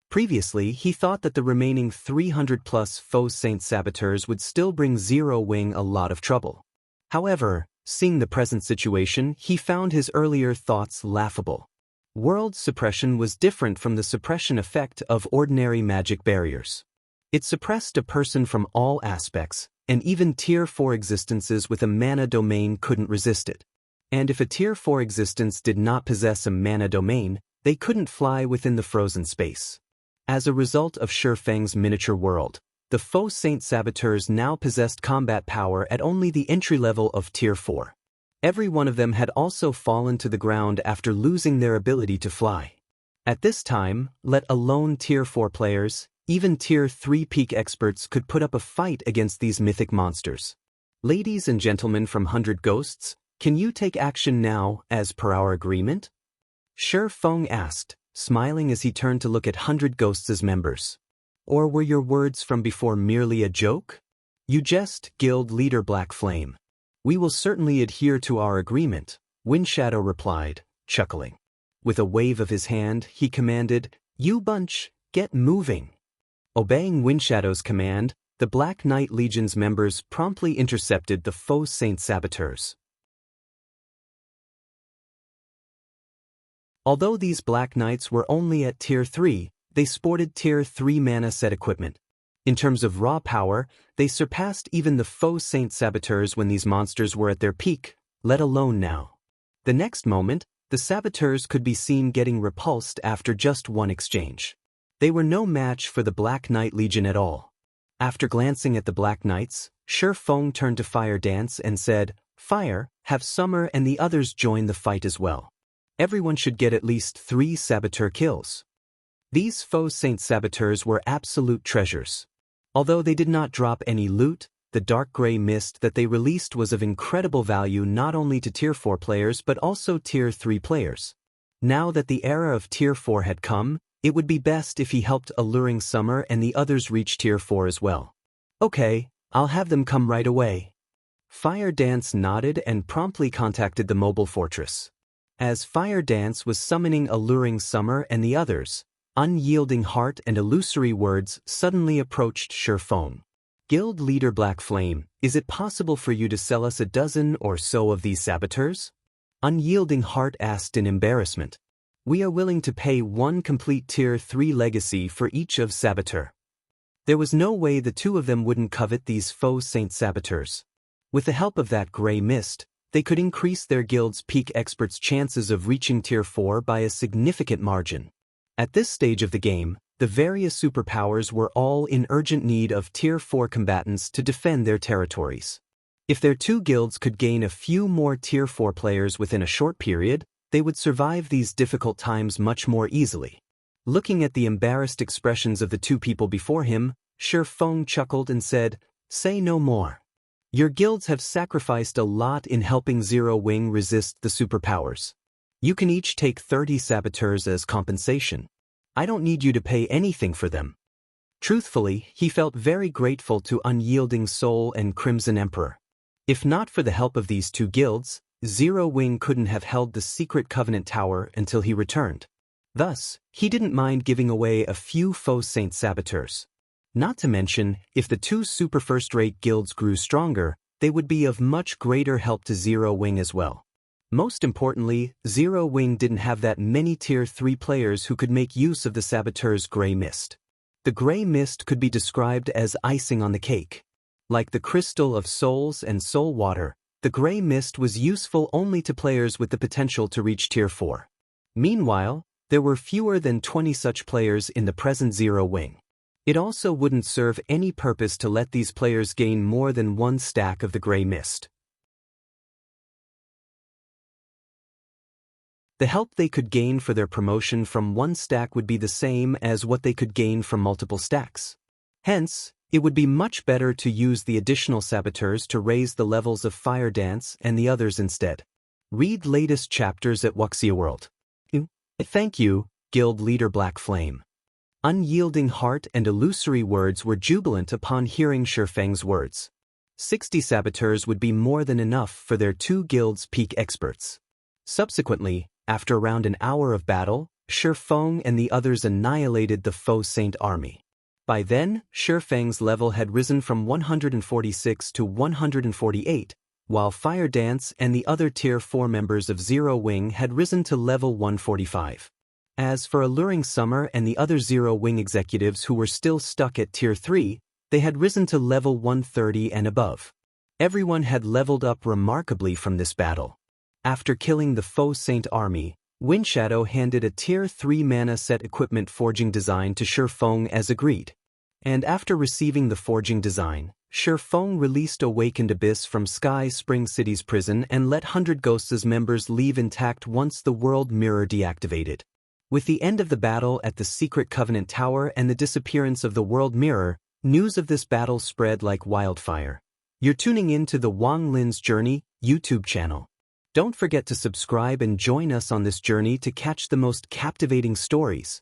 Previously, he thought that the remaining 300+ faux saint saboteurs would still bring Zero Wing a lot of trouble. However, seeing the present situation, he found his earlier thoughts laughable. World suppression was different from the suppression effect of ordinary magic barriers. It suppressed a person from all aspects, and even Tier 4 existences with a mana domain couldn't resist it. And if a Tier 4 existence did not possess a mana domain, they couldn't fly within the frozen space. As a result of Feng's miniature world, the faux saint saboteurs now possessed combat power at only the entry level of Tier 4. Every one of them had also fallen to the ground after losing their ability to fly. At this time, let alone Tier 4 players, even Tier 3 peak experts could put up a fight against these mythic monsters. Ladies and gentlemen from 100 Ghosts, can you take action now, as per our agreement? Feng asked, smiling as he turned to look at 100 Ghosts' members. Or were your words from before merely a joke? You jest, Guild Leader Black Flame. We will certainly adhere to our agreement, Windshadow replied, chuckling. With a wave of his hand, he commanded, You bunch, get moving. Obeying Windshadow's command, the Black Knight Legion's members promptly intercepted the faux saint saboteurs. Although these Black Knights were only at Tier 3, they sported Tier 3 mana set equipment. In terms of raw power, they surpassed even the faux saint saboteurs when these monsters were at their peak, let alone now. The next moment, the saboteurs could be seen getting repulsed after just one exchange. They were no match for the Black Knight Legion at all. After glancing at the Black Knights, Feng turned to Fire Dance and said, Fire, have Summer and the others join the fight as well. Everyone should get at least 3 saboteur kills. These faux saint saboteurs were absolute treasures. Although they did not drop any loot, the dark gray mist that they released was of incredible value not only to Tier 4 players but also Tier 3 players. Now that the era of Tier 4 had come, it would be best if he helped Alluring Summer and the others reach Tier 4 as well. Okay, I'll have them come right away. Fire Dance nodded and promptly contacted the mobile fortress. As Fire Dance was summoning Alluring Summer and the others, Unyielding Heart and Illusory Words suddenly approached Feng. Guild Leader Black Flame, is it possible for you to sell us a dozen or so of these saboteurs? Unyielding Heart asked in embarrassment. We are willing to pay 1 complete Tier 3 legacy for each of saboteur. There was no way the two of them wouldn't covet these faux saint saboteurs. With the help of that gray mist, they could increase their guild's peak experts' chances of reaching Tier 4 by a significant margin. At this stage of the game, the various superpowers were all in urgent need of Tier 4 combatants to defend their territories. If their two guilds could gain a few more Tier 4 players within a short period, they would survive these difficult times much more easily. Looking at the embarrassed expressions of the two people before him, Feng chuckled and said, Say no more. Your guilds have sacrificed a lot in helping Zero Wing resist the superpowers. You can each take 30 saboteurs as compensation. I don't need you to pay anything for them. Truthfully, he felt very grateful to Unyielding Soul and Crimson Emperor. If not for the help of these two guilds, Zero Wing couldn't have held the secret Covenant Tower until he returned. Thus, he didn't mind giving away a few faux saint saboteurs. Not to mention, if the two super first-rate guilds grew stronger, they would be of much greater help to Zero Wing as well. Most importantly, Zero Wing didn't have that many Tier 3 players who could make use of the saboteur's gray mist. The gray mist could be described as icing on the cake. Like the crystal of souls and soul water, the gray mist was useful only to players with the potential to reach Tier 4. Meanwhile, there were fewer than 20 such players in the present Zero Wing. It also wouldn't serve any purpose to let these players gain more than 1 stack of the gray mist. The help they could gain for their promotion from 1 stack would be the same as what they could gain from multiple stacks. Hence, It would be much better to use the additional saboteurs to raise the levels of Fire Dance and the others instead. Read latest chapters at Wuxia World. Thank you, Guild Leader Black Flame. Unyielding heart and illusory words were jubilant upon hearing Feng's words. 60 saboteurs would be more than enough for their 2 guilds' peak experts. Subsequently, after around an hour of battle, Feng and the others annihilated the foe Saint army. By then, Feng's level had risen from 146 to 148, while Fire Dance and the other Tier 4 members of Zero Wing had risen to level 145. As for Alluring Summer and the other Zero Wing executives who were still stuck at Tier 3, they had risen to level 130 and above. Everyone had leveled up remarkably from this battle. After killing the foe Saint army, Windshadow handed a Tier 3 mana set equipment forging design to Feng as agreed. And after receiving the forging design, Feng released Awakened Abyss from Sky Spring City's prison and let 100 Ghosts' members leave intact once the World Mirror deactivated. With the end of the battle at the Secret Covenant Tower and the disappearance of the World Mirror, news of this battle spread like wildfire. You're tuning in to the Wang Lin's Journey YouTube channel. Don't forget to subscribe and join us on this journey to catch the most captivating stories.